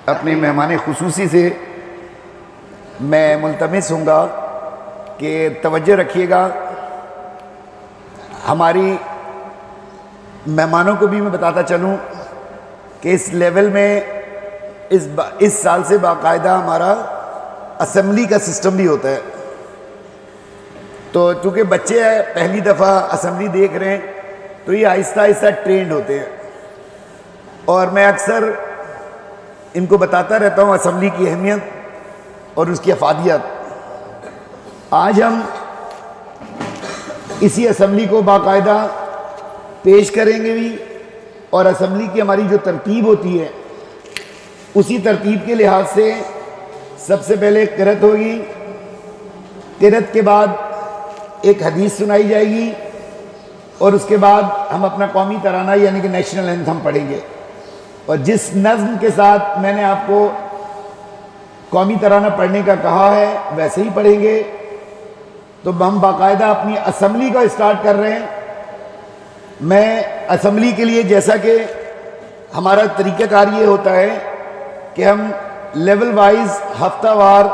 اپنے مہمان خصوصی سے میں ملتمس ہوں گا کہ توجہ رکھیے گا. ہماری مہمانوں کو بھی میں بتاتا چلوں کہ اس لیول میں اس سال سے باقاعدہ ہمارا اسمبلی کا سسٹم بھی ہوتا ہے. تو چونکہ بچے پہلی دفعہ اسمبلی دیکھ رہے ہیں تو یہ آہستہ آہستہ ٹرینڈ ہوتے ہیں، اور میں اکثر ان کو بتاتا رہتا ہوں اسمبلی کی اہمیت اور اس کی افادیت. آج ہم اسی اسمبلی کو باقاعدہ پیش کریں گے بھی، اور اسمبلی کی ہماری جو ترتیب ہوتی ہے اسی ترتیب کے لحاظ سے سب سے پہلے قرأت ہوگی، قرأت کے بعد ایک حدیث سنائی جائے گی، اور اس کے بعد ہم اپنا قومی ترانہ یعنی کہ نیشنل اینتھم پڑھیں گے. اور جس نظم کے ساتھ میں نے آپ کو قومی ترانہ پڑھنے کا کہا ہے ویسے ہی پڑھیں گے. تو ہم باقاعدہ اپنی اسمبلی کا اسٹارٹ کر رہے ہیں. میں اسمبلی کے لیے جیسا کہ ہمارا طریقہ کار یہ ہوتا ہے کہ ہم لیول وائز ہفتہ وار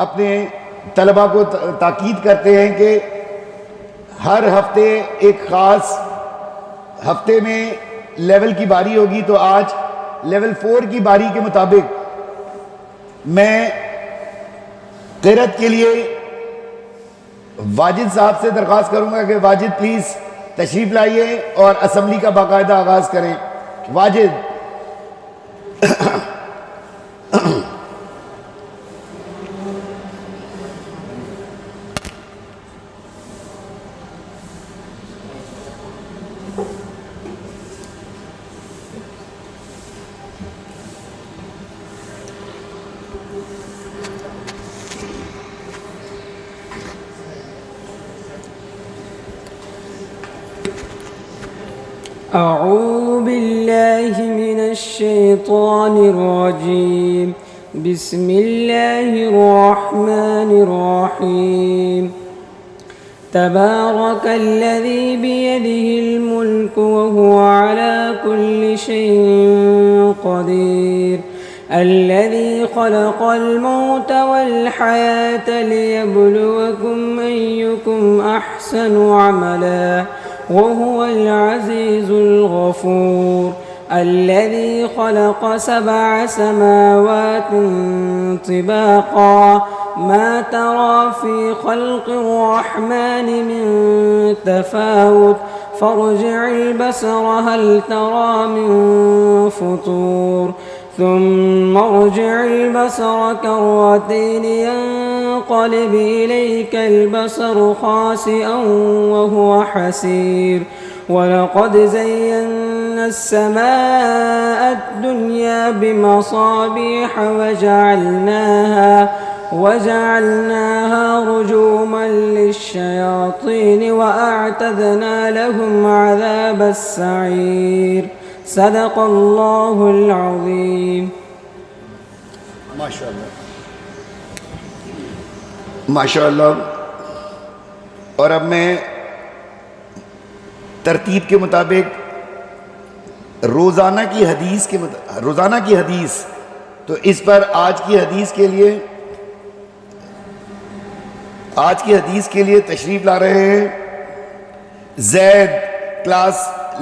اپنے طلبہ کو تاکید کرتے ہیں کہ ہر ہفتے ایک خاص ہفتے میں لیول کی باری ہوگی. تو آج لیول 4 کی باری کے مطابق میں قرأت کے لیے واجد صاحب سے درخواست کروں گا کہ واجد پلیز تشریف لائیے اور اسمبلی کا باقاعدہ آغاز کریں. واجد. أعوذ بالله من الشيطان الرجيم. بسم الله الرحمن الرحيم. تبارك الذي بيده الملك وهو على كل شيء قدير. الذي خلق الموت والحياة ليبلوكم أيكم أحسن عملا وهو العزيز الغفور. الذي خلق 7 سماوات طباقا ما ترى في خلق الرحمن من تفاوت فارجع البصر هل ترى من فطور ثم ارجع البصر كرتين ينقلب إليك البصر خاسئا وهو حسير. ولقد زينا السماء الدنيا بمصابيح وجعلناها رجوما للشياطين وأعتدنا لهم عذاب السعير. صدق اللہ العظیم. ماشاءاللہ. اور اب میں ترتیب کے مطابق روزانہ کی حدیث تو اس پر آج کی حدیث کے لیے تشریف لا رہے ہیں زید کلاس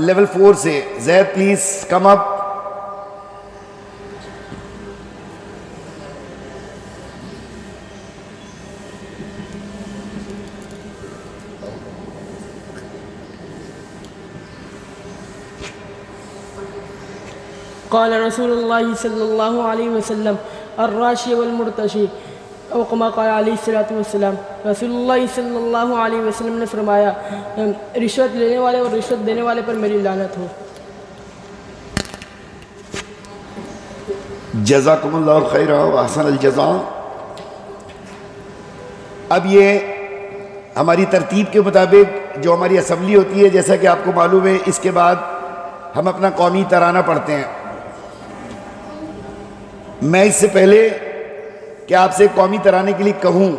لیول 4 سے. زید پلیز کم اپ. قال رسول اللہ صلی اللہ علیہ وسلم الراشی والمرتشی او کما قال علیہ الصلوۃ والسلام. رسول اللہ صلی اللہ علیہ وسلم نے فرمایا رشوت لینے والے اور رشوت دینے والے پر میری لعنت ہو. جزاکم اللہ خیر و احسن الجزاء. اب یہ ہماری ترتیب کے مطابق جو ہماری اسمبلی ہوتی ہے جیسا کہ آپ کو معلوم ہے اس کے بعد ہم اپنا قومی ترانہ پڑھتے ہیں. میں اس سے پہلے کہ آپ سے قومی ترانے کے لیے کہوں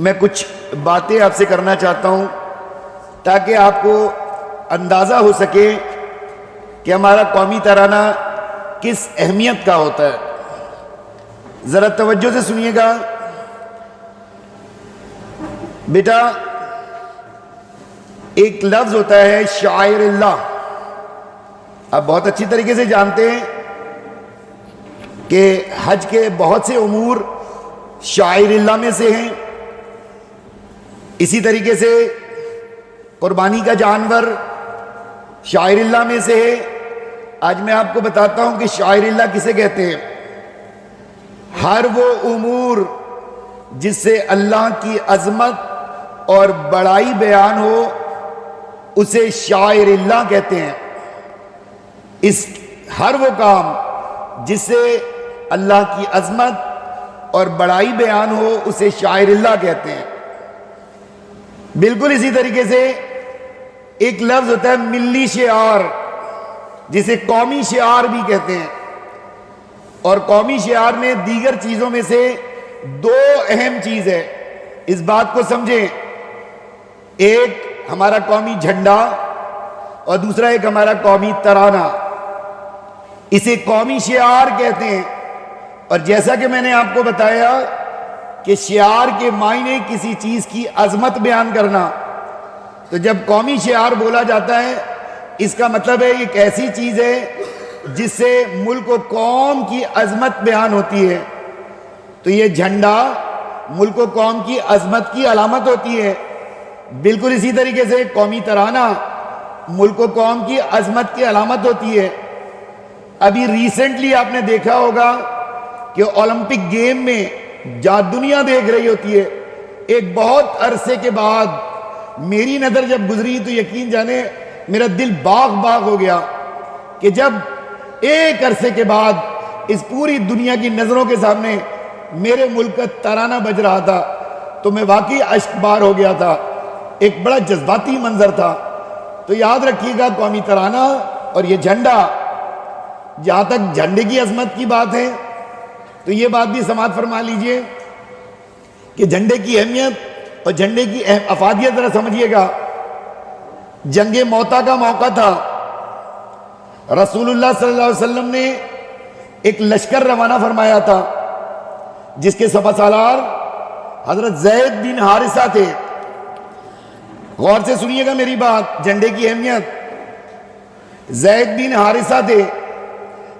میں کچھ باتیں آپ سے کرنا چاہتا ہوں تاکہ آپ کو اندازہ ہو سکے کہ ہمارا قومی ترانہ کس اہمیت کا ہوتا ہے. ذرا توجہ سے سنیے گا بیٹا. ایک لفظ ہوتا ہے شعائر اللہ. آپ بہت اچھی طریقے سے جانتے ہیں کہ حج کے بہت سے امور شعائر اللہ میں سے ہیں. اسی طریقے سے قربانی کا جانور شعائر اللہ میں سے ہے. آج میں آپ کو بتاتا ہوں کہ شعائر اللہ کسے کہتے ہیں. ہر وہ امور جس سے اللہ کی عظمت اور بڑائی بیان ہو اسے شعائر اللہ کہتے ہیں. اس ہر وہ کام جس سے اللہ کی عظمت اور بڑائی بیان ہو اسے شعائر اللہ کہتے ہیں. بالکل اسی طریقے سے ایک لفظ ہوتا ہے ملی شعار، جسے قومی شعار بھی کہتے ہیں. اور قومی شعار میں دیگر چیزوں میں سے دو اہم چیز ہے. اس بات کو سمجھیں، ایک ہمارا قومی جھنڈا اور دوسرا ایک ہمارا قومی ترانہ. اسے قومی شعار کہتے ہیں. اور جیسا کہ میں نے آپ کو بتایا کہ شعار کے معنی کسی چیز کی عظمت بیان کرنا، تو جب قومی شعار بولا جاتا ہے اس کا مطلب ہے ایک ایسی چیز ہے جس سے ملک و قوم کی عظمت بیان ہوتی ہے. تو یہ جھنڈا ملک و قوم کی عظمت کی علامت ہوتی ہے. بالکل اسی طریقے سے قومی ترانہ ملک و قوم کی عظمت کی علامت ہوتی ہے. ابھی ریسنٹلی آپ نے دیکھا ہوگا کہ اولمپک گیم میں جہاں دنیا دیکھ رہی ہوتی ہے، ایک بہت عرصے کے بعد میری نظر جب گزری تو یقین جانے میرا دل باغ باغ ہو گیا کہ جب ایک عرصے کے بعد اس پوری دنیا کی نظروں کے سامنے میرے ملک کا ترانہ بج رہا تھا تو میں واقعی اشک بار ہو گیا تھا. ایک بڑا جذباتی منظر تھا. تو یاد رکھیے گا قومی ترانہ اور یہ جھنڈا، جہاں تک جھنڈے کی عظمت کی بات ہے تو یہ بات بھی سماعت فرما لیجئے کہ جھنڈے کی اہمیت اور جھنڈے کی افادیت ذرا سمجھیے گا. جنگ موتا کا موقع تھا. رسول اللہ صلی اللہ علیہ وسلم نے ایک لشکر روانہ فرمایا تھا جس کے سپہ سالار حضرت زید بن حارثہ تھے. غور سے سنیے گا میری بات، جھنڈے کی اہمیت. زید بن حارثہ تھے.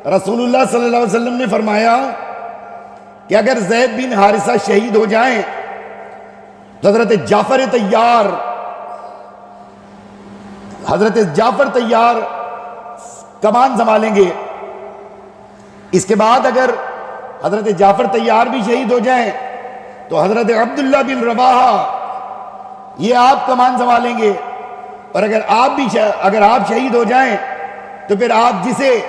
رسول اللہ صلی اللہ علیہ وسلم نے فرمایا کہ اگر زید بن حارثہ شہید ہو جائیں تو حضرت جعفر تیار کمان سنبھالیں گے. اس کے بعد اگر حضرت جعفر تیار بھی شہید ہو جائیں تو حضرت عبداللہ بن رواحہ یہ آپ کمان سنبھالیں گے. اور اگر آپ شہید ہو جائیں تو پھر آپ جسے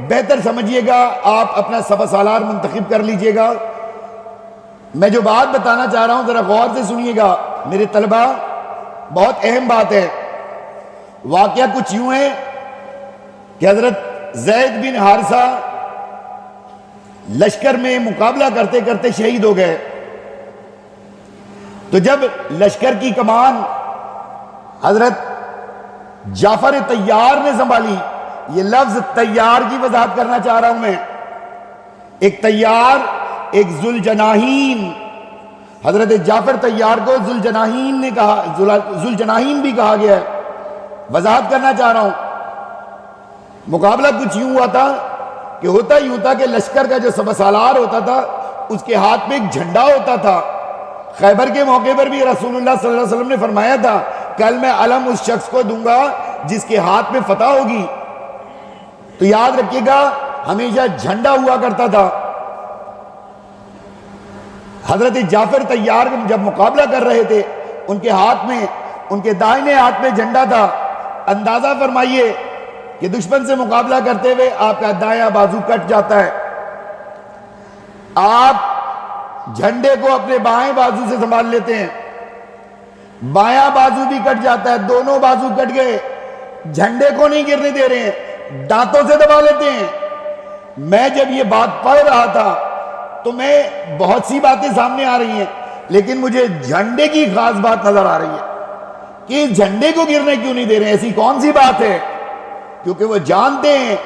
بہتر سمجھیے گا آپ اپنا سپہ سالار منتخب کر لیجئے گا. میں جو بات بتانا چاہ رہا ہوں ذرا غور سے سنیے گا میرے طلبہ، بہت اہم بات ہے. واقعہ کچھ یوں ہے کہ حضرت زید بن حارثہ لشکر میں مقابلہ کرتے کرتے شہید ہو گئے. تو جب لشکر کی کمان حضرت جعفر تیار نے سنبھالی، یہ لفظ تیار کی وضاحت کرنا چاہ رہا ہوں میں. ایک تیار، ایک ذوالجناحین. حضرت جعفر تیار کو ذوالجناحین نے کہا، ذوالجناحین بھی کہا گیا ہے. وضاحت کرنا چاہ رہا ہوں. مقابلہ کچھ یوں ہوا تھا کہ ہوتا یوں تھا کہ لشکر کا جو سپہ سالار ہوتا تھا اس کے ہاتھ میں ایک جھنڈا ہوتا تھا. خیبر کے موقع پر بھی رسول اللہ صلی اللہ علیہ وسلم نے فرمایا تھا کل میں علم اس شخص کو دوں گا جس کے ہاتھ میں فتح ہوگی. تو یاد رکھیے گا ہمیشہ جھنڈا ہوا کرتا تھا. حضرت جعفر تیار جب مقابلہ کر رہے تھے ان کے ہاتھ میں، ان کے دائنے ہاتھ میں جھنڈا تھا. اندازہ فرمائیے کہ دشمن سے مقابلہ کرتے ہوئے آپ کا دایاں بازو کٹ جاتا ہے. آپ جھنڈے کو اپنے بائیں بازو سے سنبھال لیتے ہیں، بایاں بازو بھی کٹ جاتا ہے، دونوں بازو کٹ گئے. جھنڈے کو نہیں گرنے دے رہے ہیں، دانتوں سے دبا لیتے ہیں. میں جب یہ بات پڑھ رہا تھا تو میں بہت سی باتیں سامنے آ رہی ہیں لیکن مجھے جھنڈے کی خاص بات نظر آ رہی ہے کہ اس جھنڈے کو گرنے کیوں نہیں دے رہے ہیں. ایسی کون سی بات ہے؟ کیونکہ وہ جانتے ہیں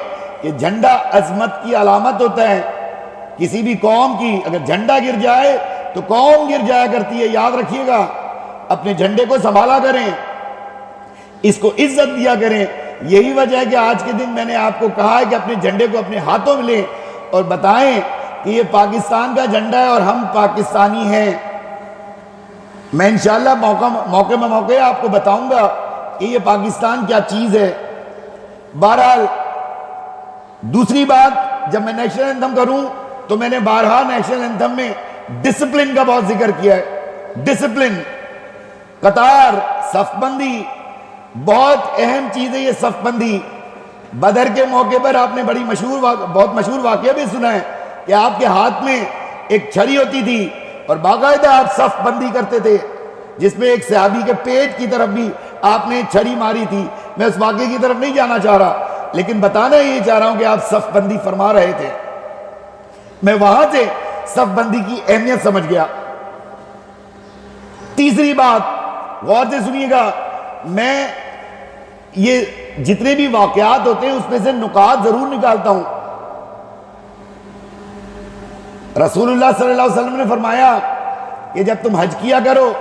کہ جھنڈا عظمت کی علامت ہوتا ہے. کسی بھی قوم کی اگر جھنڈا گر جائے تو قوم گر جایا کرتی ہے. یاد رکھیے گا, اپنے جھنڈے کو سنبھالا کریں, اس کو عزت دیا کریں. یہی وجہ ہے کہ آج کے دن میں نے آپ کو کہا ہے کہ اپنے جھنڈے کو اپنے ہاتھوں میں لیں اور بتائیں کہ یہ پاکستان کا جھنڈا ہے اور ہم پاکستانی ہیں. میں انشاءاللہ موقع میں موقع آپ کو بتاؤں گا کہ یہ پاکستان کیا چیز ہے. بہرحال دوسری بات, جب میں نیشنل اینتھم کروں تو میں نے بارہا نیشنل اینتھم میں ڈسپلن کا بہت ذکر کیا ہے. ڈسپلن, قطار, صف بندی, بہت اہم چیز ہے یہ صف بندی. بدر کے موقع پر آپ نے بہت مشہور واقعہ بھی سنا ہے کہ آپ کے ہاتھ میں ایک چھری ہوتی تھی اور باقاعدہ آپ صف بندی کرتے تھے, جس میں ایک صحابی کے پیٹ کی طرف بھی آپ نے چھری ماری تھی. میں اس واقعے کی طرف نہیں جانا چاہ رہا, لیکن بتانا یہ چاہ رہا ہوں کہ آپ صف بندی فرما رہے تھے. میں وہاں سے صف بندی کی اہمیت سمجھ گیا. تیسری بات, غور سے سنیے گا, میں یہ جتنے بھی واقعات ہوتے ہیں اس میں سے نکات ضرور نکالتا ہوں. رسول اللہ صلی اللہ علیہ وسلم نے فرمایا کہ جب تم حج کیا کرو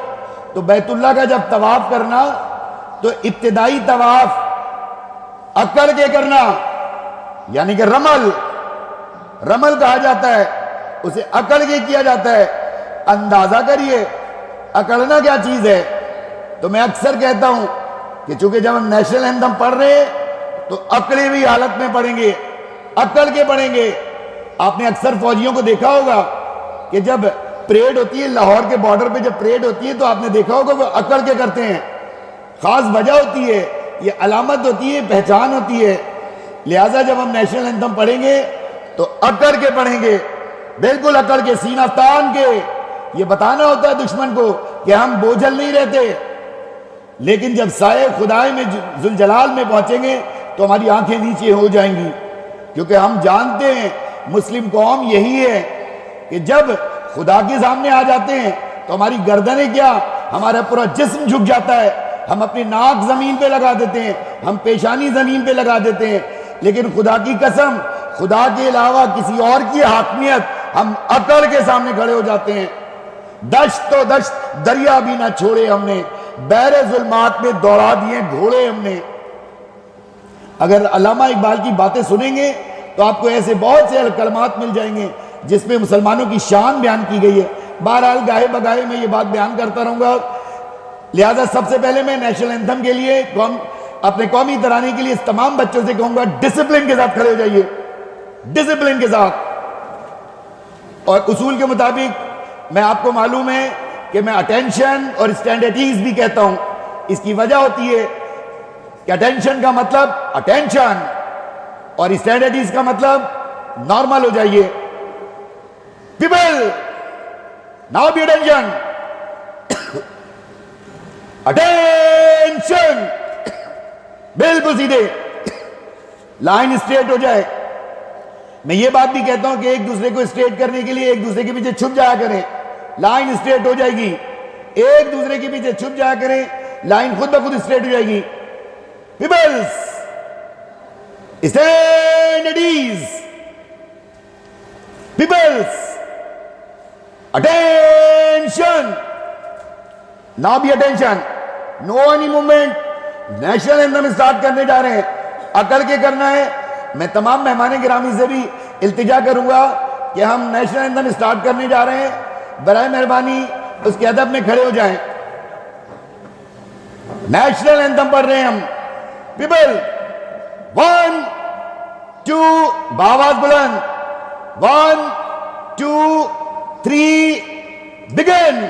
تو بیت اللہ کا جب طواف کرنا تو ابتدائی طواف اکڑ کے کرنا, یعنی کہ رمل کہا جاتا ہے, اسے اکڑ کے کیا جاتا ہے. اندازہ کریے اکڑنا کیا چیز ہے. تو میں اکثر کہتا ہوں کہ چونکہ جب ہم نیشنل اینتھم پڑھ رہے ہیں تو اکڑی ہوئی حالت میں پڑھیں گے, اکڑ کے پڑھیں گے. آپ نے اکثر فوجیوں کو دیکھا ہوگا کہ جب پریڈ ہوتی ہے, لاہور کے بارڈر پہ جب پریڈ ہوتی ہے تو آپ نے دیکھا ہوگا وہ اکڑ کے کرتے ہیں. خاص وجہ ہوتی ہے, یہ علامت ہوتی ہے, پہچان ہوتی ہے. لہٰذا جب ہم نیشنل اینتھم پڑھیں گے تو اکڑ کے پڑھیں گے, بالکل اکڑ کے, سینہ تان کے. یہ بتانا ہوتا ہے دشمن کو کہ ہم بوجھل نہیں رہتے. لیکن جب سائے خدائے میں ذوالجلال میں پہنچیں گے تو ہماری آنکھیں نیچے ہو جائیں گی, کیونکہ ہم جانتے ہیں مسلم قوم یہی ہے کہ جب خدا کے سامنے آ جاتے ہیں تو ہماری گردنیں کیا, ہمارا پورا جسم جھک جاتا ہے. ہم اپنی ناک زمین پہ لگا دیتے ہیں, ہم پیشانی زمین پہ لگا دیتے ہیں. لیکن خدا کی قسم, خدا کے علاوہ کسی اور کی حاکمیت ہم اکڑ کے سامنے کھڑے ہو جاتے ہیں. دشت تو دشت دریا بھی نہ چھوڑے ہم نے, بحر ظلمات میں دوڑا دیے گھوڑے ہم نے. اگر علامہ اقبال کی باتیں سنیں گے تو آپ کو ایسے بہت سے کلمات مل جائیں گے جس میں مسلمانوں کی شان بیان کی گئی ہے. بہرحال گاہے بگاہے میں یہ بات بیان کرتا رہوں گا. لہذا سب سے پہلے میں نیشنل اینتھم کے لیے, اپنے قومی ترانے کے لیے اس تمام بچوں سے کہوں گا ڈسپلن کے ساتھ کھڑے ہو جائیے, ڈسپلن کے ساتھ. اور اصول کے مطابق میں آپ کو معلوم ہے کہ میں اٹینشن اور اسٹینڈرڈیز بھی کہتا ہوں. اس کی وجہ ہوتی ہے کہ اٹینشن کا مطلب اٹینشن اور اسٹینڈرڈیز کا مطلب نارمل ہو جائیے. People now be attention, attention, بالکل سیدھے, لائن اسٹریٹ ہو جائے. میں یہ بات بھی کہتا ہوں کہ ایک دوسرے کو اسٹریٹ کرنے کے لیے ایک دوسرے کے پیچھے چھپ جایا کریں, لائن اسٹریٹ ہو جائے گی. ایک دوسرے کے پیچھے چھپ جایا کریں, لائن خود بخود اسٹریٹ ہو جائے گی. Peoples stand at ease, peoples attention, now be attention, no any movement. National anthem start کرنے جا رہے ہیں, اکڑ کے کرنا ہے. میں تمام مہمان گرامی سے بھی التجا کروں گا کہ ہم نیشنل اینتھم اسٹارٹ کرنے جا رہے ہیں, برائے مہربانی اس کے ادب میں کھڑے ہو جائیں. نیشنل اینتھم پڑھ رہے ہیں ہم. پیپل 1 2, بآواز بلند, 1 2 3, begin.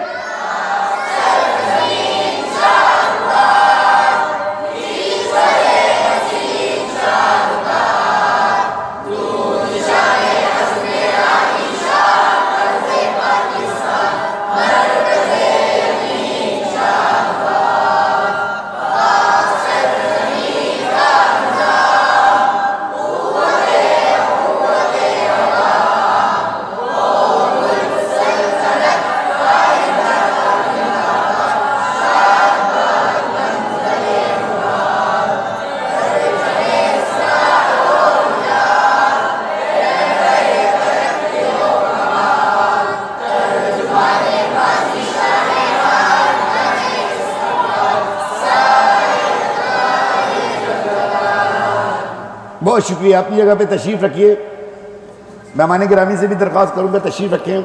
بہت شکریہ. اپنی جگہ پہ تشریف رکھیے. مہمان گرامی سے بھی درخواست کروں گا تشریف رکھیں.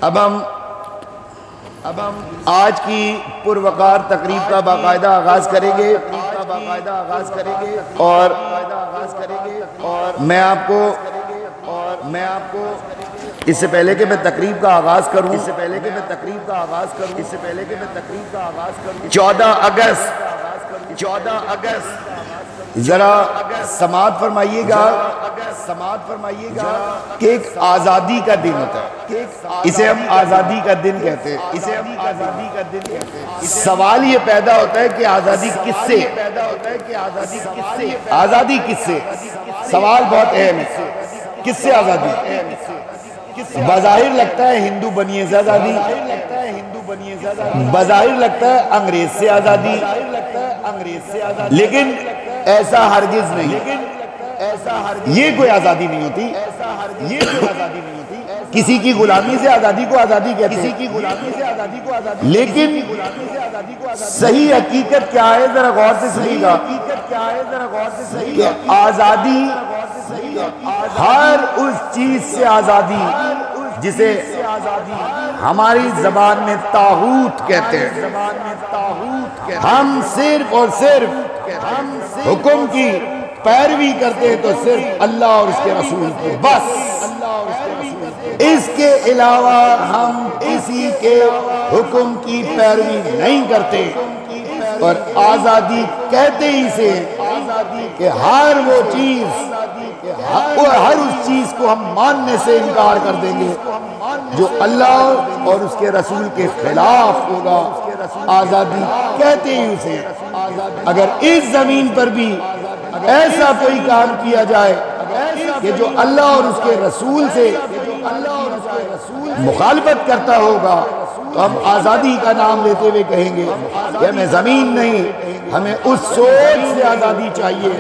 اب ہم آج کی پروقار تقریب کا باقاعدہ آغاز کریں گے اور میں آپ کو اس سے پہلے کہ میں تقریب کا آغاز کروں 14 اگست ذرا سماعت فرمائیے گا کہ ایک آزادی کا دن ہوتا ہے. اسے ہم آزادی کا دن کہتے ہیں. سوال یہ پیدا ہوتا ہے کہ آزادی کس سے؟ آزادی کس سے؟ سوال بہت اہم ہے. کس سے آزادی؟ بظاہر لگتا ہے ہندو بنیے سے آزادی, بظاہر لگتا ہے انگریز سے آزادی, لیکن ایسا ہرگز نہیں. یہ کوئی آزادی نہیں ہوتی. کسی کی غلامی سے آزادی کو آزادی کہتے ہیں, لیکن صحیح حقیقت کیا ہے ذرا غور سے سنیے گا کہ آزادی ہر اس چیز سے آزادی جسے ہماری زبان میں طاغوت کہتے ہیں. ہم صرف اور صرف حکم کی پیروی کرتے ہیں تو صرف اللہ اور اس کے رسول کی, بس. اس کے علاوہ ہم کسی کے حکم کی پیروی نہیں کرتے. اور آزادی کہتے ہی سے کہ ہر وہ چیز, ہر اس چیز کو ہم ماننے سے انکار کر دیں گے جو اللہ اور اس کے رسول کے خلاف ہوگا. آزادی کہتے ہی اسے. اگر اس زمین پر بھی ایسا کوئی کام کیا جائے کہ جو اللہ اور اس کے رسول سے مخالفت کرتا ہوگا تو ہم آزادی کا نام لیتے ہوئے کہیں گے کہ ہمیں زمین نہیں, ہمیں اس سوچ سے آزادی چاہیے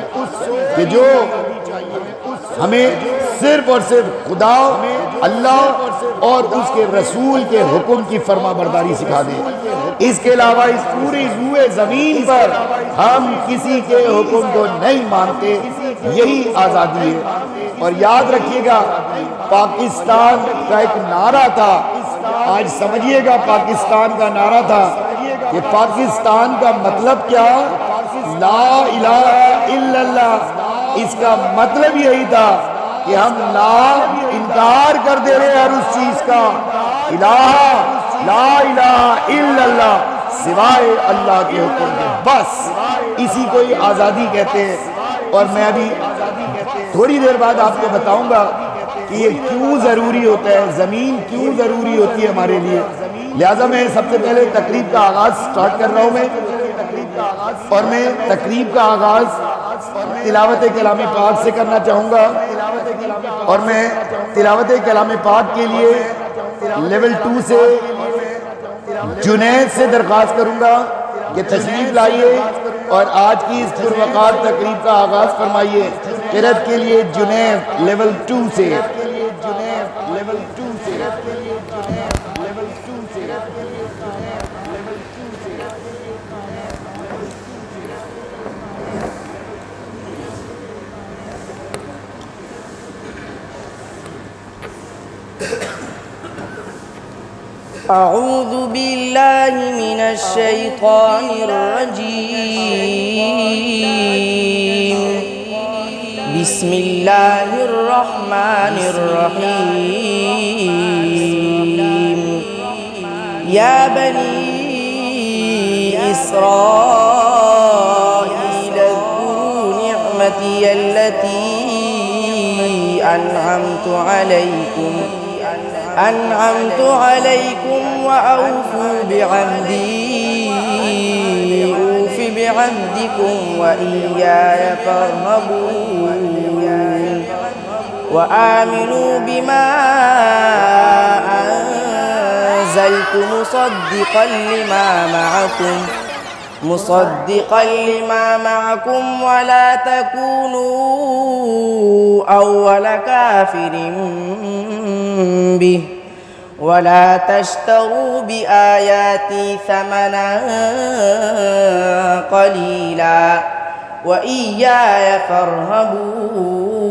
کہ جو ہمیں صرف اور صرف خدا, اللہ اور اس کے رسول کے حکم کی فرما برداری سکھا دے. اس کے علاوہ اس پوری روئے زمین پر ہم کسی کے حکم کو نہیں مانتے. یہی آزادی ہے. اور یاد رکھیے گا پاکستان کا ایک نعرہ تھا, آج سمجھیے گا پاکستان کا نعرہ تھا کہ پاکستان کا مطلب کیا؟ لا الہ الا اللہ. اس کا مطلب یہی تھا کہ ہم انکار کر دے رہے ہر اس چیز کا, لا الہ الا اللہ, سوائے اللہ کے حکم کے, بس. اسی کو ہی آزادی کہتے ہیں. اور میں ابھی تھوڑی دیر بعد آپ کو بتاؤں گا کہ یہ کیوں ضروری ہوتا ہے, زمین کیوں ضروری ہوتی ہے ہمارے لیے. لہٰذا میں سب سے پہلے تقریب کا آغاز سٹارٹ کر رہا ہوں میں, اور میں تقریب کا آغاز تلاوت کلام پاک سے کرنا چاہوں گا. اور میں تلاوت کلام پاک کے لیے لیول 2 سے جنید سے درخواست کروں گا کہ تشریف لائیے اور آج کی اس پروقار تقریب کا آغاز فرمائیے. قرأت کے لیے جنید لیول 2 سے. أعوذ بالله من الشيطان الرجيم. بسم الله الرحمن الرحيم. يا بني إسرائيل اذكروا نعمتي التي أنعمت عليكم وأوفوا بعهدي أوف بعهدكم وإياي فارهبون. وآمنوا بما أنزلت مصدقا لما معكم ولا تكونوا أول كافر به ولا تشتروا بآياتي ثمنا قليلا وإياي فارهبون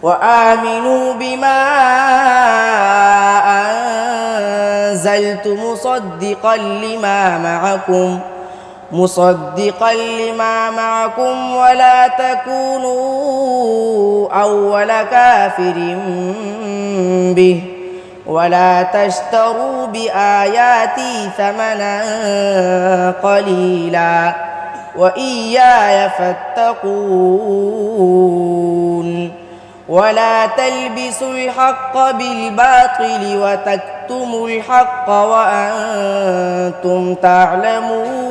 وآمنوا بما أنزلت مصدقا لما معكم ولا تكونوا أول كافر به ولا تشتروا بآياتي ثمنا قليلا وإياي فاتقون ولا تلبسوا الحق بالباطل وتكتموا الحق وأنتم تعلمون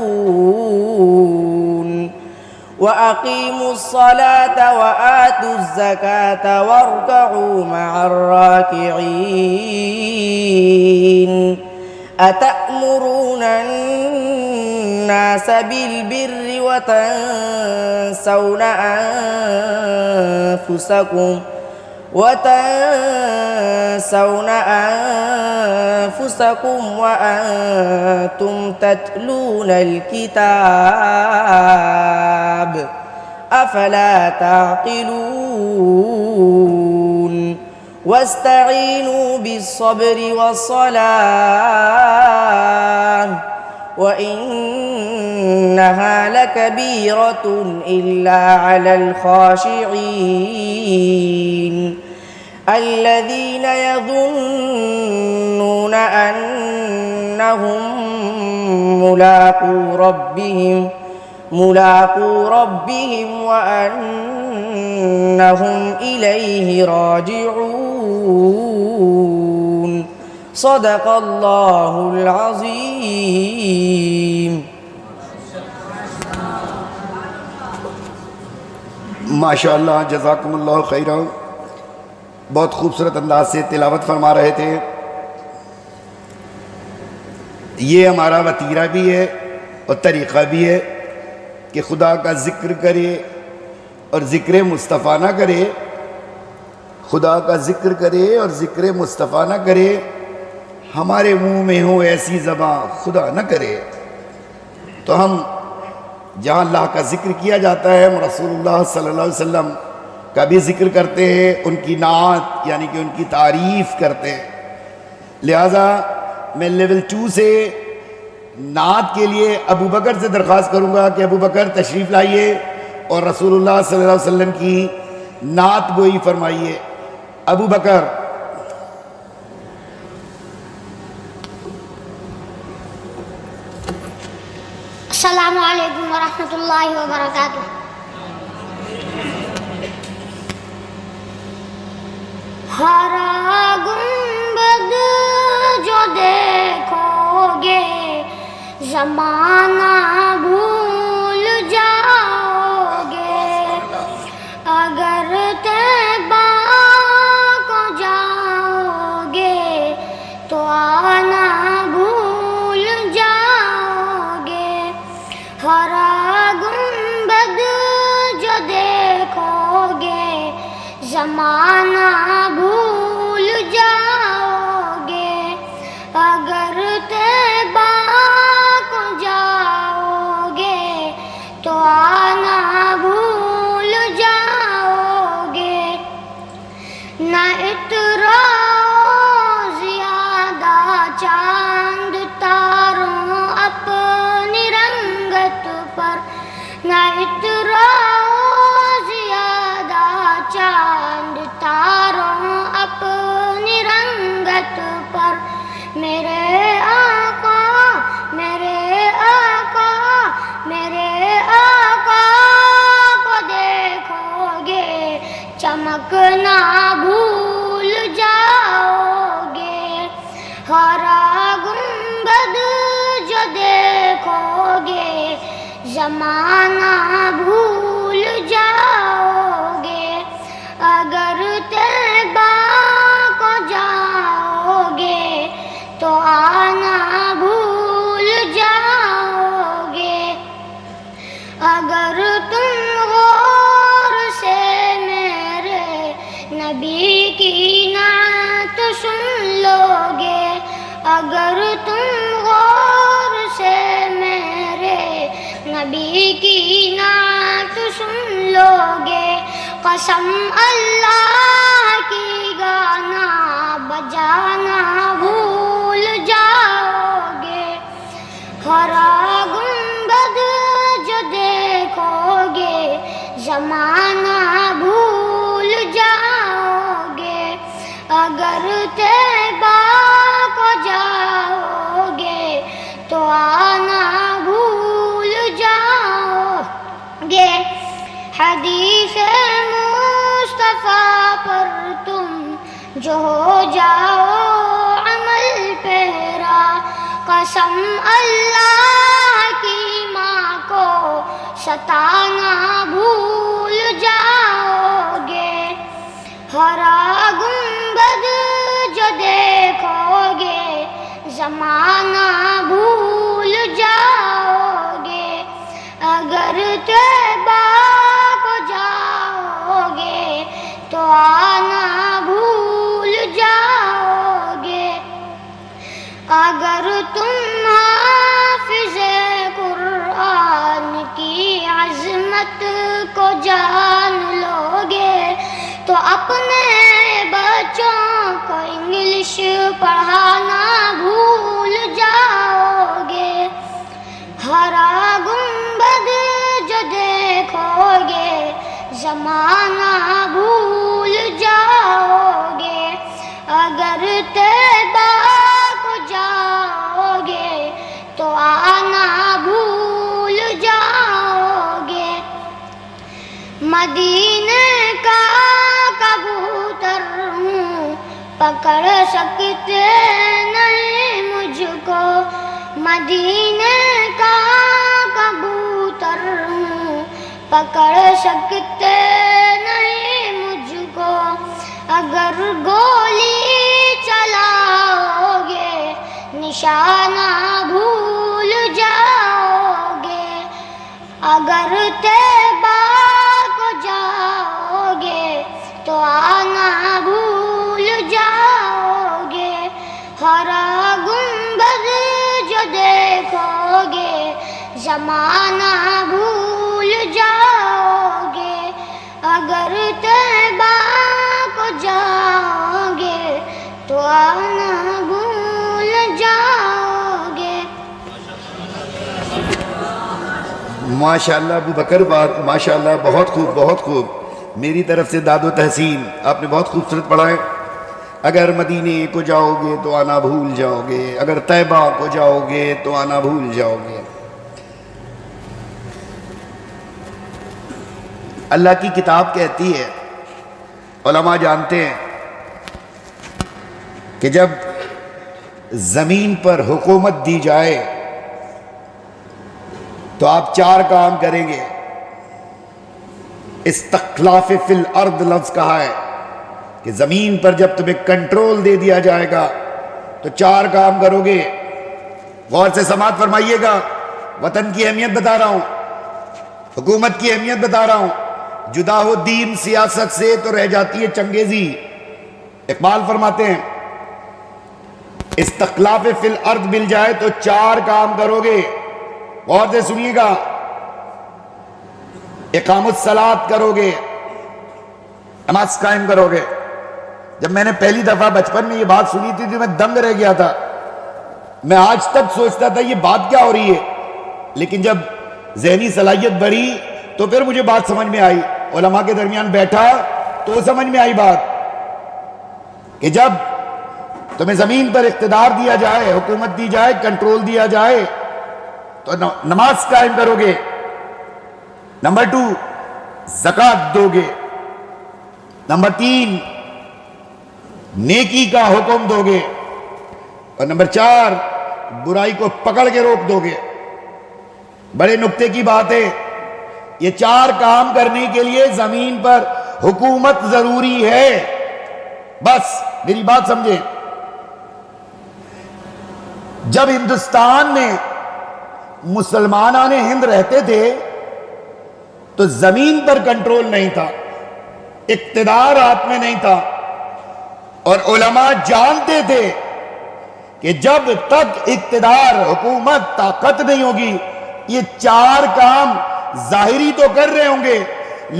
وأقيموا الصلاة وآتوا الزكاة واركعوا مع الراكعين أتأمرون الناس بالبر وتنسون أنفسكم وأنتم تتلون الكتاب أفلا تعقلون واستعينوا بالصبر والصلاة وإنها لكبيرة إلا على الخاشعين الذين يظنون أنهم ملاقو ربهم وأنهم إليه راجعون صدق الله العظيم. ماشاءاللہ جزاکم اللہ خیرہ. بہت خوبصورت انداز سے تلاوت فرما رہے تھے. یہ ہمارا وتیرہ بھی ہے اور طریقہ بھی ہے کہ خدا کا ذکر کرے اور ذکر مصطفیٰ نہ کرے. خدا کا ذکر کرے اور ذکر مصطفیٰ نہ کرے. ہمارے منہ میں ہو ایسی زباں خدا نہ کرے. تو ہم جہاں اللہ کا ذکر کیا جاتا ہے ہم رسول اللہ صلی اللہ علیہ وسلم کا بھی ذکر کرتے ہیں, ان کی نعت یعنی کہ ان کی تعریف کرتے ہیں. لہٰذا میں لیول 2 سے نعت کے لیے ابو بکر سے درخواست کروں گا کہ ابو بکر تشریف لائیے اور رسول اللہ صلی اللہ علیہ وسلم کی نعت گوئی فرمائیے. ابو بکر. السلام علیکم ورحمۃ اللہ وبرکاتہ. ہرا گنبد جو دیکھو گے زمانہ بھول جاؤ گے. اگر طیبہ کو جاؤ گے تو آنا بھول جاؤ گے. ہرا گنبد جو دیکھو گے زمانہ بھول جاؤ گے. اگر طیبہ کو جاؤ گے تو آنا بھول جاؤ گے. نہ اترا زیادہ چاند تاروں اپنی رنگت پر. نہ اترا زیادہ چاند تاروں اپنی رنگت پر. میرے آقا میرے آقا میرے آقا کو دیکھو گے چمکنا بھول جاؤ گے. ہرا گنبد جو دیکھو گے زمانہ بھول جاؤ گے. اگر طیبہ کو جاؤ گے تو آنا بھول جاؤ گے. اگر تم غور سے میرے نبی کی نعت سن لو گے. اگر تم غور سے میرے نبی نبی کی نعت سن لو گے قسم اللہ کی گانا بجانا بھول جاؤ گے ہرا گنبد جو دیکھو گے زمانہ بھول جاؤ گے اگر طیبہ کو جاؤ گے تو آنا بھول جاؤ گے حدیث مصطفیٰ پر تم جو ہو جاؤ عمل پیرا قسم اللہ کی ماں کو ستانا بھول جاؤ گے ہرا گنبد جو دیکھو گے زمانہ بھول جاؤ گے اگر طیبہ کو جاؤ گے تو آنا بھول جاؤ گے اگر تم حافظ قرآن کی عظمت کو جان لو گے تو اپنے بچوں کو انگلش پڑھانا بھول جاؤ گے ہرا گنبد جو دیکھو گے زمانہ بھول جاؤ گے اگر طیبہ کو جاؤ گے تو آنا بھول جاؤ گے مدینے کا کبوتر ہوں پکڑ سکتے نہیں مجھ کو مدینے کا کبوتر ہوں پکڑ سکتے نہیں مجھ کو اگر گولی چلاؤ گے نشانہ بھول جاؤ گے اگر طیبہ کو جاؤ گے تو آنا بھول جاؤ گے ہرا گنبد جو دیکھو گے زمانہ بھول جاؤ گے اگر طیبہ کو جاؤ گے تو آنا بھول جاؤ گے ماشاءاللہ ابو بکر بات ماشاءاللہ بہت خوب بہت خوب میری طرف سے داد و تحسین آپ نے بہت خوبصورت پڑھا ہے اگر مدینے کو جاؤ گے تو آنا بھول جاؤ گے اگر طیبہ کو جاؤ گے تو آنا بھول جاؤ گے اللہ کی کتاب کہتی ہے علماء جانتے ہیں کہ جب زمین پر حکومت دی جائے تو آپ 4 کام کریں گے استخلاف فی الارض لفظ کہا ہے کہ زمین پر جب تمہیں کنٹرول دے دیا جائے گا تو 4 کام کرو گے غور سے سماعت فرمائیے گا وطن کی اہمیت بتا رہا ہوں حکومت کی اہمیت بتا رہا ہوں جدا ہو دین سیاست سے تو رہ جاتی ہے چنگیزی اقبال فرماتے ہیں استخلاف فی الارض مل جائے تو 4 کام کرو گے غور سے سنیے گا اقام الصلاۃ کرو گے نماز قائم کرو گے جب میں نے پہلی دفعہ بچپن میں یہ بات سنی تھی تو میں دنگ رہ گیا تھا میں آج تک سوچتا تھا یہ بات کیا ہو رہی ہے لیکن جب ذہنی صلاحیت بڑھی تو پھر مجھے بات سمجھ میں آئی علماء کے درمیان بیٹھا تو سمجھ میں آئی بات کہ جب تمہیں زمین پر اقتدار دیا جائے حکومت دی جائے کنٹرول دیا جائے تو نماز قائم کرو گے نمبر 2 زکوٰۃ دو گے نمبر 3 نیکی کا حکم دو گے اور نمبر 4 برائی کو پکڑ کے روک دو گے بڑے نکتے کی بات ہے یہ 4 کام کرنے کے لیے زمین پر حکومت ضروری ہے بس میری بات سمجھیں جب ہندوستان میں مسلمانان ہند رہتے تھے تو زمین پر کنٹرول نہیں تھا اقتدار ہاتھ میں نہیں تھا اور علماء جانتے تھے کہ جب تک اقتدار حکومت طاقت نہیں ہوگی یہ 4 کام ظاہری تو کر رہے ہوں گے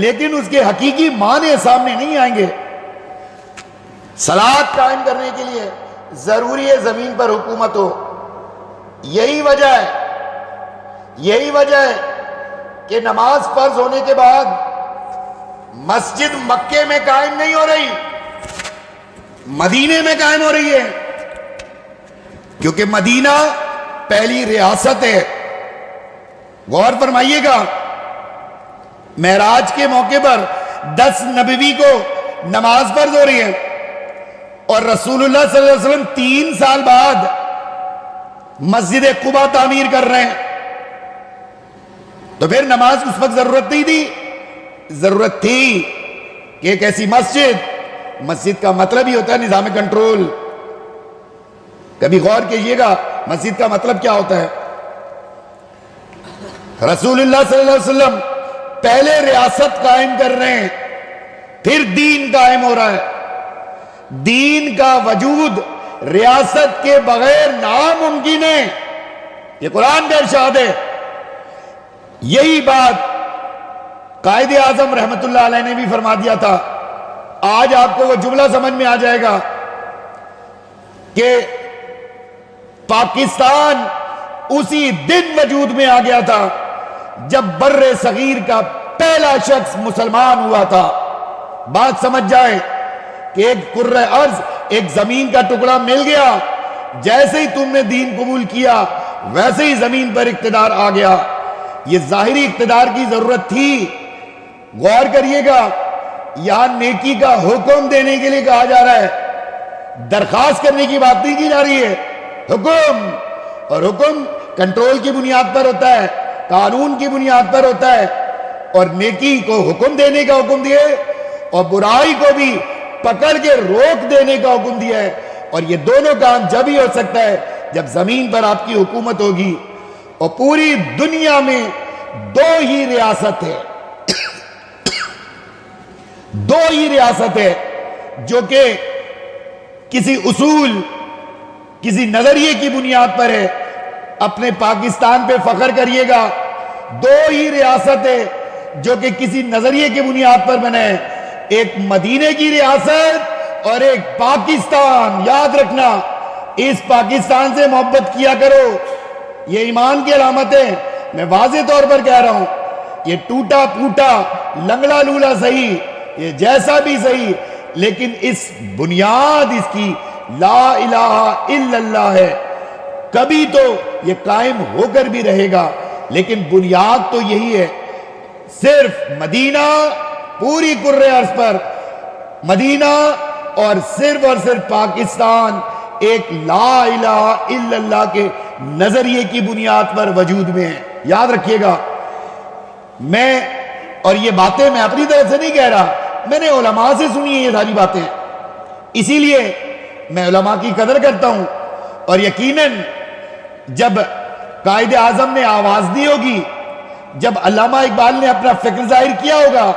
لیکن اس کے حقیقی معنی سامنے نہیں آئیں گے. صلاۃ قائم کرنے کے لیے ضروری ہے زمین پر حکومت ہو. یہی وجہ ہے کہ نماز فرض ہونے کے بعد مسجد مکے میں قائم نہیں ہو رہی، مدینے میں قائم ہو رہی ہے، کیونکہ مدینہ پہلی ریاست ہے. غور فرمائیے گا، معراج کے موقع پر 10 نبوی کو نماز فرض ہو رہی ہے اور رسول اللہ صلی اللہ علیہ وسلم 3 سال بعد مسجد قباء تعمیر کر رہے ہیں. تو پھر نماز اس وقت ضرورت نہیں تھی؟ ضرورت تھی کہ ایک ایسی مسجد کا مطلب ہی ہوتا ہے نظام کنٹرول. کبھی غور کیجئے گا مسجد کا مطلب کیا ہوتا ہے. رسول اللہ صلی اللہ علیہ وسلم پہلے ریاست قائم کر رہے ہیں، پھر دین قائم ہو رہا ہے. دین کا وجود ریاست کے بغیر ناممکن ہے، یہ قرآن کا ارشاد ہے. یہی بات قائد اعظم رحمت اللہ علیہ نے بھی فرما دیا تھا. آج آپ کو وہ جملہ سمجھ میں آ جائے گا کہ پاکستان اسی دن وجود میں آ گیا تھا جب بر صغیر کا پہلا شخص مسلمان ہوا تھا. بات سمجھ جائیں کہ ایک کرۂ ارض، ایک زمین کا ٹکڑا مل گیا، جیسے ہی تم نے دین قبول کیا ویسے ہی زمین پر اقتدار آ گیا. یہ ظاہری اقتدار کی ضرورت تھی. غور کریے گا، یہاں نیکی کا حکم دینے کے لیے کہا جا رہا ہے، درخواست کرنے کی بات نہیں کی جا رہی ہے. حکم، اور حکم کنٹرول کی بنیاد پر ہوتا ہے، قانون کی بنیاد پر ہوتا ہے. اور نیکی کو حکم دینے کا حکم دیے اور برائی کو بھی پکڑ کے روک دینے کا حکم دیا ہے. اور یہ دونوں کام جب ہی ہو سکتا ہے جب زمین پر آپ کی حکومت ہوگی. اور پوری دنیا میں 2 ہی ریاست ہے، 2 ہی ریاست ہے جو کہ کسی اصول، کسی نظریے کی بنیاد پر ہے. اپنے پاکستان پہ فخر کریے گا. 2 ہی ریاست ہے جو کہ کسی نظریے کی بنیاد پر بنے، ایک مدینے کی ریاست اور ایک پاکستان. یاد رکھنا، اس پاکستان سے محبت کیا کرو، یہ ایمان کی علامت ہے. میں واضح طور پر کہہ رہا ہوں، یہ ٹوٹا پھوٹا لنگڑا لولا صحیح، یہ جیسا بھی صحیح، لیکن اس بنیاد اس کی لا الہ الا اللہ ہے. کبھی تو یہ قائم ہو کر بھی رہے گا، لیکن بنیاد تو یہی ہے. صرف مدینہ، پوری کرۂ ارض پر مدینہ اور صرف پاکستان ایک لا الہ الا اللہ کے نظریے کی بنیاد پر وجود میں ہے. یاد رکھیے گا، اور یہ باتیں میں اپنی طرف سے نہیں کہہ رہا، میں نے علماء سے سنی ہے یہ ساری باتیں. اسی لیے میں علماء کی قدر کرتا ہوں. اور یقیناً جب قائد اعظم نے آواز دی ہوگی، جب علامہ اقبال نے اپنا فکر ظاہر کیا ہوگا،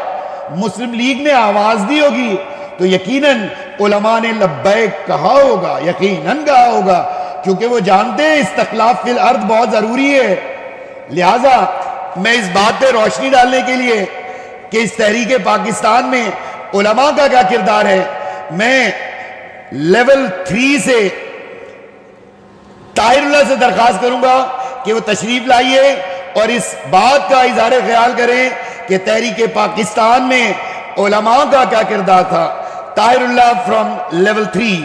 مسلم لیگ نے آواز دی ہوگی، تو یقیناً علماء نے لبیک کہا ہوگا، یقیناً کہا ہوگا، کیونکہ وہ جانتے ہیں استخلاف فی الارض بہت ضروری ہے. لہٰذا میں اس بات پہ روشنی ڈالنے کے لیے کہ اس تحریک پاکستان میں علماء کا کیا کردار ہے، میں لیول 3 سے طاہر اللہ سے درخواست کروں گا کہ وہ تشریف لائیے اور اس بات کا اظہار خیال کریں کہ تحریک پاکستان میں علماء کا کیا کردار تھا. طاہر اللہ فرام لیول 3.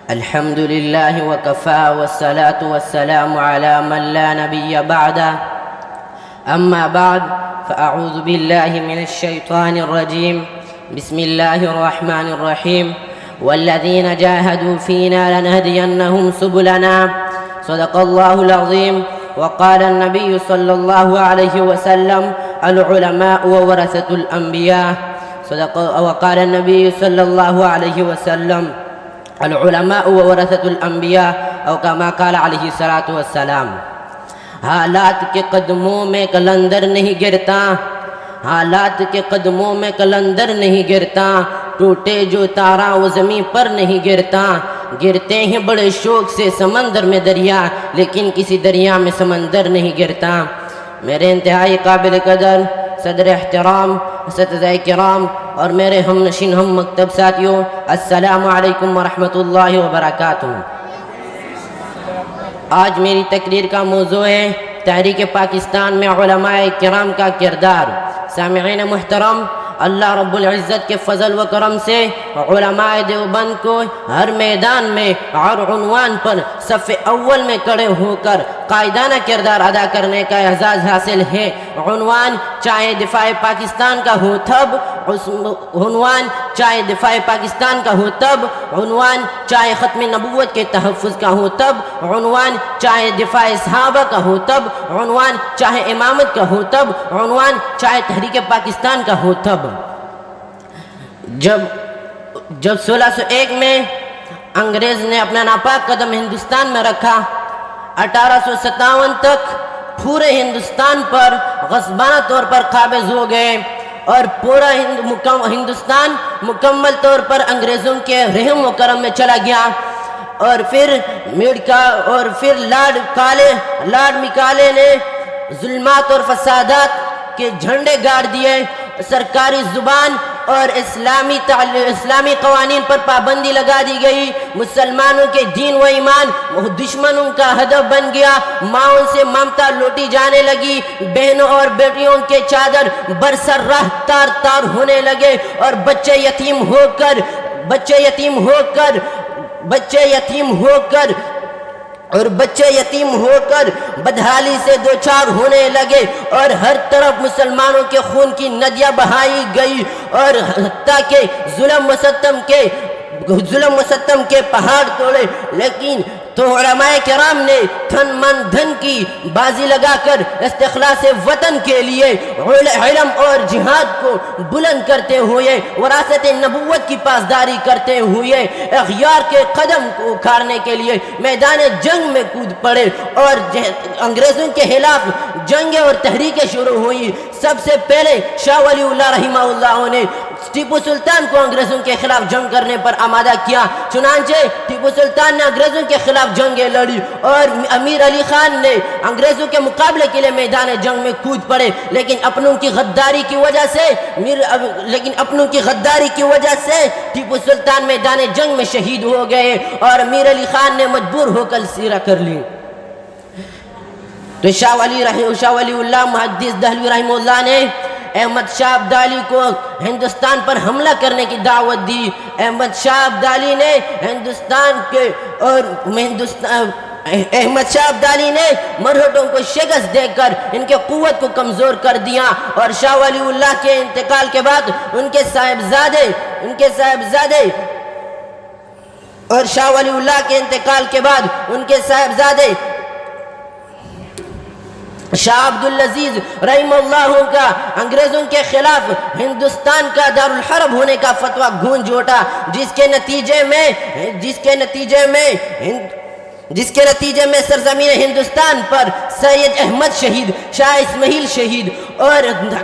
الحمد لله وكفى والصلاة والسلام على من لا نبي بعده. أما بعد فأعوذ بالله من الشيطان الرجيم. بسم الله الرحمن الرحيم. والذين جاهدوا فينا لنهدينهم سبلنا. صدق الله العظيم. وقال النبي صلى الله عليه وسلم العلماء وورثة الأنبياء. وقال النبي صلى الله عليه وسلم العلماء وورثة الأنبياء، أو كما قال عليه الصلاة والسلام. حالات کے قدموں میں کلندر نہیں گرتا، حالات کے قدموں میں کلندر نہیں گرتا، ٹوٹے جو تارا وہ زمین پر نہیں گرتا، گرتے ہیں بڑے شوق سے سمندر میں دریا، لیکن کسی دریا میں سمندر نہیں گرتا۔ میرے انتہائی قابل قدر صدر احترام اساتذہ کرام اور میرے ہم نشین ہم مکتب ساتھیوں، السلام علیکم ورحمۃ اللہ وبرکاتہ۔ آج میری تقریر کا موضوع ہے تحریک پاکستان میں علماء کرام کا کردار۔ سامعین محترم، اللہ رب العزت کے فضل و کرم سے علماء دیوبند کو ہر میدان میں اور عنوان پر صف اول میں کھڑے ہو کر قائدانہ کردار ادا کرنے کا اعزاز حاصل ہے۔ عنوان چاہے دفاع پاکستان کا ہو تب، عنوان چاہے دفاع پاکستان کا ہو تب، عنوان چاہے ختم نبوت کے تحفظ کا ہو تب، عنوان چاہے دفاع صحابہ کا ہو تب، عنوان چاہے امامت کا ہو تب، عنوان چاہے تحریک پاکستان کا ہو تب۔ جب 1601 میں انگریز نے اپنا ناپاک قدم ہندوستان میں رکھا، 1857 تک پورے ہندوستان پر غصبانہ طور پر قابض ہو گئے اور پورا ہندوستان مکمل طور پر انگریزوں کے رحم و کرم میں چلا گیا۔ اور پھر لارڈ مکالے نے ظلمات اور فسادات کے جھنڈے گاڑ دیے، سرکاری زبان اور اسلامی قوانین پر پابندی لگا دی گئی، مسلمانوں کے دین و ایمان دشمنوں کا ہدف بن گیا، ماؤں سے ممتا لوٹی جانے لگی، بہنوں اور بیٹیوں کے چادر برسر راہ تار تار ہونے لگے اور بچے یتیم ہو کر بدحالی سے دوچار ہونے لگے اور ہر طرف مسلمانوں کے خون کی ندیاں بہائی گئی، اور حتیٰ کہ ظلم و ستم کے پہاڑ توڑے۔ لیکن تو علماء کرام نے تن من دھن کی بازی لگا کر استخلاص وطن کے لیے علم اور جہاد کو بلند کرتے ہوئے، وراثت نبوت کی پاسداری کرتے ہوئے اغیار کے قدم کو اکھاڑنے کے لیے میدان جنگ میں کود پڑے اور انگریزوں کے خلاف جنگیں اور تحریکیں شروع ہوئی۔ سب سے پہلے شاہ ولی اللہ رحمہ اللہ نے ٹیپو سلطان کو انگریزوں کے خلاف جنگ کرنے پر آمادہ کیا، چنانچہ ٹیپو سلطان نے انگریزوں کے خلاف جنگیں لڑی اور امیر علی خان نے انگریزوں کے مقابلے کے لیے میدان جنگ میں کود پڑے، لیکن اپنوں کی غداری کی وجہ سے ٹیپو سلطان میدان جنگ میں شہید ہو گئے اور امیر علی خان نے مجبور ہو کر سیرہ کر لی۔ تو شاہ ولی اللہ محدث دہلوی رحمہ اللہ نے احمد شاہ ابدالی کو ہندوستان پر حملہ کرنے کی دعوت دی۔ احمد شاہ ابدالی نے مرہٹوں کو شکست دے کر ان کے قوت کو کمزور کر دیا، اور شاہ ولی اللہ کے انتقال کے بعد ان کے صاحبزادے شاہ عبدالعزیز رحمہ اللہ کا انگریزوں کے خلاف ہندوستان کا دارالحرب ہونے کا فتویٰ گونج اٹھا، جس کے نتیجے میں سرزمین ہندوستان پر سید احمد شہید، شاہ اسماعیل شہید اور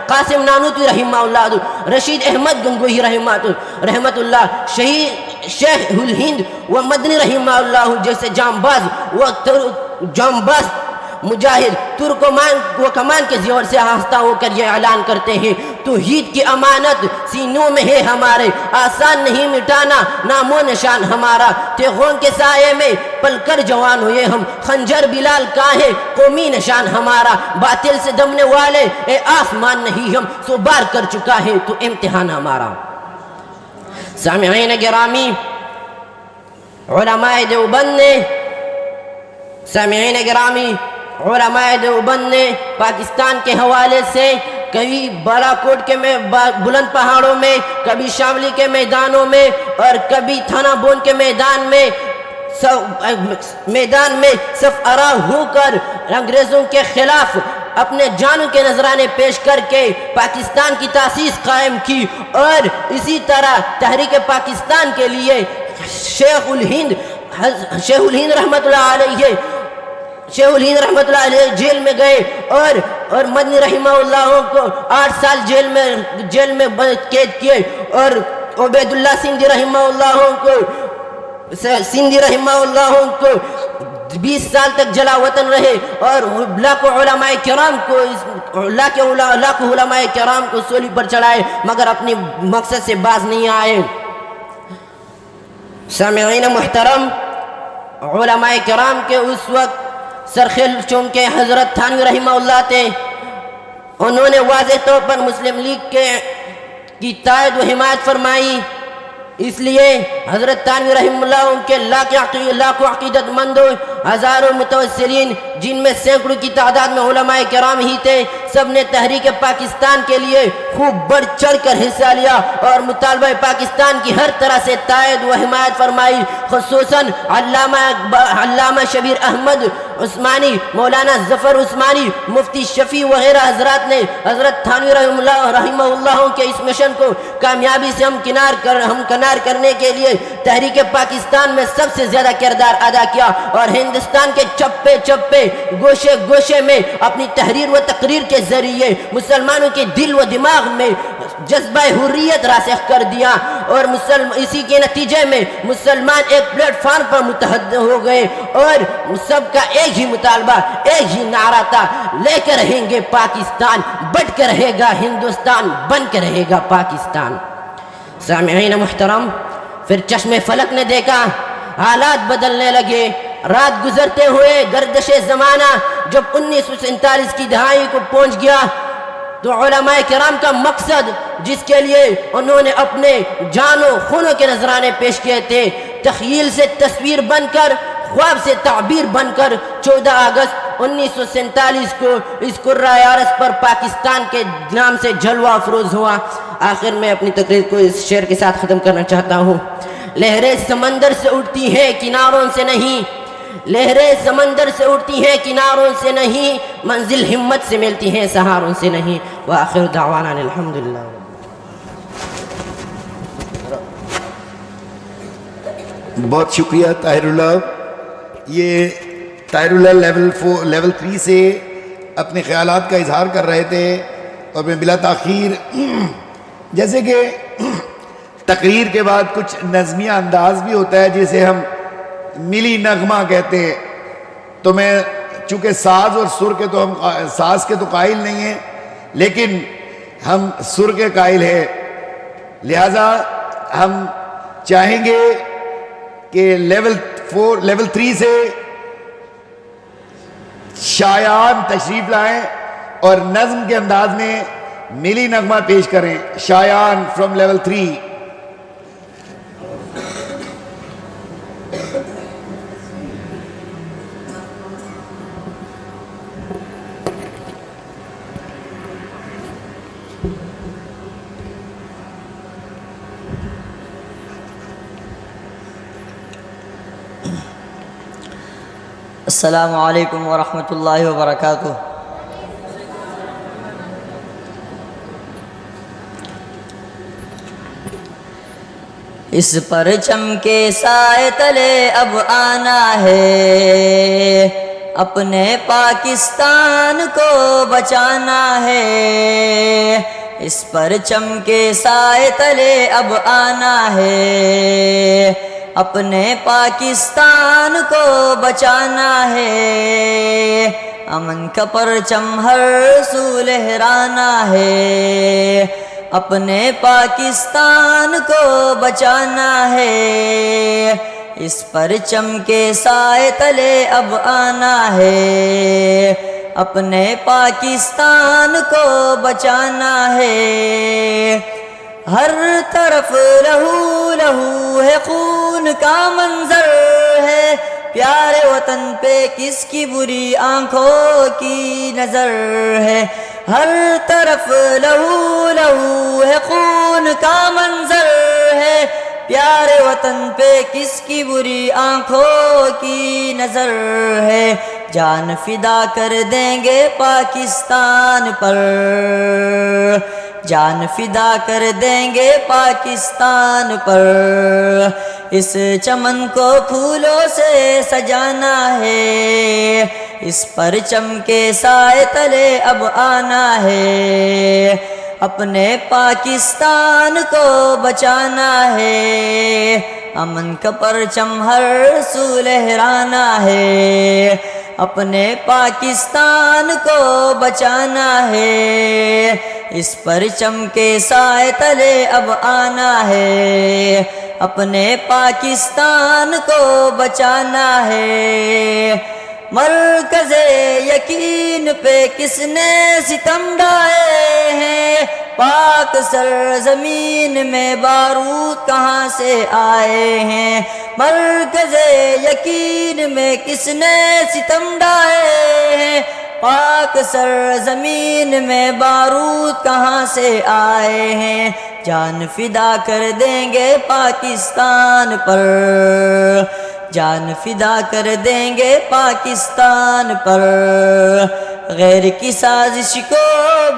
قاسم نانوتوی رحمہ اللہ، رشید احمد گنگوہی رحمت اللہ، شیخ الہند و مدنی رحمہ اللہ جیسے جامباز مجاہد ترکمان و کمان کے زور سے آہستہ ہو کر یہ اعلان کرتے ہیں، توحید کی امانت سینوں میں ہے ہمارے، آسان نہیں مٹانا نام و نشان ہمارا، تیغوں کے سائے میں پل کر جوان ہوئے ہم، خنجر بلال کا ہے قومی نشان ہمارا، باطل سے دمنے والے اے آسمان نہیں ہم، سو بار کر چکا ہے تو امتحان ہمارا۔ سامعین گرامی، علماء دیوبند نے پاکستان کے حوالے سے کبھی بالاکوٹ کے بلند پہاڑوں میں، کبھی شاملی کے میدانوں میں اور کبھی تھانہ بون کے میدان میں صف آرا ہو کر انگریزوں کے خلاف اپنے جانوں کے نذرانے پیش کر کے پاکستان کی تاسیس قائم کی، اور اسی طرح تحریک پاکستان کے لیے شیخ الہند رحمت اللہ علیہ شیخ الہند رحمۃ اللہ علیہ جیل میں گئے اور مدنی رحمہ اللہ کو 8 سال جیل میں قید کیے، اور عبید اللہ سندھی رحمہ اللہ کو 20 سال تک جلا وطن رہے، اور لاکھوں علماء کرام کو سولی پر چڑھائے، مگر اپنی مقصد سے باز نہیں آئے۔ سامعین محترم، علماء کرام کے اس وقت سرخیل چونکہ حضرت تھانوی رحمہ اللہ تھے، انہوں نے واضح طور پر مسلم لیگ کی تائید و حمایت فرمائی۔ اس لیے حضرت تھانوی رحمہ اللہ کے لاکھوں عقیدت مندوں، ہزاروں متوسلین، جن میں سینکڑوں کی تعداد میں علماء کرام ہی تھے، سب نے تحریک پاکستان کے لیے خوب بڑھ چڑھ کر حصہ لیا اور مطالبہ پاکستان کی ہر طرح سے تائید و حمایت فرمائی۔ خصوصاً علامہ شبیر احمد عثمانی، مولانا ظفر عثمانی، مفتی شفیع وغیرہ حضرات نے حضرت تھانوی رحمہ اللہ کے اس مشن کو کامیابی سے ہمکنار کرنے کے لیے تحریک پاکستان میں سب سے زیادہ کردار ادا کیا، اور ہندوستان کے چپے چپے، گوشے گوشے میں اپنی تحریر و تقریر کے ذریعے مسلمانوں کے دل و دماغ میں جذبہ حریت راسخ کر دیا، اور اسی کے نتیجے میں مسلمان ایک پلیٹ فارم پر متحد ہو گئے، اور سب کا ایک ہی مطالبہ، ایک ہی نعرہ تھا، لے کر رہیں گے پاکستان، بٹ کر رہے گا ہندوستان، بن کر رہے گا پاکستان۔ سامعین محترم، پھر چشم فلک نے دیکھا، حالات بدلنے لگے، رات گزرتے ہوئے گردش زمانہ جب 1947 کی دہائی کو پہنچ گیا، تو علماء کرام کا مقصد، جس کے لیے انہوں نے اپنے جانوں خونوں کے نذرانے پیش کیے تھے، تخیل سے تصویر بن کر، خواب سے تعبیر بن کر 14 اگست 1947 کو اس کرۂ ارض پر پاکستان کے نام سے جلوہ افروز ہوا۔ آخر میں اپنی تقریر کو اس شعر کے ساتھ ختم کرنا چاہتا ہوں۔ لہریں سمندر سے اٹھتی ہیں کناروں سے نہیں، لہریں سمندر سے اٹھتی ہیں کناروں سے نہیں، منزل ہمت سے ملتی ہیں سہاروں سے نہیں۔ وآخر دعوانا الحمدللہ۔ بہت شکریہ طاہر اللہ۔ یہ طاہر اللہ لیول 3 سے اپنے خیالات کا اظہار کر رہے تھے، اور میں بلا تاخیر جیسے کہ تقریر کے بعد کچھ نظمیہ انداز بھی ہوتا ہے جسے ہم ملی نغمہ کہتے ہیں، تو میں چونکہ ساز اور سر کے تو ہم ساز کے تو قائل نہیں ہیں، لیکن ہم سر کے قائل ہیں، لہذا ہم چاہیں گے کہ لیول 3 سے شایان تشریف لائیں اور نظم کے انداز میں ملی نغمہ پیش کریں۔ شایان فرام لیول 3۔ السلام علیکم ورحمۃ اللہ وبرکاتہ۔ اس پرچم کے سائے تلے اب آنا ہے، اپنے پاکستان کو بچانا ہے۔ اس پرچم کے سائے تلے اب آنا ہے، اپنے پاکستان کو بچانا ہے۔ امن کا پرچم ہر سو لہرانا ہے، اپنے پاکستان کو بچانا ہے۔ اس پرچم کے سائے تلے اب آنا ہے، اپنے پاکستان کو بچانا ہے۔ ہر طرف لہو لہو ہے، خون کا منظر ہے، پیارے وطن پہ کس کی بری آنکھوں کی نظر ہے۔ ہر طرف لہو لہو ہے، خون کا منظر ہے، پیارے وطن پہ کس کی بری آنکھوں کی نظر ہے۔ جان فدا کر دیں گے پاکستان پر، جان فدا کر دیں گے پاکستان پر۔ اس چمن کو پھولوں سے سجانا ہے، اس پرچم کے سائے تلے اب آنا ہے، اپنے پاکستان کو بچانا ہے، امن کا پرچم ہر سو لہرانا ہے، اپنے پاکستان کو بچانا ہے، اس پرچم کے سائے تلے اب آنا ہے، اپنے پاکستان کو بچانا ہے۔ مرکز یقین پہ کس نے ستم ڈھائے ہیں، پاک سرزمین میں بارود کہاں سے آئے ہیں، مرکز یقین میں کس نے ستم ڈھائے ہیں، پاک سرزمین میں بارود کہاں سے آئے ہیں، جان فدا کر دیں گے پاکستان پر، جان فدا کر دیں گے پاکستان پر، غیر کی سازش کو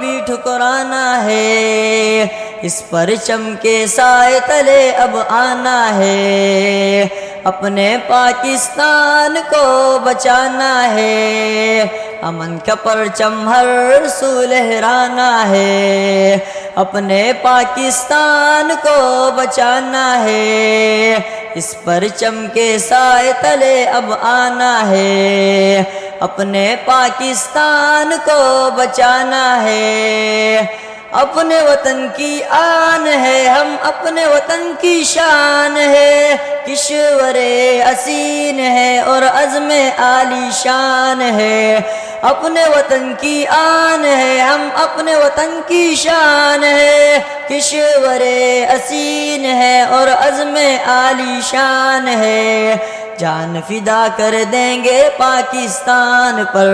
بھی ٹھکرانا ہے، اس پرچم کے سائے تلے اب آنا ہے، اپنے پاکستان کو بچانا ہے، امن کا پرچم ہر سو لہرانا ہے، اپنے پاکستان کو بچانا ہے، اس پرچم کے سائے تلے اب آنا ہے، اپنے پاکستان کو بچانا ہے، اپنے وطن کی آن ہے، ہم اپنے وطن کی شان ہے، کشور حسین ہے اور عزم عالی شان ہے، اپنے وطن کی آن ہے، ہم اپنے وطن کی شان ہے، کشور حسین ہے اور عزم عالی شان ہے، جان فدا کر دیں گے پاکستان پر،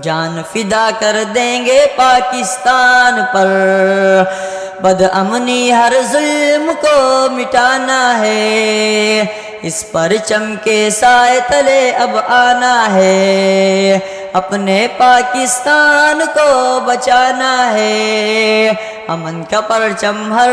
جان فدا کر دیں گے پاکستان پر، بد امنی ہر ظلم کو مٹانا ہے، اس پرچم کے سائے تلے اب آنا ہے، اپنے پاکستان کو بچانا ہے، امن کا پرچم ہر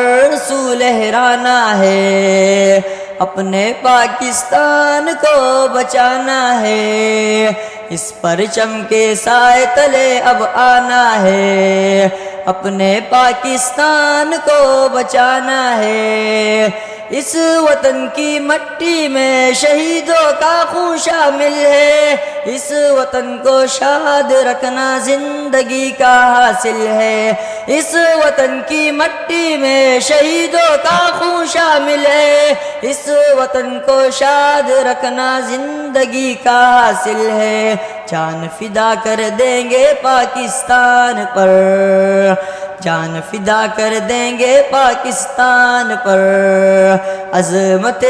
سو لہرانا ہے، اپنے پاکستان کو بچانا ہے، اس پرچم کے سائے تلے اب آنا ہے، اپنے پاکستان کو بچانا ہے، اس وطن کی مٹی میں شہیدوں کا خون شامل ہے، اس وطن کو شاد رکھنا زندگی کا حاصل ہے، اس وطن کی مٹی میں شہیدوں کا خون شامل ہے، اس وطن کو شاد رکھنا زندگی کا حاصل ہے، جان فدا کر دیں گے پاکستان پر، جان فدا کر دیں گے پاکستان پر، عظمت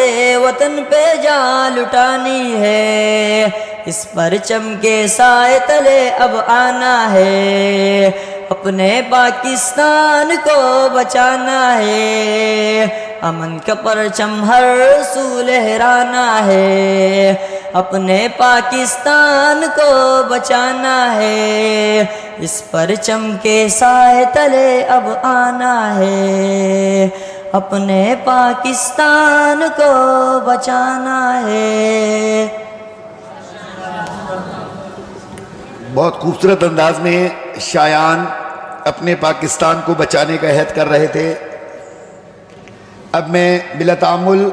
وطن پہ جان لٹانی ہے، اس پرچم کے سائے تلے اب آنا ہے، اپنے پاکستان کو بچانا ہے، امن کا پرچم ہر سو لہرانا ہے، اپنے پاکستان کو بچانا ہے، اس پرچم کے سائے تلے اب آنا ہے، اپنے پاکستان کو بچانا ہے۔ بہت خوبصورت انداز میں شایان اپنے پاکستان کو بچانے کا عہد کر رہے تھے۔ اب میں بلا تعامل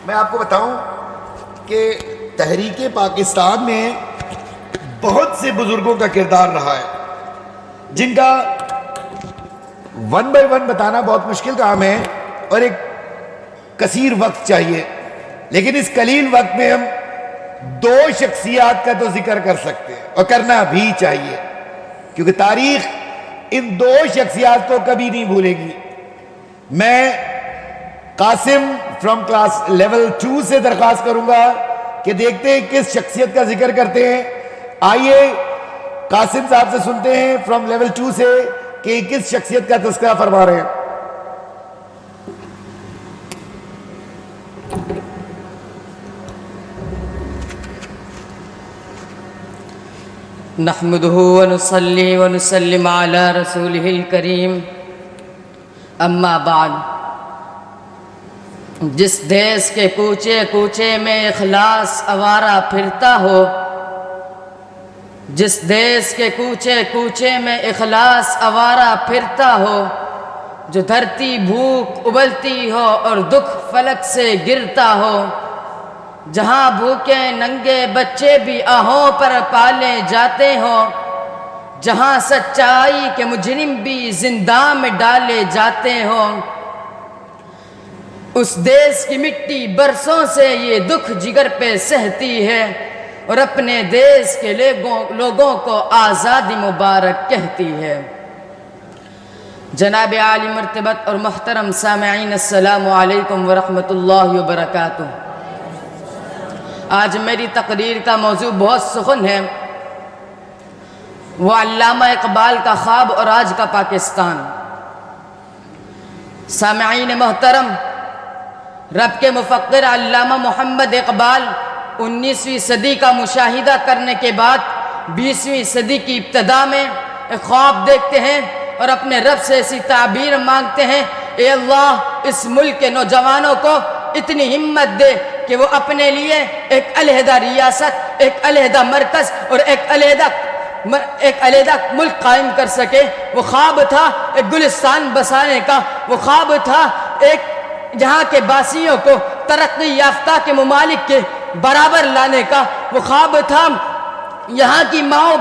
میں آپ کو بتاؤں کہ تحریک پاکستان میں بہت سے بزرگوں کا کردار رہا ہے، جن کا ون بائی ون بتانا بہت مشکل کام ہے اور ایک کثیر وقت چاہیے، لیکن اس قلیل وقت میں ہم دو شخصیات کا تو ذکر کر سکتے ہیں اور کرنا بھی چاہیے، کیونکہ تاریخ ان دو شخصیات کو کبھی نہیں بھولے گی۔ میں قاسم فرام کلاس لیول 2 سے درخواست کروں گا کہ دیکھتے ہیں کس شخصیت کا ذکر کرتے ہیں۔ آئیے قاسم صاحب سے سنتے ہیں فرام لیول 2 سے کہ کس شخصیت کا تذکرہ فرما رہے ہیں۔ نحمده ونصلي ونسلم على رسوله الكريم اما بعد جس دیس کے کوچے کوچے میں اخلاص آوارہ پھرتا ہو، جس دیس کے کوچے کوچے میں اخلاص آوارہ پھرتا ہو، جو دھرتی بھوک ابلتی ہو اور دکھ فلک سے گرتا ہو، جہاں بھوکے ننگے بچے بھی آہوں پر پالے جاتے ہوں، جہاں سچائی کے مجرم بھی زندان میں ڈالے جاتے ہوں، اس دیس کی مٹی برسوں سے یہ دکھ جگر پہ سہتی ہے اور اپنے دیس کے لوگوں کو آزادی مبارک کہتی ہے۔ جناب عالی مرتبت اور محترم سامعین، السلام علیکم ورحمۃ اللہ وبرکاتہ۔ آج میری تقریر کا موضوع بہت سخن ہے، وہ علامہ اقبال کا خواب اور آج کا پاکستان۔ سامعین محترم، رب کے مفکر علامہ محمد اقبال 19ویں صدی کا مشاہدہ کرنے کے بعد 20ویں صدی کی ابتدا میں ایک خواب دیکھتے ہیں اور اپنے رب سے ایسی تعبیر مانگتے ہیں، اے اللہ اس ملک کے نوجوانوں کو اتنی ہمت دے کہ وہ اپنے لیے ایک علیحدہ ریاست، ایک علیحدہ مرکز اور ایک علیحدہ ملک قائم کر سکے۔ وہ خواب تھا ایک گلستان بسانے کا، وہ خواب تھا ایک جہاں کے باسیوں کو ترقی یافتہ کے ممالک کے برابر لانے کا، وہ خواب تھا یہاں کی ماؤں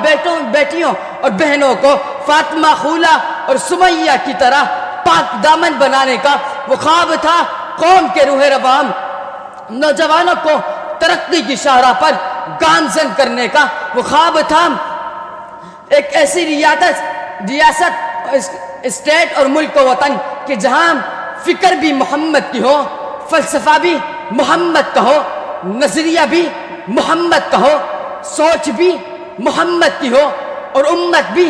بیٹیوں اور بہنوں کو فاطمہ خولہ اور سمیہ کی طرح پاک دامن بنانے کا، وہ خواب تھا قوم کے روح روام نوجوانوں کو ترقی کی شاہراہ پر گامزن کرنے کا، وہ خواب تھا ایک ایسی ریاست اسٹیٹ اور ملک و وطن کہ جہاں فکر بھی محمد کی ہو، فلسفہ بھی محمد کا ہو، نظریہ بھی محمد کا ہو، سوچ بھی محمد کی ہو اور امت بھی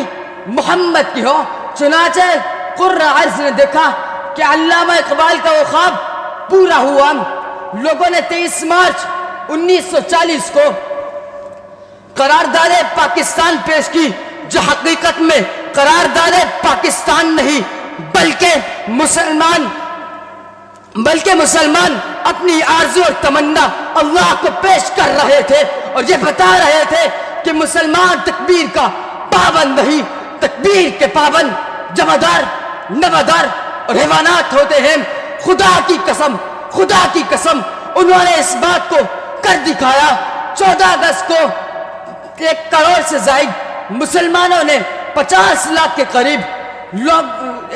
محمد کی ہو۔ چنانچہ قرہ عرض نے دیکھا کہ علامہ اقبال کا وہ خواب پورا ہوا۔ لوگوں نے 23 مارچ 1940 کو قرارداد پاکستان پیش کی، جو حقیقت میں قرارداد پاکستان نہیں بلکہ مسلمان اپنی آرزو اور تمنا اللہ کو پیش کر رہے تھے اور یہ بتا رہے تھے کہ مسلمان تکبیر کا پابند نہیں، تکبیر کے پابند جمعدار، نوادار اور حیوانات ہوتے ہیں۔ خدا کی قسم انہوں نے اس بات کو کر دکھایا۔ 14 اگست کو 1 کروڑ سے زائد مسلمانوں نے 50 لاکھ کے قریب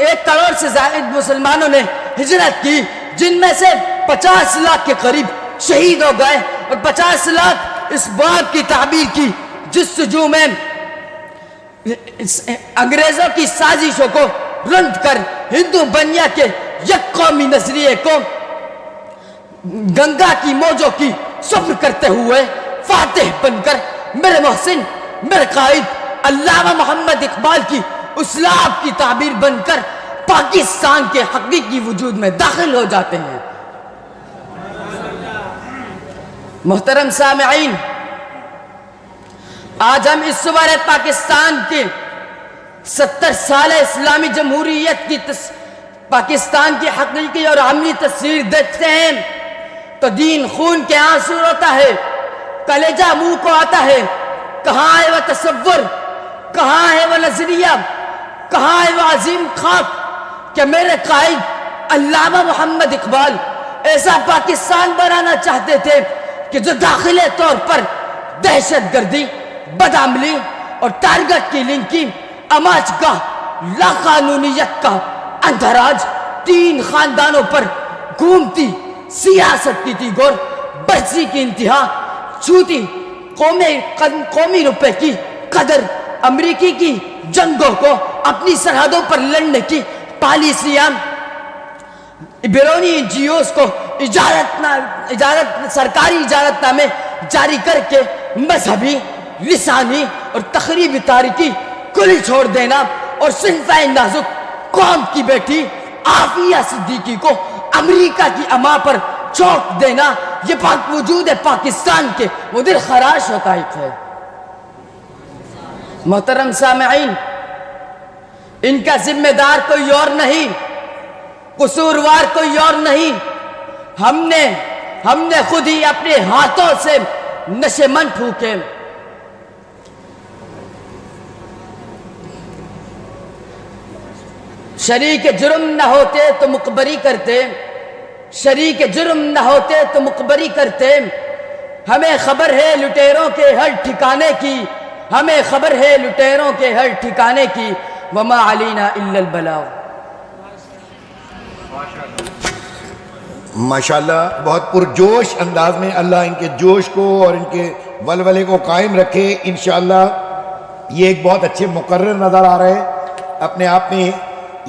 1 کروڑ سے زائد مسلمانوں نے ہجرت کی، جن میں سے 50 لاکھ کے قریب شہید ہو گئے اور 50 لاکھ اس بات کی تعبیر کی جستجو میں انگریزوں کی سازشوں کو رند کر ہندو بنیا کے یک قومی نظریے کو گنگا کی موجوں کی صبر کرتے ہوئے فاتح بن کر میرے محسن، میرے قائد علامہ محمد اقبال کی اصلاح کی تعبیر بن کر پاکستان کے حقیقی وجود میں داخل ہو جاتے ہیں۔ محترم سامعین، آج ہم اس صور پاکستان کے 70 سال اسلامی جمہوریت کی پاکستان کی حقیقی اور عملی تصویر دیکھتے ہیں تو دین خون کے آنسو روتا ہے، کلیجہ منہ کو آتا ہے۔ کہاں ہے وہ تصور، کہاں ہے وہ نظریہ، کہاں ہے وہ عظیم خواب کہ میرے قائد علامہ محمد اقبال ایسا پاکستان بنانا چاہتے تھے کہ جو داخلی طور پر دہشت گردی، بدعملی اور ٹارگٹ کلنگ کی آماج گاہ، لاقانونیت کا اندراج، 3 خاندانوں پر گھومتی سیاست کی تھی گور، برسی کی انتہا، چھوٹی قومی روپے کی قدر، امریکی کی جنگوں کو اپنی سرحدوں پر لڑنے کی پالیسیاں، بیرونی NGOs کو سرکاری اجازت نامے جاری کر کے مذہبی، لسانی اور تخریبی تاریکی کلی چھوڑ دینا اور صنف نازک قوم کی بیٹی عافیہ صدیقی کو امریکہ کی اما پر چوک دینا، یہ وجود پاکستان کے مدر خراش حقائق ہے۔ محترم سامعین، ان کا ذمہ دار کوئی اور نہیں، قصوروار کوئی اور نہیں، ہم نے خود ہی اپنے ہاتھوں سے نشے من پھونکے. شریک جرم نہ ہوتے تو مقبری کرتے, شریک جرم نہ ہوتے تو مقبری کرتے. ہمیں خبر ہے لٹیروں کے ہر ٹھکانے کی, ہمیں خبر ہے لٹیروں کے ہر ٹھکانے کی. وما علینا الا البلاغ. ماشاءاللہ بہت پرجوش انداز میں اللہ ان کے جوش کو اور ان کے ولولے کو قائم رکھے. انشاءاللہ یہ ایک بہت اچھے مقرر نظر آ رہے ہیں, اپنے آپ میں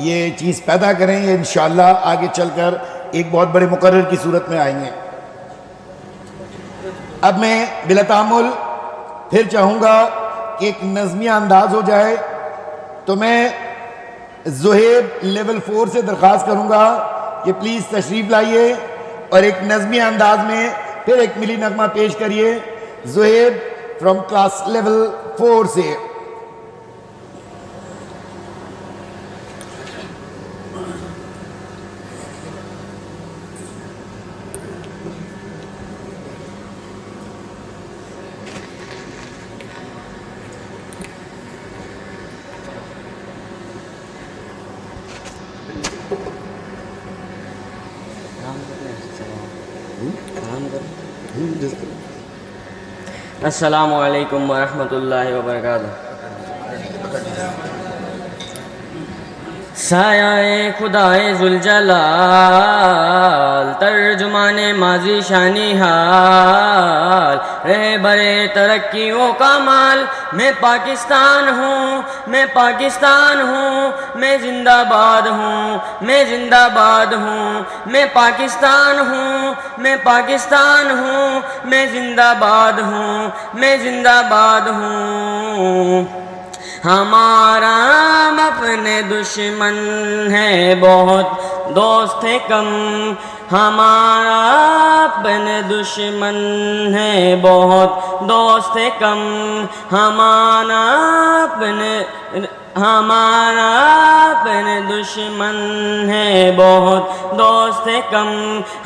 یہ چیز پیدا کریں, یہ انشاءاللہ آگے چل کر ایک بہت بڑے مقرر کی صورت میں آئیں گے. اب میں بلا تعامل پھر چاہوں گا کہ ایک نظمیہ انداز ہو جائے, تو میں زہیب لیول 4 سے درخواست کروں گا کہ پلیز تشریف لائیے اور ایک نظمی انداز میں پھر ایک ملی نغمہ پیش کریے. زہیب فرام کلاس لیول 4 سے. السلام علیکم ورحمۃ اللہ وبرکاتہ. سایہ خدائے ذوالجلال, ترجمان ماضی شانی حال, رہبرے ترقیوں کا مال. میں پاکستان ہوں, میں پاکستان ہوں, میں زندہ باد ہوں, میں زندہ باد ہوں, میں پاکستان ہوں, میں پاکستان ہوں, میں زندہ باد ہوں, میں زندہ باد ہوں. ہمارا اپنے دشمن ہے بہت, دوست ہے کم. ہمارا اپنے دشمن ہے بہت, دوست ہے کم. ہمارا اپنے دشمن ہے بہت, دوست ہے کم.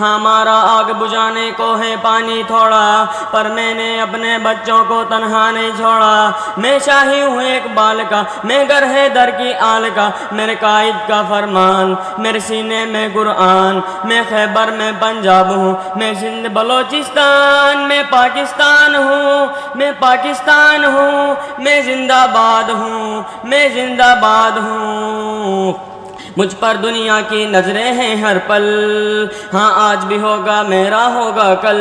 ہمارا آگ بجھانے کو ہے پانی تھوڑا, پر میں نے اپنے بچوں کو تنہا نہیں چھوڑا. میں شاہی ہوں ایک بال کا, میں گر ہے در کی آل کا. میرے قائد کا فرمان, میرے سینے میں قرآن. میں خیبر میں پنجاب ہوں, میں سندھ بلوچستان. میں پاکستان ہوں, میں پاکستان ہوں, میں زندہ باد ہوں, میں زندہ باد ہوں. مجھ پر دنیا کی نظریں ہیں ہر پل, ہاں آج بھی ہوگا میرا ہوگا کل.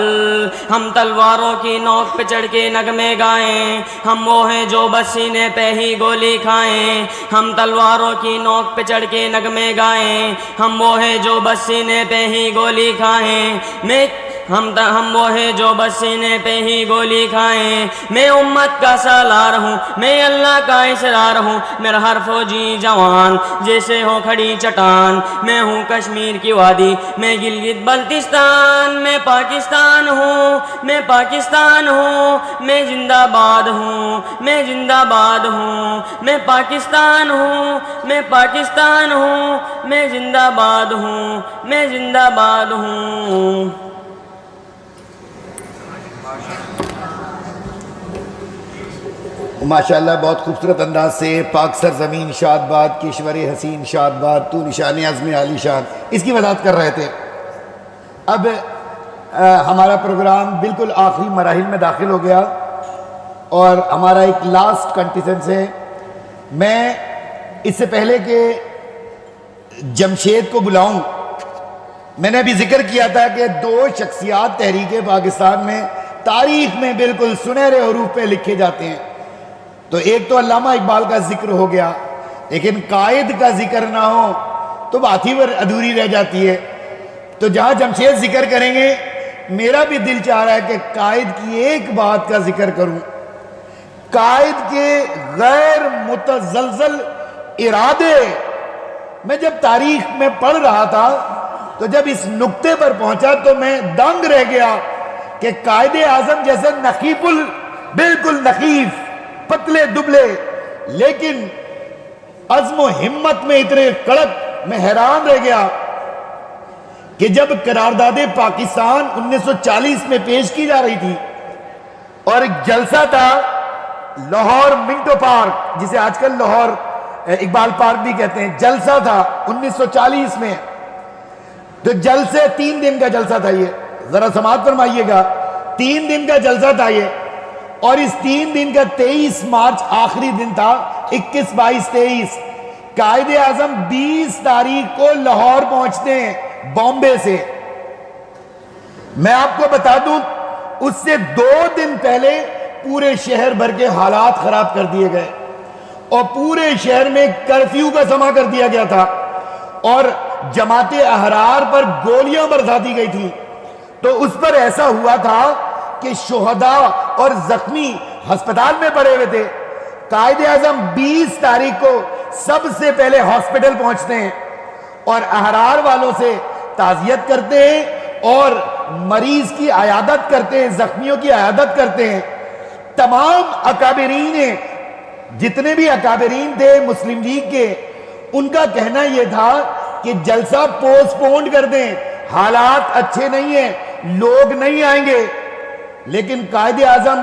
ہم تلواروں کی نوک پہ چڑھ کے نغمے گائیں, ہم وہ ہیں جو بس سینے پہ ہی گولی کھائیں. ہم تلواروں کی نوک پہ چڑھ کے نغمے گائیں, ہم وہ ہیں جو بس سینے پہ ہی گولی کھائیں. ہم وہ ہیں جو بس سینے پہ ہی گولی کھائیں. میں امت کا سالار ہوں, میں اللہ کا اسرار ہوں. میرا ہر فوجی جوان جیسے ہو کھڑی چٹان. میں ہوں کشمیر کی وادی, میں گلگت بلتستان. میں پاکستان ہوں, میں پاکستان ہوں, میں زندہ باد ہوں, میں زندہ باد ہوں. میں پاکستان ہوں, میں پاکستان ہوں, میں زندہ باد ہوں, میں زندہ باد ہوں. ماشاءاللہ بہت خوبصورت انداز سے پاک سرزمین شاد باد, کشور حسین شاد باد, تو نشان عزم عالی شان, اس کی وضاحت کر رہے تھے. اب ہمارا پروگرام بالکل آخری مراحل میں داخل ہو گیا اور ہمارا ایک لاسٹ کنٹیسنس ہے. میں اس سے پہلے کہ جمشید کو بلاؤں, میں نے ابھی ذکر کیا تھا کہ 2 شخصیات تحریک پاکستان میں تاریخ میں بالکل سنہرے حروف پہ لکھے جاتے ہیں. تو ایک تو علامہ اقبال کا ذکر ہو گیا, لیکن قائد کا ذکر نہ ہو تو بات ہی ادھوری رہ جاتی ہے. تو جہاں جمشید ذکر کریں گے, میرا بھی دل چاہ رہا ہے کہ قائد کی ایک بات کا ذکر کروں. قائد کے غیر متزلزل ارادے میں جب تاریخ میں پڑھ رہا تھا, تو جب اس نقطے پر پہنچا تو میں دنگ رہ گیا کہ قائد اعظم جیسے نخیف بالکل نخیف پتلے دبلے, لیکن عزم و ہمت میں اتنے کڑک, میں حیران رہ گیا. کہ جب قرارداد پاکستان 1940 میں پیش کی جا رہی تھی اور ایک جلسہ تھا لاہور منٹو پارک، جسے آج کل لاہور اقبال پارک بھی کہتے ہیں، جلسہ تھا 1940 میں، تو جلسے 3 دن کا جلسہ تھا، یہ ذرا سماعت فرمائیے گا، 3 دن کا جلسہ تھا یہ، اور اس 3 دن کا 23 مارچ آخری دن تھا، 21 22 23 قائد اعظم 20 تاریخ کو لاہور پہنچتے ہیں بامبے سے۔ میں آپ کو بتا دوں اس سے 2 دن پہلے پورے شہر بھر کے حالات خراب کر دیے گئے اور پورے شہر میں کرفیو کا سما کر دیا گیا تھا اور جماعت احرار پر گولیاں برسا دی گئی تھی۔ تو اس پر ایسا ہوا تھا کہ شہداء اور زخمی ہسپتال میں پڑے ہوئے تھے۔ قائد اعظم 20 تاریخ کو سب سے پہلے ہاسپٹل پہنچتے ہیں اور احرار والوں سے تعزیت کرتے ہیں اور مریض کی عیادت کرتے ہیں، زخمیوں کی عیادت کرتے ہیں۔ تمام اکابرین، جتنے بھی اکابرین تھے مسلم لیگ کے، ان کا کہنا یہ تھا کہ جلسہ پوسٹ پون کر دیں، حالات اچھے نہیں ہیں، لوگ نہیں آئیں گے۔ لیکن قائد اعظم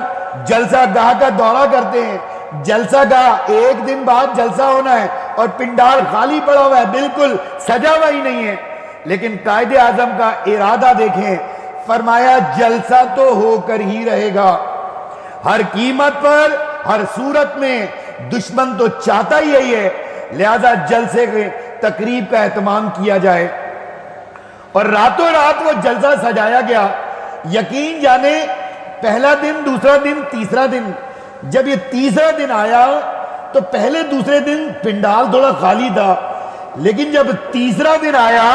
جلسہ گاہ کا دورہ کرتے ہیں، جلسہ گاہ 1 دن بعد جلسہ ہونا ہے اور پنڈال خالی پڑا ہوا ہے، بالکل سجا ہوا ہی نہیں ہے۔ لیکن قائد اعظم کا ارادہ دیکھیں، فرمایا جلسہ تو ہو کر ہی رہے گا، ہر قیمت پر، ہر صورت میں، دشمن تو چاہتا ہی یہی ہے، لہذا جلسے کے تقریب کا اہتمام کیا جائے۔ اور راتوں رات وہ جلسہ سجایا گیا۔ یقین جانے پہلا دن، دوسرا دن، تیسرا دن، جب یہ تیسرا دن آیا تو پہلے دوسرے دن پنڈال تھوڑا خالی تھا، لیکن جب تیسرا دن آیا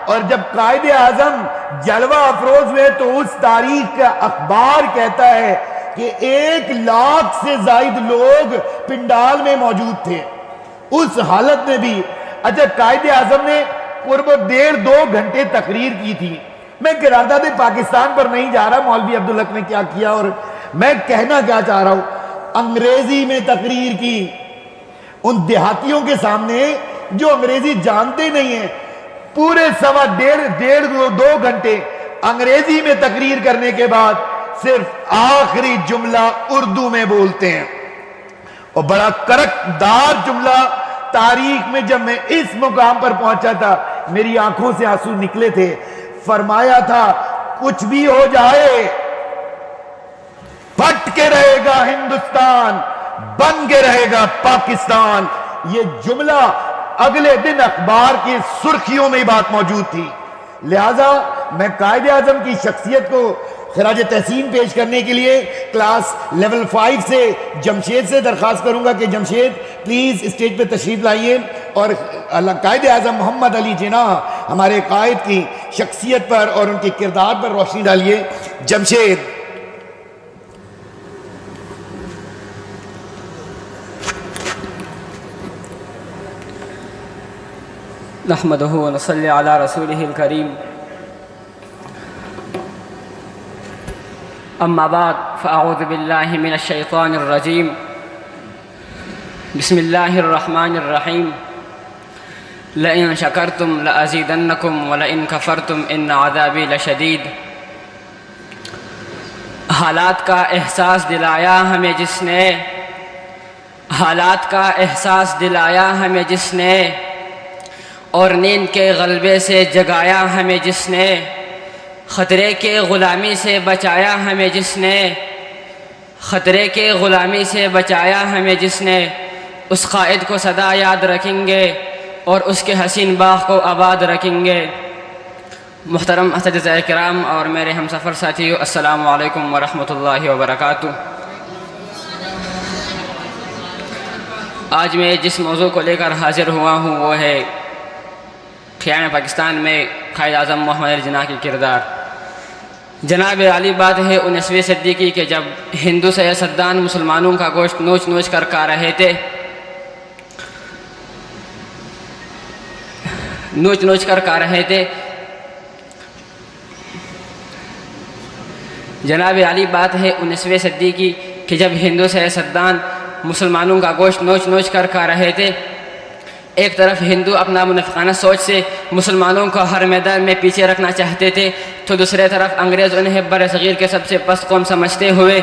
اور جب قائد اعظم جلوہ افروز ہوئے تو اس تاریخ کا اخبار کہتا ہے کہ 1 لاکھ سے زائد لوگ پنڈال میں موجود تھے اس حالت میں بھی۔ اچھا، قائد اعظم نے قرب 1.5-2 گھنٹے تقریر کی تھی۔ میں قرارداد پاکستان پر نہیں جا رہا، مولوی عبدالحق نے کیا کیا اور میں کہنا کیا چاہ رہا ہوں، انگریزی میں تقریر کی ان دیہاتیوں کے سامنے جو انگریزی جانتے نہیں ہیں، پورے 1.5-2 گھنٹے انگریزی میں تقریر کرنے کے بعد صرف آخری جملہ اردو میں بولتے ہیں، اور بڑا کرکدار جملہ۔ تاریخ میں جب میں اس مقام پر پہنچا تھا میری آنکھوں سے آنسو نکلے تھے۔ فرمایا تھا کچھ بھی ہو جائے پھٹ کے رہے گا ہندوستان، بن کے رہے گا پاکستان۔ یہ جملہ اگلے دن اخبار کی سرخیوں میں بات موجود تھی۔ لہذا میں قائد اعظم کی شخصیت کو خراج تحسین پیش کرنے کے لیے کلاس لیول 5 سے جمشید سے درخواست کروں گا کہ جمشید پلیز اسٹیج پہ تشریف لائیے اور قائد اعظم محمد علی جناح ہمارے قائد کی شخصیت پر اور ان کے کردار پر روشنی ڈالیے۔ جمشید۔ نحمدہ و نصلی علی رسولہ الکریم، اما بعد فاعوذ باللہ من الشیطان الرجیم، بسم اللہ الرحمن الرحیم، لئن شکرتم لازیدنکم ولئن کفرتم ان عذابی لشدید۔ حالات کا احساس دلایا ہمیں جس نے، حالات کا احساس دلایا ہمیں جس نے، اور نیند کے غلبے سے جگایا ہمیں جس نے، خطرے کے غلامی سے بچایا ہمیں جس نے، خطرے کے غلامی سے بچایا ہمیں جس نے، اس قائد کو سدا یاد رکھیں گے اور اس کے حسین باغ کو آباد رکھیں گے۔ محترم اساتذہ کرام اور میرے ہم سفر ساتھیو، السلام علیکم ورحمۃ اللہ وبرکاتہ۔ آج میں جس موضوع کو لے کر حاضر ہوا ہوں وہ ہے قیام پاکستان میں قائد اعظم محمد علی جناح کی کردار۔ جناب عالی بات ہے 19ویں صدی کی کہ جب ہندو سیاستدان مسلمانوں کا گوشت نوچ نوچ کر کھا رہے تھے، نوچ نوچ کر کھا رہے تھے۔ جناب عالی بات ہے 19ویں صدی کی کہ جب ہندو سیاستدان مسلمانوں کا گوشت نوچ نوچ کر کھا رہے تھے، ایک طرف ہندو اپنا منافقانہ سوچ سے مسلمانوں کو ہر میدان میں پیچھے رکھنا چاہتے تھے، تو دوسرے طرف انگریز انہیں بر صغیر کے سب سے پست قوم سمجھتے ہوئے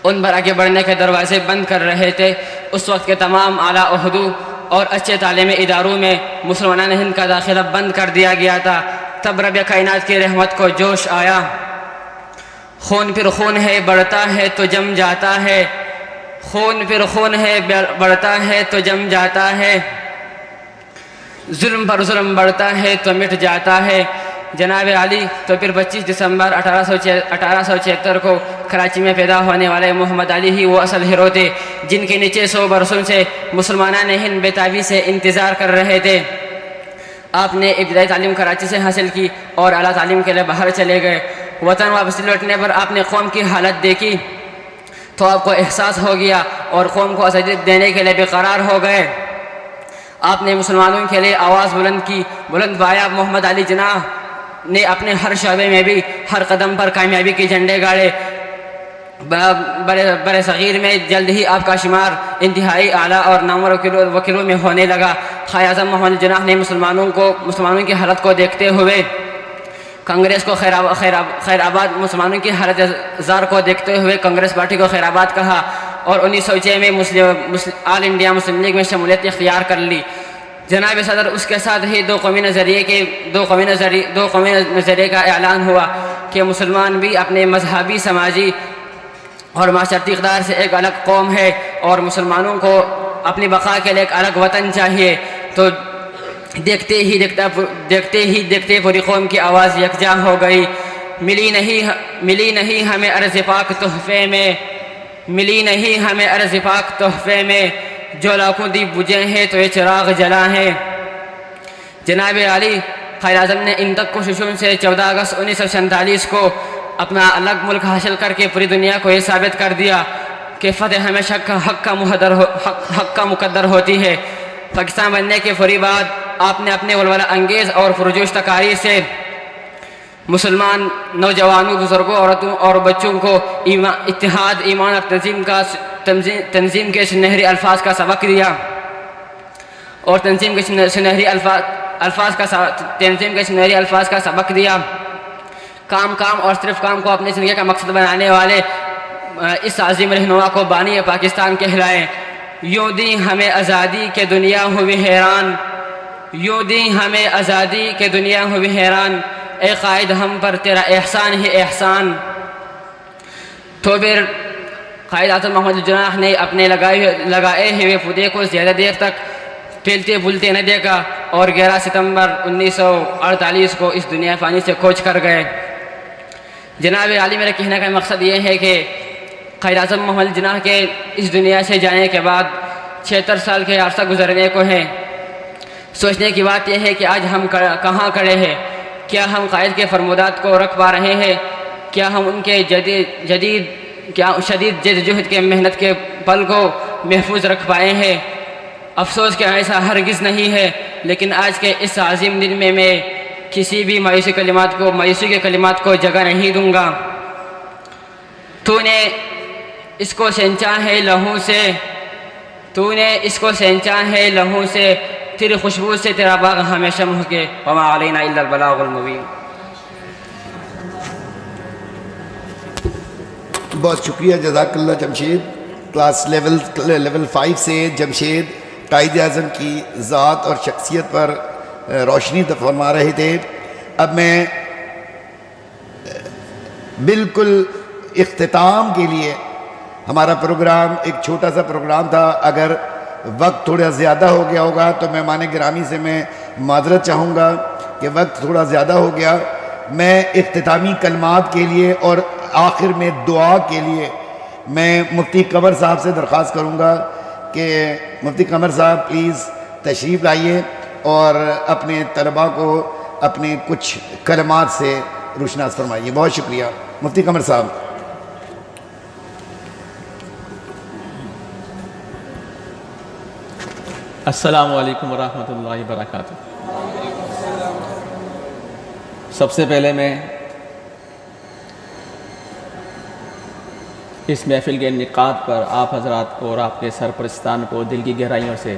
ان پر آگے بڑھنے کے دروازے بند کر رہے تھے۔ اس وقت کے تمام اعلیٰ عہدوں اور اچھے تعلیمی اداروں میں مسلمانان ہند کا داخلہ بند کر دیا گیا تھا۔ تب رب کائنات کی رحمت کو جوش آیا، خون پھر خون ہے بڑھتا ہے تو جم جاتا ہے، خون پھر خون ہے بڑھتا ہے تو جم جاتا ہے، ظلم پر ظلم بڑھتا ہے تو مٹ جاتا ہے۔ جناب علی تو پھر 25 دسمبر 1876 کو کراچی میں پیدا ہونے والے محمد علی ہی وہ اصل ہیرو تھے جن کے نیچے 100 برسوں سے مسلمانان ہند بے سے انتظار کر رہے تھے۔ آپ نے ابتدائی تعلیم کراچی سے حاصل کی اور اعلیٰ تعلیم کے لیے باہر چلے گئے۔ وطن واپسی لوٹنے پر آپ نے قوم کی حالت دیکھی تو آپ کو احساس ہو گیا اور قوم کو آزادی دینے کے لیے بے قرار ہو گئے۔ آپ نے مسلمانوں کے لیے آواز بلند کی، بلند پایا۔ محمد علی جناح نے اپنے ہر شعبے میں بھی ہر قدم پر کامیابی کے جھنڈے گاڑے۔ بر صغیر میں جلد ہی آپ کا شمار انتہائی اعلیٰ اور نامور وکیلوں میں ہونے لگا۔ قائد اعظم محمد جناح نے مسلمانوں کی حالت کو دیکھتے ہوئے کانگریس کو خیر آباد، مسلمانوں کی حالت زار کو دیکھتے ہوئے کانگریس پارٹی کو خیر آباد کہا اور 1906 میں آل انڈیا مسلم لیگ میں شمولیت اختیار کر لی۔ جناب صدر اس کے ساتھ ہی دو قومی نظریے کا اعلان ہوا کہ مسلمان بھی اپنے مذہبی، سماجی اور معاشرتی اقدار سے ایک الگ قوم ہے اور مسلمانوں کو اپنی بقا کے لیے ایک الگ وطن چاہیے۔ تو دیکھتے ہی دیکھتے پوری قوم کی آواز یکجا ہو گئی۔ ملی نہیں ہمیں عرض پاک تحفے میں، ملی نہیں ہمیں عرض پاک تحفے میں، جو لاکھوں دیپ بجھے ہیں تو یہ چراغ جلا ہے۔ جناب علی قائد اعظم نے ان تک کوششوں سے 14 اگست 1947 کو اپنا الگ ملک حاصل کر کے پوری دنیا کو یہ ثابت کر دیا کہ فتح ہمیشہ حق کا مقدر ہوتی ہے۔ پاکستان بننے کے فوری بعد آپ نے اپنے ولولہ انگیز اور پرجوش تقاریر سے مسلمان نوجوانوں، بزرگوں، عورتوں اور بچوں کو اتحاد، ایمان اور تنظیم کے سنہری الفاظ کا سبق دیا اور تنظیم کے سنہری الفاظ کا سبق دیا۔ کام اور صرف کام کو اپنی زندگی کا مقصد بنانے والے اس عظیم رہنما کو بانی پاکستان کہلائے۔ یوں دی ہمیں آزادی کہ دنیا ہوئی حیران، یوں دی ہمیں آزادی کہ دنیا ہوئی حیران، اے قائد ہم پر تیرا احسان ہی احسان۔ تو پھر قائد اعظم محمد جناح نے اپنے لگائے ہوئے پودے کو زیادہ دیر تک پھیلتے پھولتے نہ دیکھا اور 11 ستمبر 1948 کو اس دنیا فانی سے کوچ کر گئے۔ جناب عالی میرے کہنے کا مقصد یہ ہے کہ قائد اعظم محمد جناح کے اس دنیا سے جانے کے بعد 76 سال کے عرصہ گزرنے کو ہے۔ سوچنے کی بات یہ ہے کہ آج ہم کہاں کھڑے ہیں؟ کیا ہم قائد کے فرمودات کو رکھ پا رہے ہیں؟ کیا ہم ان کے شدید جدوجہد کے محنت کے پل کو محفوظ رکھ پائے ہیں؟ افسوس کہ ایسا ہرگز نہیں ہے، لیکن آج کے اس عظیم دن میں کسی بھی مایوسی کے کلمات کو جگہ نہیں دوں گا۔ تو نے اس کو سینچا ہے لہو سے، تو نے اس کو سینچا ہے لہو سے، تیری خوشبو سے تیرا باغ ہمیشہ مہکے، وما علینا الا البلاغ المبین۔ بہت شکریہ، جزاک اللہ جمشید۔ کلاس لیول 5 سے جمشید قائد اعظم کی ذات اور شخصیت پر روشنی فرما رہے تھے۔ اب میں بالکل اختتام کے لیے، ہمارا پروگرام ایک چھوٹا سا پروگرام تھا، اگر وقت تھوڑا زیادہ ہو گیا ہوگا تو مہمان گرامی سے میں معذرت چاہوں گا کہ وقت تھوڑا زیادہ ہو گیا۔ میں اختتامی کلمات کے لیے اور آخر میں دعا کے لیے میں مفتی قمر صاحب سے درخواست کروں گا کہ مفتی قمر صاحب پلیز تشریف لائیے اور اپنے طلباء کو اپنے کچھ کلمات سے روشناس فرمائیے۔ بہت شکریہ مفتی قمر صاحب۔ السلام علیکم ورحمۃ اللہ وبرکاتہ۔ سب سے پہلے میں اس محفل کے انعقاد پر آپ حضرات کو اور آپ کے سرپرستان کو دل کی گہرائیوں سے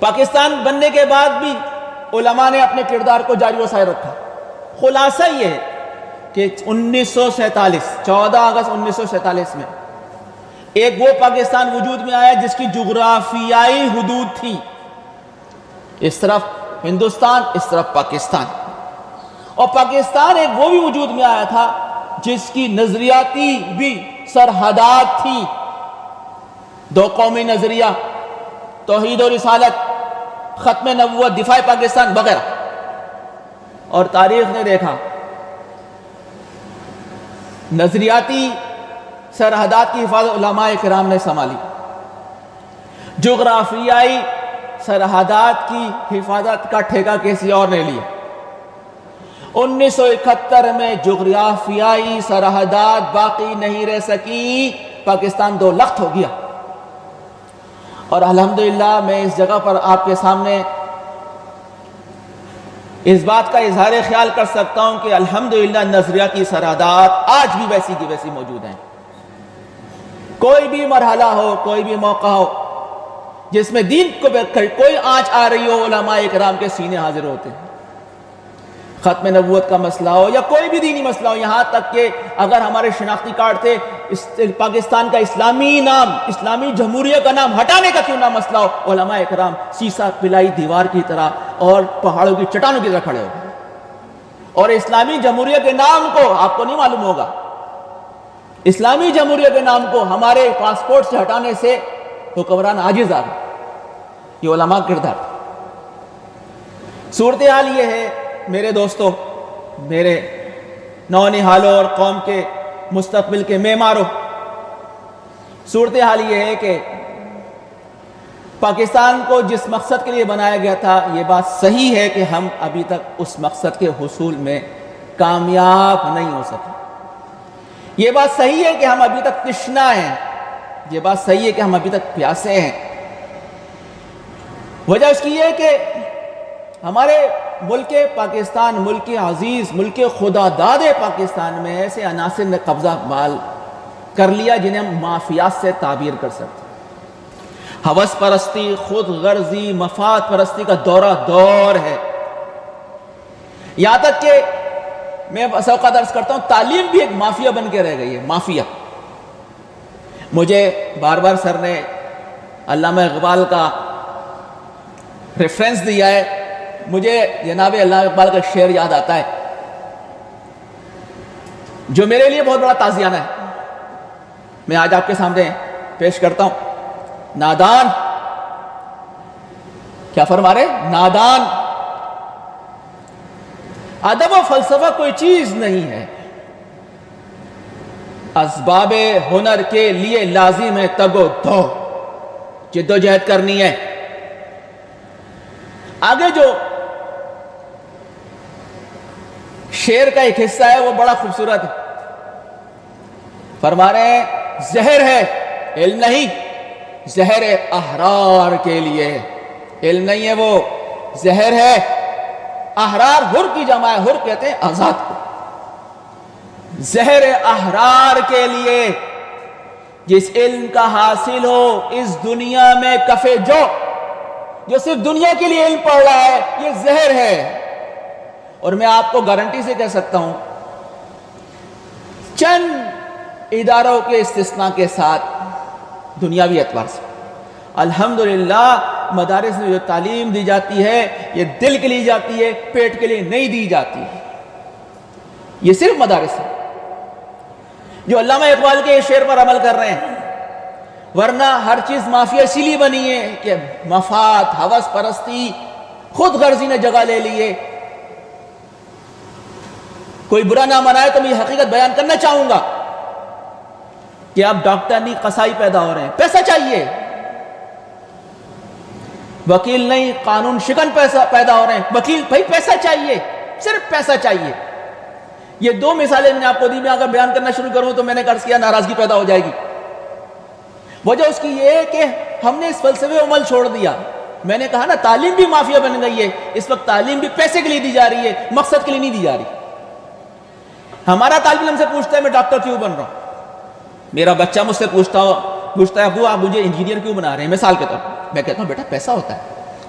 پاکستان بننے کے بعد بھی علماء نے اپنے کردار کو جاری و سائر رکھا. خلاصہ یہ ہے کہ 1947 14 اگست 1947 میں ایک وہ پاکستان وجود میں آیا جس کی جغرافیائی حدود تھی، اس طرف ہندوستان اس طرف پاکستان، اور پاکستان ایک وہ بھی وجود میں آیا تھا جس کی نظریاتی بھی سرحدات تھی، دو قومی نظریہ، توحید و رسالت، ختم نبوت، دفاع پاکستان وغیرہ. اور تاریخ نے دیکھا نظریاتی سرحدات کی حفاظت علماء کرام نے سنبھالی، جغرافیائی سرحدات کی حفاظت کا ٹھیکہ کسی اور نے لیا. 1971 میں جغرافیائی سرحدات باقی نہیں رہ سکی، پاکستان 2 لخت ہو گیا. اور الحمدللہ میں اس جگہ پر آپ کے سامنے اس بات کا اظہار خیال کر سکتا ہوں کہ الحمدللہ نظریاتی سرحدات آج بھی ویسی کی ویسی موجود ہیں. کوئی بھی مرحلہ ہو، کوئی بھی موقع ہو جس میں دین کو کوئی آنچ آ رہی ہو، علماء کرام کے سینے حاضر ہوتے ہیں. ختم نبوت کا مسئلہ ہو یا کوئی بھی دینی مسئلہ ہو، یہاں تک کہ اگر ہمارے شناختی کارڈ تھے پاکستان کا اسلامی نام، اسلامی جمہوریہ کا نام ہٹانے کا کیوں نہ مسئلہ ہو، علماء کرام سیسا پلائی دیوار کی طرح اور پہاڑوں کی چٹانوں کی طرح کھڑے ہو گئے. اور اسلامی جمہوریہ کے نام کو آپ کو نہیں معلوم ہوگا، اسلامی جمہوریہ کے نام کو ہمارے پاسپورٹ سے ہٹانے سے حکمران عاجز آ گئے. یہ علماء کردار. صورتحال یہ ہے میرے دوستوں، میرے نونہالوں اور قوم کے مستقبل کے معماروں، صورتحال یہ ہے کہ پاکستان کو جس مقصد کے لیے بنایا گیا تھا، یہ بات صحیح ہے کہ ہم ابھی تک اس مقصد کے حصول میں کامیاب نہیں ہو سکے. یہ بات صحیح ہے کہ ہم ابھی تک تشنا ہیں، یہ بات صحیح ہے کہ ہم ابھی تک پیاسے ہیں. وجہ اس کی یہ ہے کہ ہمارے ملک پاکستان، ملک عزیز، ملک خدا داد پاکستان میں ایسے عناصر نے قبضہ مال کر لیا جنہیں ہم مافیات سے تعبیر کر سکتے. ہوس پرستی، خود غرضی، مفاد پرستی کا دور ہے. یہاں تک کہ میں اوقات عرض کرتا ہوں تعلیم بھی ایک مافیا بن کے رہ گئی ہے. مافیا. مجھے بار بار سر نے علامہ اقبال کا ریفرنس دیا ہے، مجھے جناب علامہ اقبال کا شعر یاد آتا ہے جو میرے لیے بہت بڑا تازیانہ ہے. میں آج آپ کے سامنے پیش کرتا ہوں. نادان، کیا فرما رہے؟ نادان، ادب و فلسفہ کوئی چیز نہیں ہے، اسباب ہنر کے لیے لازم ہے تگ و دو، جد و جہد کرنی ہے. آگے جو شعر کا ایک حصہ ہے وہ بڑا خوبصورت ہے. فرما رہے ہیں زہر ہے علم نہیں، زہر احرار کے لیے. علم نہیں ہے وہ، زہر ہے احرار، حر کی جمع ہے، حر کہتے ہیں آزاد کو. زہر احرار کے لیے جس علم کا حاصل ہو اس دنیا میں کفے جو صرف دنیا کے لیے علم پڑھ رہا ہے، یہ زہر ہے. اور میں آپ کو گارنٹی سے کہہ سکتا ہوں چند اداروں کے استثناء کے ساتھ دنیاوی اعتبار سے الحمدللہ مدارس میں جو تعلیم دی جاتی ہے یہ دل کے لیے جاتی ہے، پیٹ کے لیے نہیں دی جاتی. یہ صرف مدارس ہے جو علامہ اقبال کے شعر پر عمل کر رہے ہیں. ورنہ ہر چیز مافیا اسی لیے بنی ہے کہ مفاد، ہوس پرستی، خود غرضی نے جگہ لے لیے. کوئی برا نہ منائے تو میں یہ حقیقت بیان کرنا چاہوں گا کہ اب ڈاکٹر نہیں قصائی پیدا ہو رہے ہیں. پیسہ چاہیے، وکیل نہیں قانون شکن پیدا ہو رہے ہیں. وکیل بھائی پیسہ چاہیے، صرف پیسہ چاہیے. یہ 2 مثالیں میں نے آپ کو دی. میں اگر بیان کرنا شروع کروں تو میں نے عرض کیا ناراضگی پیدا ہو جائے گی. وجہ اس کی یہ ہے کہ ہم نے اس فلسفے عمل چھوڑ دیا. میں نے کہا نا تعلیم بھی مافیا بن گئی ہے. اس وقت تعلیم بھی پیسے کے لیے دی جا رہی ہے، مقصد کے لیے نہیں دی جا رہی. ہمارا طالب علم سے پوچھتا ہے میں ڈاکٹر کیوں بن رہا ہوں. میرا بچہ مجھ سے پوچھتا ہے ابو آپ مجھے انجینئر کیوں بنا رہے ہیں، مثال کے طور پر. میں کہتا ہوں بیٹا پیسہ ہوتا ہے.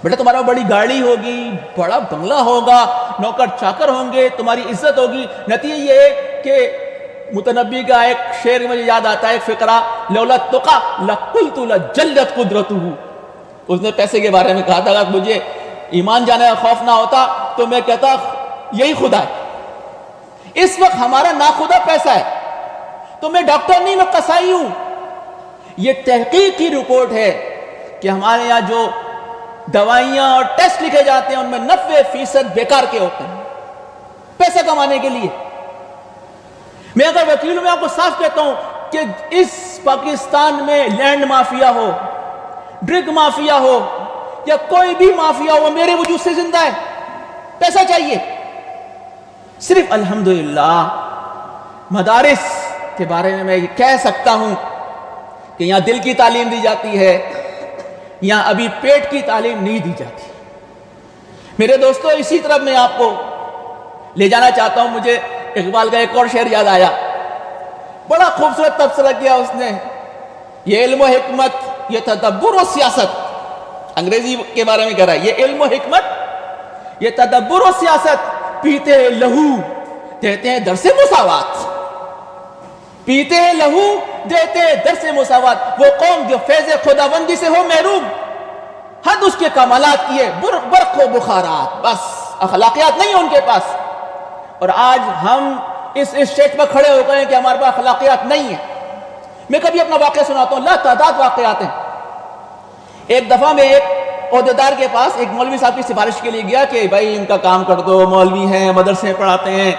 بیٹا تمہارا بڑی گاڑی ہوگی، بڑا بنگلہ ہوگا، نوکر چاکر ہوں گے، تمہاری عزت ہوگی. نتیجہ یہ ہے کہ متنبی کا ایک شعر مجھے یاد آتا ہے، ایک فقرہ، لولا التقى لقلت لجلت قدرته. اس نے پیسے کے بارے میں کہا تھا اگر مجھے ایمان جانے کا خوف نہ ہوتا تو میں کہتا یہی خدا ہے. اس وقت ہمارا ناخدا پیسہ ہے. تو میں ڈاکٹر نہیں، میں قصائی ہوں. یہ تحقیق کی رپورٹ ہے کہ ہمارے یہاں جو دوائیاں اور ٹیسٹ لکھے جاتے ہیں ان میں 90% بیکار کے ہوتے ہیں پیسہ کمانے کے لیے. میں اگر وکیل ہوں، میں آپ کو صاف کہتا ہوں کہ اس پاکستان میں لینڈ مافیا ہو، ڈرگ مافیا ہو یا کوئی بھی مافیا ہو، وہ میرے وجود سے زندہ ہے. پیسہ چاہیے. صرف الحمدللہ مدارس کے بارے میں یہ کہہ سکتا ہوں کہ یہاں دل کی تعلیم دی جاتی ہے، یہاں ابھی پیٹ کی تعلیم نہیں دی جاتی. میرے دوستو اسی طرف میں آپ کو لے جانا چاہتا ہوں. مجھے اقبال کا ایک اور شعر یاد آیا، بڑا خوبصورت تبصرہ کیا اس نے. یہ علم و حکمت، یہ تدبر و سیاست، انگریزی کے بارے میں کہہ رہا ہے، یہ علم و حکمت، یہ تدبر و سیاست، پیتے ہیں لہو دیتے ہیں درس مساوات. پیتے ہیں لہو دیتے ہیں درس مساوات. وہ قوم جو فیض خداوندی سے ہو محروم، حد اس کے کمالات کیے برق و بخارات، بس اخلاقیات نہیں ہیں ان کے پاس. اور آج ہم اس اسٹیج پر کھڑے ہو گئے کہ ہمارے پاس اخلاقیات نہیں ہیں. میں کبھی اپنا واقعہ سناتا ہوں، لا تعداد واقعات ہیں. ایک دفعہ میں ایک عہدیدار کے پاس ایک مولوی صاحب کی سفارش کے لیے گیا کہ بھائی ان کا کام کر دو، مولوی ہیں، مدرسے پڑھاتے ہیں،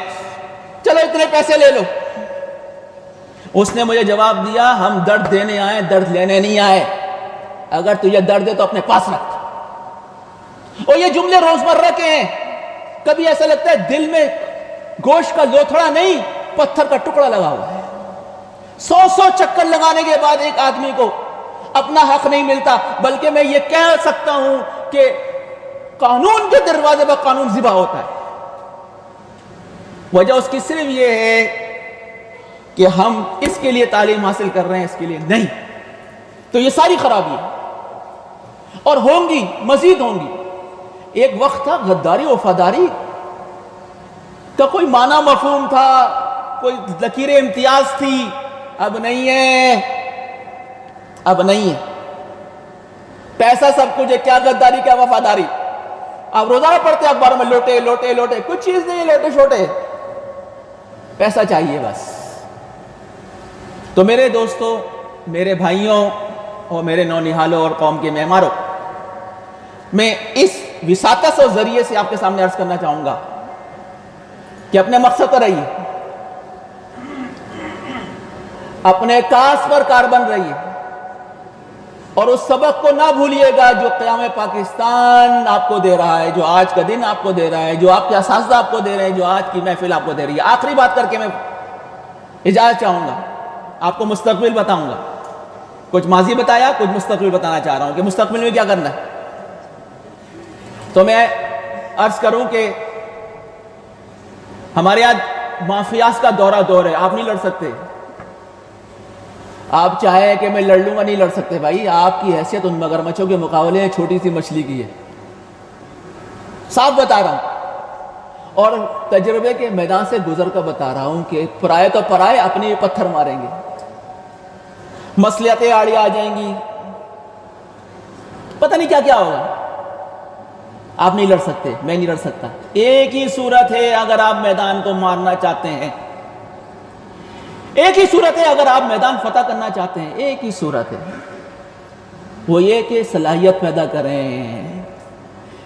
چلو اتنے پیسے لے لو. اس نے مجھے جواب دیا، ہم درد دینے آئے، درد لینے نہیں آئے. اگر تجھے درد ہے تو اپنے پاس رکھ. اور یہ جملے روزمرہ کے ہیں. کبھی ایسا لگتا ہے دل میں گوشت کا لوتھڑا نہیں، پتھر کا ٹکڑا لگا ہوا ہے. 100 چکر لگانے کے بعد ایک آدمی کو اپنا حق نہیں ملتا. بلکہ میں یہ کہہ سکتا ہوں کہ قانون کے دروازے پر قانون ذبح ہوتا ہے. وجہ اس کی صرف یہ ہے کہ ہم اس کے لیے تعلیم حاصل کر رہے ہیں، اس کے لیے نہیں. تو یہ ساری خرابی ہے اور ہوں گی، مزید ہوں گی. ایک وقت تھا غداری وفاداری کا کوئی معنی مفہوم تھا، کوئی لکیر امتیاز تھی. اب نہیں ہے، اب نہیں ہے. پیسہ سب کچھ ہے، کیا غداری کیا وفاداری. آپ روزانہ پڑھتے ہیں اخباروں میں لوٹے لوٹے لوٹے، کچھ چیز نہیں ہے لوٹے چھوٹے، پیسہ چاہیے بس. تو میرے دوستوں، میرے بھائیوں اور میرے نونہالوں اور قوم کے معماروں، میں اس وساطت اور ذریعے سے آپ کے سامنے عرض کرنا چاہوں گا کہ اپنے مقصد پر رہیے، اپنے کاس پر کاربن رہیے، اور اس سبق کو نہ بھولیے گا جو قیام پاکستان آپ کو دے رہا ہے، جو آج کا دن آپ کو دے رہا ہے، جو آپ کے اساتذہ آپ کو دے رہے ہیں، جو آج کی محفل آپ کو دے رہی ہے. آخری بات کر کے میں اجازت چاہوں گا، آپ کو مستقبل بتاؤں گا. کچھ ماضی بتایا، کچھ مستقبل بتانا چاہ رہا ہوں کہ مستقبل میں کیا کرنا ہے. تو میں عرض کروں کہ ہمارے یہاں مافیاز کا دور ہے. آپ نہیں لڑ سکتے. آپ چاہے کہ میں لڑ لوں گا، نہیں لڑ سکتے بھائی. آپ کی حیثیت ان مگرمچھوں کے مقابلے چھوٹی سی مچھلی کی ہے. صاف بتا رہا ہوں اور تجربے کے میدان سے گزر کر بتا رہا ہوں کہ پرائے تو پرائے اپنے پتھر ماریں گے، مصلحتیں آڑی آ جائیں گی، پتہ نہیں کیا کیا ہوگا. آپ نہیں لڑ سکتے، میں نہیں لڑ سکتا. ایک ہی صورت ہے اگر آپ میدان کو مارنا چاہتے ہیں، ایک ہی صورت ہے اگر آپ میدان فتح کرنا چاہتے ہیں، ایک ہی صورت ہے، وہ یہ کہ صلاحیت پیدا کریں.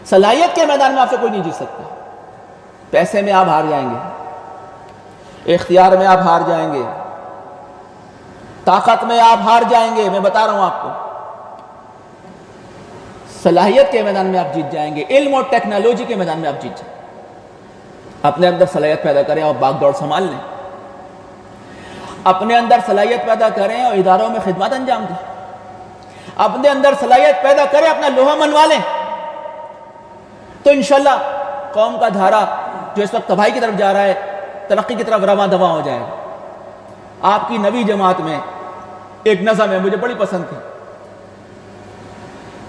صلاحیت کے میدان میں آپ سے کوئی نہیں جیت سکتا. پیسے میں آپ ہار جائیں گے، اختیار میں آپ ہار جائیں گے، طاقت میں آپ ہار جائیں گے. میں بتا رہا ہوں آپ کو، صلاحیت کے میدان میں آپ جیت جائیں گے، علم اور ٹیکنالوجی کے میدان میں آپ جیت جائیں. اپنے اندر صلاحیت پیدا کریں اور باغ دوڑ سنبھال لیں. اپنے اندر صلاحیت پیدا کریں اور اداروں میں خدمات انجام دیں. اپنے اندر صلاحیت پیدا کریں، اپنا لوہا منوا لیں، تو انشاءاللہ قوم کا دھارا جو اس وقت تباہی کی طرف جا رہا ہے، ترقی کی طرف رواں دواں ہو جائے گا. آپ کی نوی جماعت میں ایک نظم ہے، مجھے بڑی پسند تھی.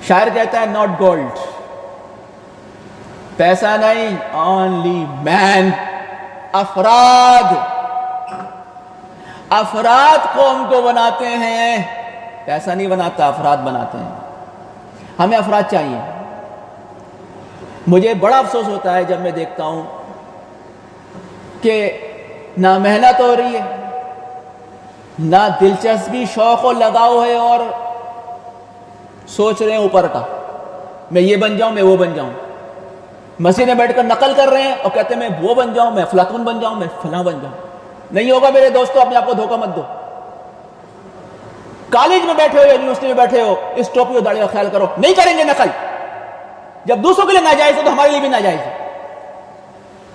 شاعر کہتا ہے، ناٹ گولڈ پیسہ نہیں، اونلی مین. افراد قوم کو بناتے ہیں، پیسہ نہیں بناتا، افراد بناتے ہیں. ہمیں افراد چاہیے. مجھے بڑا افسوس ہوتا ہے جب میں دیکھتا ہوں کہ نہ محنت ہو رہی ہے، نہ دلچسپی، شوق و لگاؤ ہے، اور سوچ رہے ہیں اوپر کا، میں یہ بن جاؤں، میں وہ بن جاؤں. مسجد میں بیٹھ کر نقل کر رہے ہیں اور کہتے ہیں میں وہ بن جاؤں، میں فلاطون بن جاؤں، میں فلاں بن جاؤں. نہیں ہوگا میرے دوستو، اپنے آپ کو دھوکہ مت دو. کالج میں بیٹھے ہو یا یونیورسٹی میں بیٹھے ہو، اس ٹوپی اور داڑھی کا خیال کرو. نہیں کریں گے نقل. جب دوسروں کے لیے ناجائز ہے تو ہمارے لیے بھی ناجائز ہے.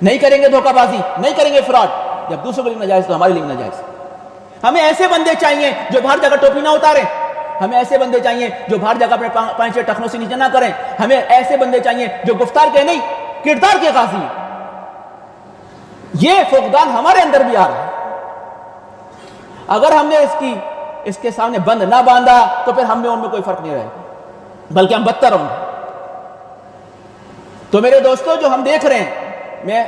نہیں کریں گے دھوکہ بازی، نہیں کریں گے فراڈ. جب دوسروں کے لیے ناجائز تو ہمارے لیے بھی ناجائز. ہمیں ایسے بندے چاہیے جو باہر جا کر ٹوپی نہ اتاریں. ہمیں ایسے بندے چاہیے جو باہر جا کر اپنے پانچ چھ ٹخنوں سے نیچے نہ کریں. ہمیں ایسے بندے چاہیے جو گفتار کے نہیں، کردار کے قاضی ہیں. یہ فقدان ہمارے اندر بھی آ رہا ہے. اگر ہم نے اس کے سامنے بند نہ باندھا تو پھر ہم میں ان میں کوئی فرق نہیں رہے گا، بلکہ ہم بدتر ہوں گے. تو میرے دوستو، جو ہم دیکھ رہے ہیں، میں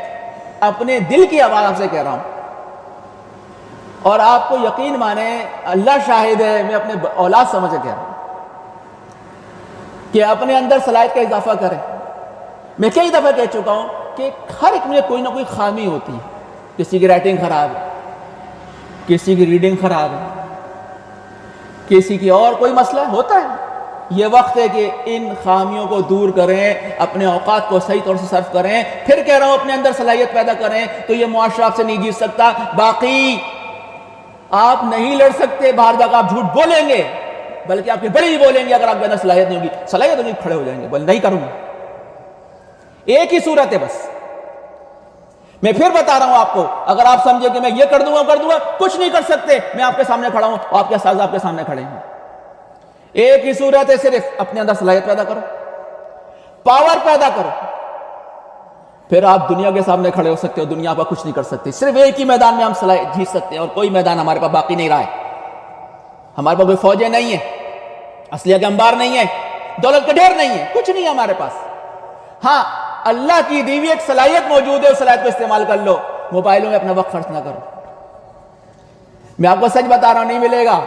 اپنے دل کی آواز آپ سے کہہ رہا ہوں، اور آپ کو یقین مانیں، اللہ شاہد ہے، میں اپنے اولاد سمجھ کے کہہ رہا ہوں کہ اپنے اندر صلاحیت کا اضافہ کریں. میں کئی دفعہ کہہ چکا ہوں کہ ہر ایک میں کوئی نہ کوئی خامی ہوتی ہے. کسی کی رائٹنگ خراب ہے، کسی کی ریڈنگ خراب ہے، کسی کی اور کوئی مسئلہ ہوتا ہے. یہ وقت ہے کہ ان خامیوں کو دور کریں، اپنے اوقات کو صحیح طور سے صرف کریں. پھر کہہ رہا ہوں، اپنے اندر صلاحیت پیدا کریں تو یہ معاشرہ آپ سے نہیں جیت سکتا. باقی آپ نہیں لڑ سکتے، باہر جا کر آپ جھوٹ بولیں گے، بلکہ آپ کے بڑے ہی بولیں گے. اگر آپ کے اندر صلاحیت نہیں ہوگی، صلاحیت ہوگی، کھڑے ہو جائیں گے، بول نہیں کروں گا. ایک ہی صورت ہے بس. میں پھر بتا رہا ہوں آپ کو، اگر آپ سمجھے کہ میں یہ کر دوں گا، کچھ نہیں کر سکتے. میں آپ کے سامنے کھڑا ہوں، آپ کے اساتذہ آپ کے سامنے کھڑے ہیں. ایک ہی صورت ہے، صرف اپنے اندر صلاحیت پیدا کرو، پاور پیدا کرو، پھر آپ دنیا کے سامنے کھڑے ہو سکتے ہو. دنیا پر کچھ نہیں کر سکتے. صرف ایک ہی میدان میں ہم صلاحیت جیت سکتے ہیں، اور کوئی میدان ہمارے پاس باقی نہیں رہا ہے. ہمارے پاس کوئی فوجیں نہیں ہیں، اسلحہ کے انبار نہیں ہے، دولت کے ڈھیر نہیں ہے، کچھ نہیں ہے ہمارے پاس. ہاں، اللہ کی دی ہوئی ایک صلاحیت موجود ہے، اس صلاحیت کو استعمال کر لو. موبائلوں میں اپنا وقت خرچ نہ کرو. میں آپ کو سچ بتا رہا ہوں، نہیں ملے گا.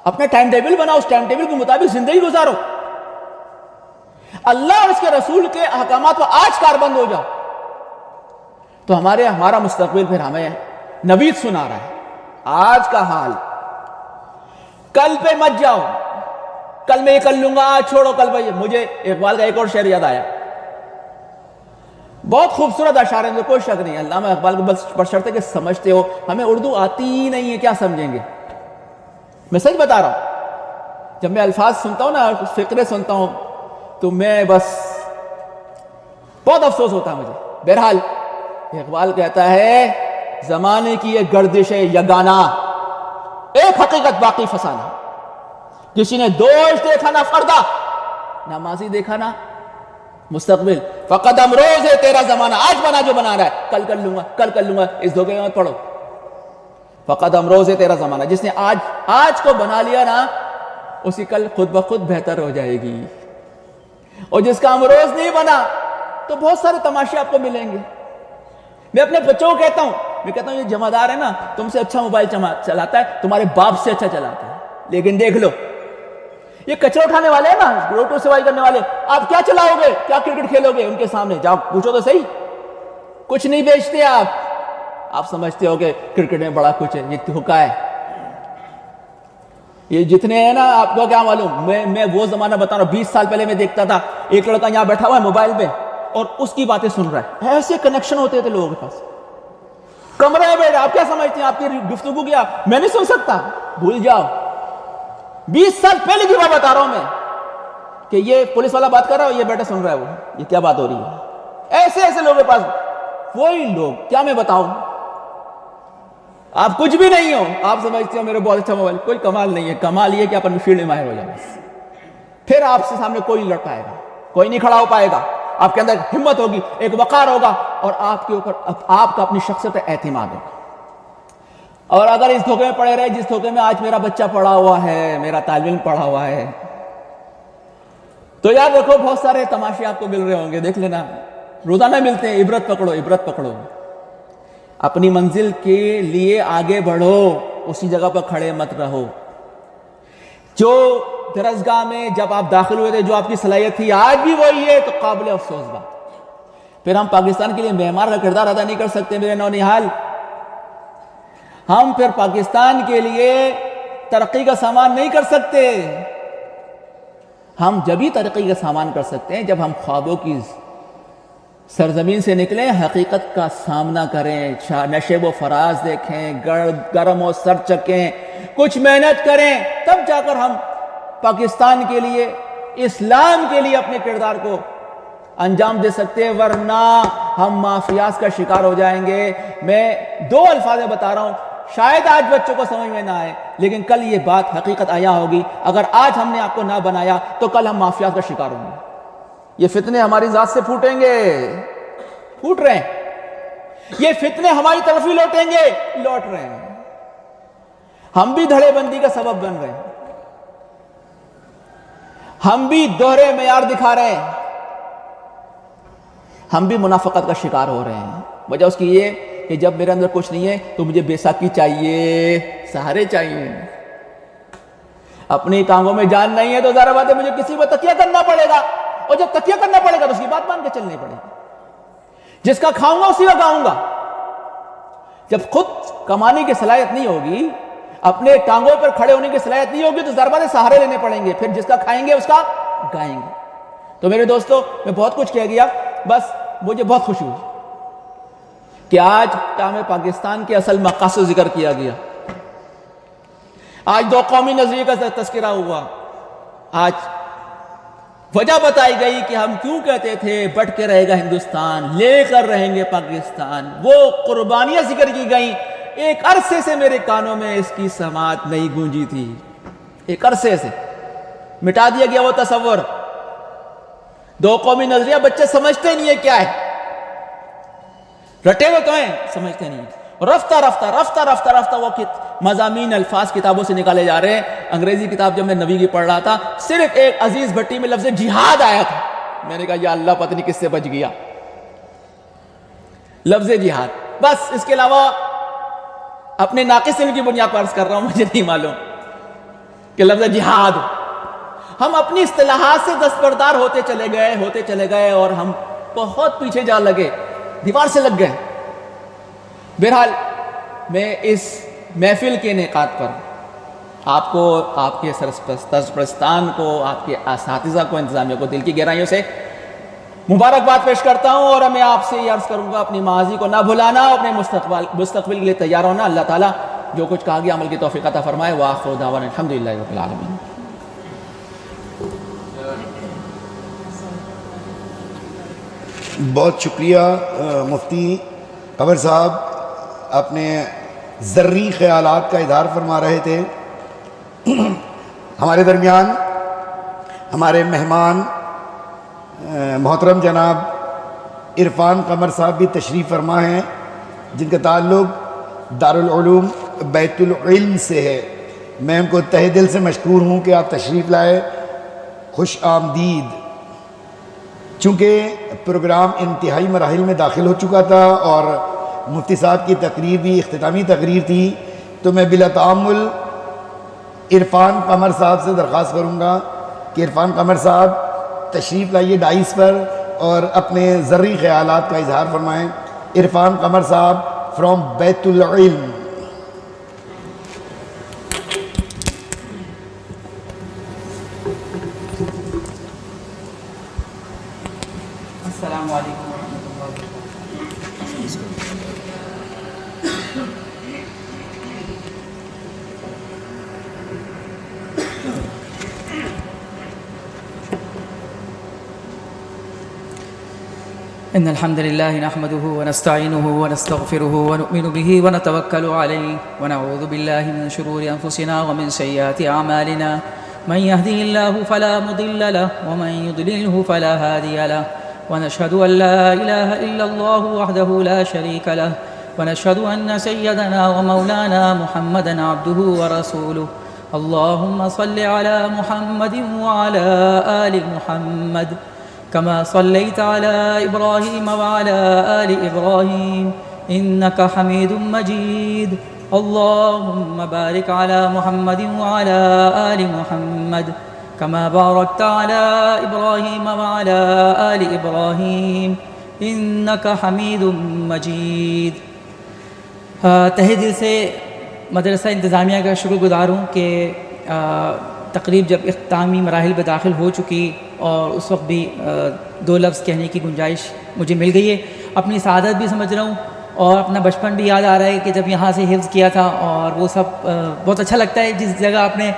اپنا ٹائم ٹیبل بناؤ، اس ٹائم ٹیبل کے مطابق زندگی گزارو. اللہ اور اس کے رسول کے احکامات کو آج کاربند ہو جاؤ تو ہمارا مستقبل پھر ہمیں نوید سنا رہا ہے. آج کا حال، کل پہ مت جاؤ. کل میں یہ کر لوں گا، آج چھوڑو، کل پہ. مجھے اقبال کا ایک اور شعر یاد آیا، بہت خوبصورت اشعار ہے، مجھے کوئی شک نہیں. علامہ اقبال کو بس بشرط ہے کہ سمجھتے ہو. ہمیں اردو آتی ہی نہیں ہے، کیا سمجھیں گے؟ میں سچ بتا رہا ہوں، جب میں الفاظ سنتا ہوں نا، فقرے سنتا ہوں، تو میں بس بہت افسوس ہوتا ہے مجھے. بہرحال اقبال کہتا ہے، زمانے کی یہ گردش یگانہ، ایک حقیقت باقی فسانہ. کسی نے دوش دیکھا نہ فردا، نہ ماضی دیکھا نہ مستقبل. فقط امروز ہے تیرا زمانہ، آج بنا جو بنا رہا ہے، کل کر لوں گا، کل کر لوں گا. اس دھوکے میں مت پڑھو. فقط امروز ہے تیرا زمانہ. جس نے آج کو بنا لیا نا، اسی کل خود بخود بہتر ہو جائے گی. اور جس کا امروز نہیں بنا تو بہت سارے تماشے آپ کو ملیں گے. میں اپنے بچوں کو کہتا ہوں، یہ جمعدار ہے نا، تم سے اچھا موبائل چلاتا ہے، تمہارے باپ سے اچھا چلاتا ہے. لیکن دیکھ لو، یہ کچرا اٹھانے والے ہیں نا، روٹو سوائی کرنے والے، آپ کیا چلاؤ گے، کیا کرکٹ کھیلو گے ان کے سامنے؟ جاؤ پوچھو تو صحیح. کچھ نہیں بیچتے آپ سمجھتے ہو کہ کرکٹ میں بڑا کچھ ہے. یہ دھوکا ہے. یہ جتنے ہیں نا، آپ کو کیا معلوم. میں وہ زمانہ بتا رہا ہوں، 20 سال پہلے میں دیکھتا تھا ایک لڑکا یہاں بیٹھا ہوا ہے موبائل پہ اور اس کی باتیں سن رہا ہے. ایسے کنیکشن ہوتے تھے لوگوں کے پاس. کمرے میں بیٹھے، آپ کیا سمجھتے ہیں آپ کی گفتگو کیا میں نہیں سن سکتا؟ بھول جاؤ. 20 سال پہلے کی بات بتا رہا ہوں میں، کہ یہ پولیس والا بات کر رہا ہے، یہ بیٹا سن رہا ہے، وہ یہ کیا بات ہو رہی ہے. ایسے لوگوں کے پاس. وہی لوگ، کیا میں بتاؤں، آپ کچھ بھی نہیں ہو، آپ سمجھتے ہو میرے بہت اچھا موبائل. کوئی کمال نہیں ہے. کمال یہ کہ آپ اپنی فیلڈ میں ماہر ہو جائے بس. پھر آپ سے سامنے کوئی نہیں لڑ پائے گا، کوئی نہیں کھڑا ہو پائے گا. آپ کے اندر ہمت ہوگی، ایک وقار ہوگا، اور آپ کے اوپر آپ کا اپنی شخصیت اعتماد ہوگا. اور اگر اس دھوکے میں پڑے رہے جس دھوکے میں آج میرا بچہ پڑا ہوا ہے، میرا طالب علم پڑا ہوا ہے، تو یاد رکھو بہت سارے تماشے آپ کو مل رہے ہوں گے، دیکھ لینا، روزانہ ملتے ہیں. عبرت پکڑو، عبرت پکڑو، اپنی منزل کے لیے آگے بڑھو، اسی جگہ پر کھڑے مت رہو. جو درسگاہ میں جب آپ داخل ہوئے تھے جو آپ کی صلاحیت تھی آج بھی وہی ہے تو قابل افسوس بات. پھر ہم پاکستان کے لیے معمار کا کردار ادا نہیں کر سکتے میرے نونہال. ہم پھر پاکستان کے لیے ترقی کا سامان نہیں کر سکتے. ہم جبھی ترقی کا سامان کر سکتے ہیں جب ہم خوابوں کی سرزمین سے نکلیں، حقیقت کا سامنا کریں، نشیب و فراز دیکھیں، گرم و سر چکیں، کچھ محنت کریں، تب جا کر ہم پاکستان کے لیے، اسلام کے لیے اپنے کردار کو انجام دے سکتے ہیں، ورنہ ہم مافیاز کا شکار ہو جائیں گے. میں 2 الفاظ بتا رہا ہوں، شاید آج بچوں کو سمجھ میں نہ آئے لیکن کل یہ بات حقیقت آیا ہوگی. اگر آج ہم نے آپ کو نہ بنایا تو کل ہم مافیاز کا شکار ہوں گے. یہ فتنے ہماری ذات سے پھوٹیں گے، پھوٹ رہے ہیں. یہ فتنے ہماری طرف ہی لوٹیں گے، لوٹ رہے ہیں. ہم بھی دھڑے بندی کا سبب بن رہے ہیں، ہم بھی دوہرے معیار دکھا رہے ہیں، ہم بھی منافقت کا شکار ہو رہے ہیں. وجہ اس کی یہ کہ جب میرے اندر کچھ نہیں ہے تو مجھے بیساکھی چاہیے، سہارے چاہیے. اپنی ٹانگوں میں جان نہیں ہے تو ظاہر بات ہے مجھے کسی پر تکیہ کرنا پڑے گا، اور جب تکیہ کرنا پڑے گا تو اس کی بات مان کے چلنی پڑے گی. جس کا کھاؤں گا اسی کا گاؤں گا. جب خود کمانے کی صلاحیت نہیں ہوگی، اپنے ٹانگوں پر کھڑے ہونے کی صلاحیت نہیں ہوگی تو ظاہر بات ہے سہارے لینے پڑیں گے. پھر جس کا کھائیں گے اس کا گائیں گے. تو میرے دوستو میں بہت کچھ کہہ گیا، بس مجھے بہت خوشی ہوئی کہ آج قیام پاکستان کے اصل مقاصد ذکر کیا گیا. آج 2 قومی نظریے کا تذکرہ ہوا. آج وجہ بتائی گئی کہ ہم کیوں کہتے تھے بٹ کے رہے گا ہندوستان، لے کر رہیں گے پاکستان. وہ قربانیاں ذکر کی گئیں. ایک عرصے سے میرے کانوں میں اس کی سماعت نہیں گونجی تھی، ایک عرصے سے مٹا دیا گیا وہ تصور. 2 قومی نظریہ بچے سمجھتے نہیں ہے کیا ہے، رٹے ہوئے تو ہیں، سمجھتے نہیں. رفتہ رفتہ رفتہ رفتہ رفتہ وہ مضامین الفاظ کتابوں سے نکالے جا رہے ہیں. انگریزی کتاب جب میں نویں کی پڑھ رہا تھا صرف ایک عزیز بھٹی میں لفظ جہاد آیا تھا. میں نے کہا یا اللہ پتہ نہیں کس سے بچ گیا لفظ جہاد. بس اس کے علاوہ اپنے ناقص علم کی بنیاد پر عرض کر رہا ہوں، مجھے نہیں معلوم کہ لفظ جہاد. ہم اپنی اصطلاحات سے دستبردار ہوتے چلے گئے اور ہم بہت پیچھے جا لگے، دیوار سے لگ گئے. بہرحال میں اس محفل کے انعقاد پر آپ کو، آپ کے سرپرستان کو، آپ کے اساتذہ کو، انتظامیہ کو دل کی گہرائیوں سے مبارکباد پیش کرتا ہوں. اور میں آپ سے یہ عرض کروں گا اپنی ماضی کو نہ بھلانا، اپنے مستقبل کے لیے تیار ہونا. اللہ تعالیٰ جو کچھ کہا گیا عمل کی توفیق عطا فرمائے. وآخر دعوانا الحمدللہ رب العالمین. بہت شکریہ مفتی قمر صاحب، اپنے ذرّی خیالات کا اظہار فرما رہے تھے. ہمارے درمیان ہمارے مہمان محترم جناب عرفان قمر صاحب بھی تشریف فرما ہیں، جن کا تعلق دارالعلوم بیت العلم سے ہے. میں ان کو تہہ دل سے مشکور ہوں کہ آپ تشریف لائے. خوش آمدید. چونکہ پروگرام انتہائی مراحل میں داخل ہو چکا تھا اور مفتی صاحب کی تقریر بھی اختتامی تقریر تھی، تو میں بلا تعامل عرفان قمر صاحب سے درخواست کروں گا کہ عرفان قمر صاحب تشریف لائیے ڈائس پر اور اپنے ذرّی خیالات کا اظہار فرمائیں. عرفان قمر صاحب فرام بیت العلم. السلام علیکم ورحمۃ اللہ وبرکاتہ. ان الحمد لله نحمده ونستعينه ونستغفره ونؤمن به ونتوكل عليه ونعوذ بالله من شرور انفسنا ومن سيئات اعمالنا. من يهده الله فلا مضل له ومن يضلله فلا هادي له. ونشهد أن لا إله إلا الله وحده لا شريك له ونشهد أن سيدنا ومولانا محمدا عبده ورسوله. اللهم صل على محمد وعلى آل محمد كما صليت على إبراهيم وعلى آل إبراهيم إنك حميد مجيد. اللهم بارك على محمد وعلى آل محمد كما باركت على إبراهيم وعلى آل إبراهيم إنك حميد مجيد. تہہ دل سے مدرسہ انتظامیہ کا شکر گزار ہوں کہ تقریب جب اختتامی مراحل میں داخل ہو چکی اور اس وقت بھی 2 لفظ کہنے کی گنجائش مجھے مل گئی ہے. اپنی سعادت بھی سمجھ رہا ہوں اور اپنا بچپن بھی یاد آ رہا ہے کہ جب یہاں سے حفظ کیا تھا اور وہ سب بہت اچھا لگتا ہے جس جگہ آپ نے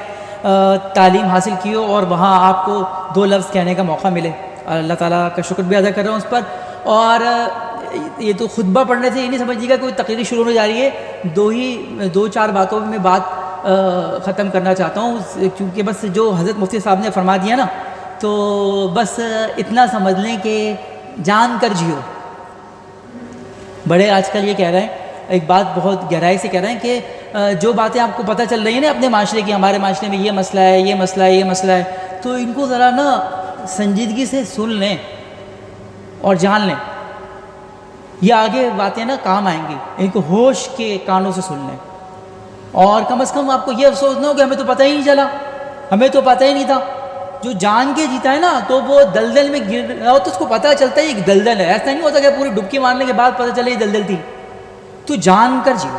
تعلیم حاصل کی ہو اور وہاں آپ کو 2 لفظ کہنے کا موقع ملے. اللہ تعالیٰ کا شکر بھی ادا کر رہا ہوں اس پر. اور یہ تو خطبہ پڑھنے سے یہ نہیں سمجھیے گا کوئی تقریر شروع ہونے جا رہی ہے. 2-4 باتوں میں بات ختم کرنا چاہتا ہوں کیونکہ بس جو حضرت مفتی صاحب نے فرما دیا نا تو بس اتنا سمجھ لیں کہ جان کر جیو. بڑے آج کل یہ کہہ رہے ہیں, ایک بات بہت گہرائی سے کہہ رہے ہیں کہ جو باتیں آپ کو پتہ چل رہی ہیں نا اپنے معاشرے کی, ہمارے معاشرے میں یہ مسئلہ ہے, یہ مسئلہ ہے, یہ مسئلہ ہے, تو ان کو ذرا نا سنجیدگی سے سن لیں اور جان لیں. یہ آگے باتیں نا کام آئیں گی, ان کو ہوش کے کانوں سے سن لیں. اور کم از کم آپ کو یہ افسوس نہ ہو کہ ہمیں تو پتہ ہی نہیں چلا, ہمیں تو پتہ ہی نہیں تھا. جو جان کے جیتا ہے نا تو وہ دلدل میں گر رہا ہو تو اس کو پتہ چلتا ہے یہ دلدل ہے. ایسا نہیں ہوتا کہ پوری ڈبکی مارنے کے بعد پتہ چلے یہ دلدل تھی. تو جان کر جیو.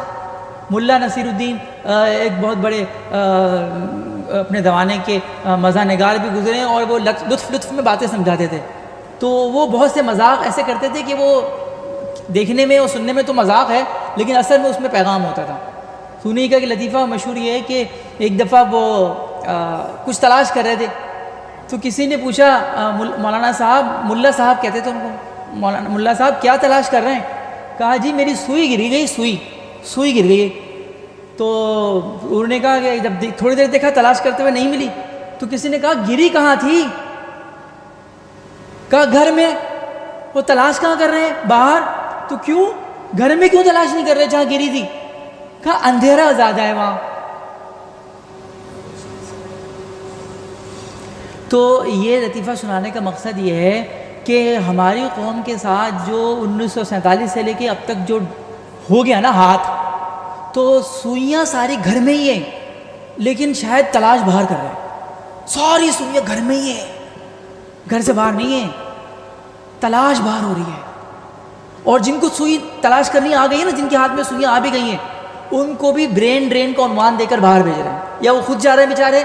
ملا نصیر الدین ایک بہت بڑے اپنے زمانے کے مزاح نگار بھی گزرے اور وہ لطف میں باتیں سمجھاتے تھے. تو وہ بہت سے مذاق ایسے کرتے تھے کہ وہ دیکھنے میں اور سننے میں تو مذاق ہے لیکن اصل میں اس میں پیغام ہوتا تھا. سنیے کا کہ لطیفہ مشہور یہ ہے کہ ایک دفعہ وہ کچھ تلاش کر رہے تھے تو کسی نے پوچھا مولانا صاحب, ملا صاحب کہتے تھے ان کو, مولانا ملا صاحب کیا تلاش کر رہے ہیں؟ کہا جی میری سوئی گر گئی, سوئی گر گئی. تو انہوں نے کہا کہ جب تھوڑی دیر دیکھا تلاش کرتے ہوئے نہیں ملی تو کسی نے کہا گری کہاں تھی؟ کہا گھر میں. وہ تلاش کہاں کر رہے ہیں؟ باہر. تو کیوں گھر میں کیوں تلاش نہیں کر رہے جہاں گری تھی؟ کہا اندھیرا زیادہ ہے وہاں. تو یہ لطیفہ سنانے کا مقصد یہ ہے کہ ہماری قوم کے ساتھ جو 1947 سے لے کے اب تک جو ہو گیا نا ہاتھ, تو سوئیاں ساری گھر میں ہی ہیں لیکن شاید تلاش باہر کر رہے ہیں. ساری سوئیاں گھر میں ہی ہیں, گھر سے باہر نہیں ہیں, تلاش باہر ہو رہی ہے. اور جن کو سوئی تلاش کرنی آ گئی ہے نا, جن کے ہاتھ میں سوئیاں آ بھی گئی ہیں, ان کو بھی برین ڈرین کا عنوان دے کر باہر بھیج رہے ہیں. یا وہ خود جا رہے ہیں بیچارے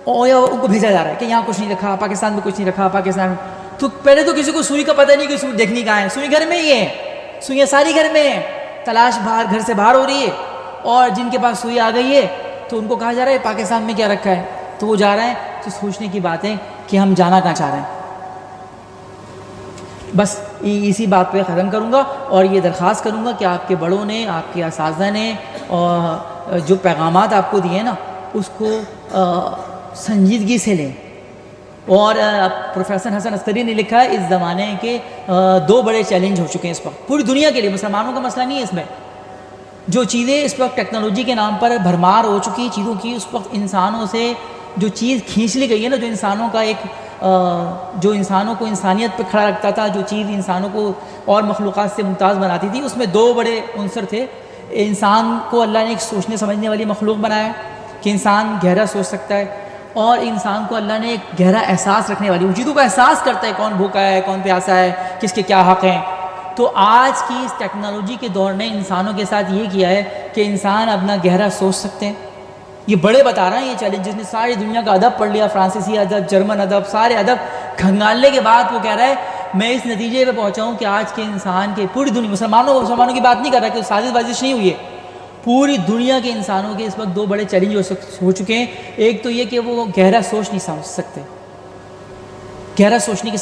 اور یا ان کو بھیجا جا رہا ہے کہ یہاں کچھ نہیں رکھا, پاکستان میں کچھ نہیں رکھا, پاکستان میں. تو پہلے تو کسی کو سوئی کا پتہ نہیں کہ سوئی دیکھنی کہاں ہے. سوئی گھر میں ہی ہے, سوئیاں ساری گھر میں ہیں, تلاش باہر گھر سے باہر ہو رہی ہے. اور جن کے پاس سوئی آ گئی ہے تو ان کو کہا جا رہا ہے پاکستان میں کیا رکھا ہے, تو وہ جا رہے ہیں. تو سوچنے کی بات ہے کہ ہم جانا کہاں چاہ رہے ہیں. بس اسی بات پہ ختم کروں گا اور یہ درخواست کروں گا کہ آپ کے بڑوں نے, آپ کے اساتذہ نے اور جو پیغامات آپ کو دیے نا اس کو سنجیدگی سے لیں. اور پروفیسر حسن عسکری نے لکھا ہے اس زمانے کے 2 بڑے چیلنج ہو چکے ہیں اس وقت پوری دنیا کے لیے. مسلمانوں کا مسئلہ نہیں ہے اس میں. جو چیزیں اس وقت ٹیکنالوجی کے نام پر بھرمار ہو چکی چیزوں کی, اس وقت انسانوں سے جو چیز کھینچ لی گئی ہے نا, جو انسانوں کا ایک جو انسانوں کو انسانیت پہ کھڑا رکھتا تھا, جو چیز انسانوں کو اور مخلوقات سے ممتاز بناتی تھی, اس میں 2 بڑے عنصر تھے. انسان کو اللہ نے ایک سوچنے سمجھنے والی مخلوق بنایا کہ انسان گہرا سوچ سکتا ہے, اور انسان کو اللہ نے ایک گہرا احساس رکھنے والی, ان چیزوں کا احساس کرتا ہے کون بھوکا ہے, کون پیاسا ہے, کس کے کیا حق ہیں. تو آج کی اس ٹیکنالوجی کے دور نے انسانوں کے ساتھ یہ کیا ہے کہ انسان اپنا گہرا سوچ سکتے ہیں. یہ بڑے بتا رہے ہیں یہ چیلنج, جس نے ساری دنیا کا ادب پڑھ لیا, فرانسیسی ادب, جرمن ادب, سارے ادب کھنگالنے کے بعد وہ کہہ رہا ہے میں اس نتیجے پہ پہنچا ہوں کہ آج کے انسان کے پوری دنیا, مسلمانوں کی بات نہیں کر رہا کہ سازش بازش نہیں ہوئی ہے, پوری دنیا کے انسانوں کے اس وقت 2 بڑے چیلنج ہو چکے ہیں. ایک تو یہ کہ وہ گہرا سوچ نہیں سمجھ سکتے, گہرا سوچنے کی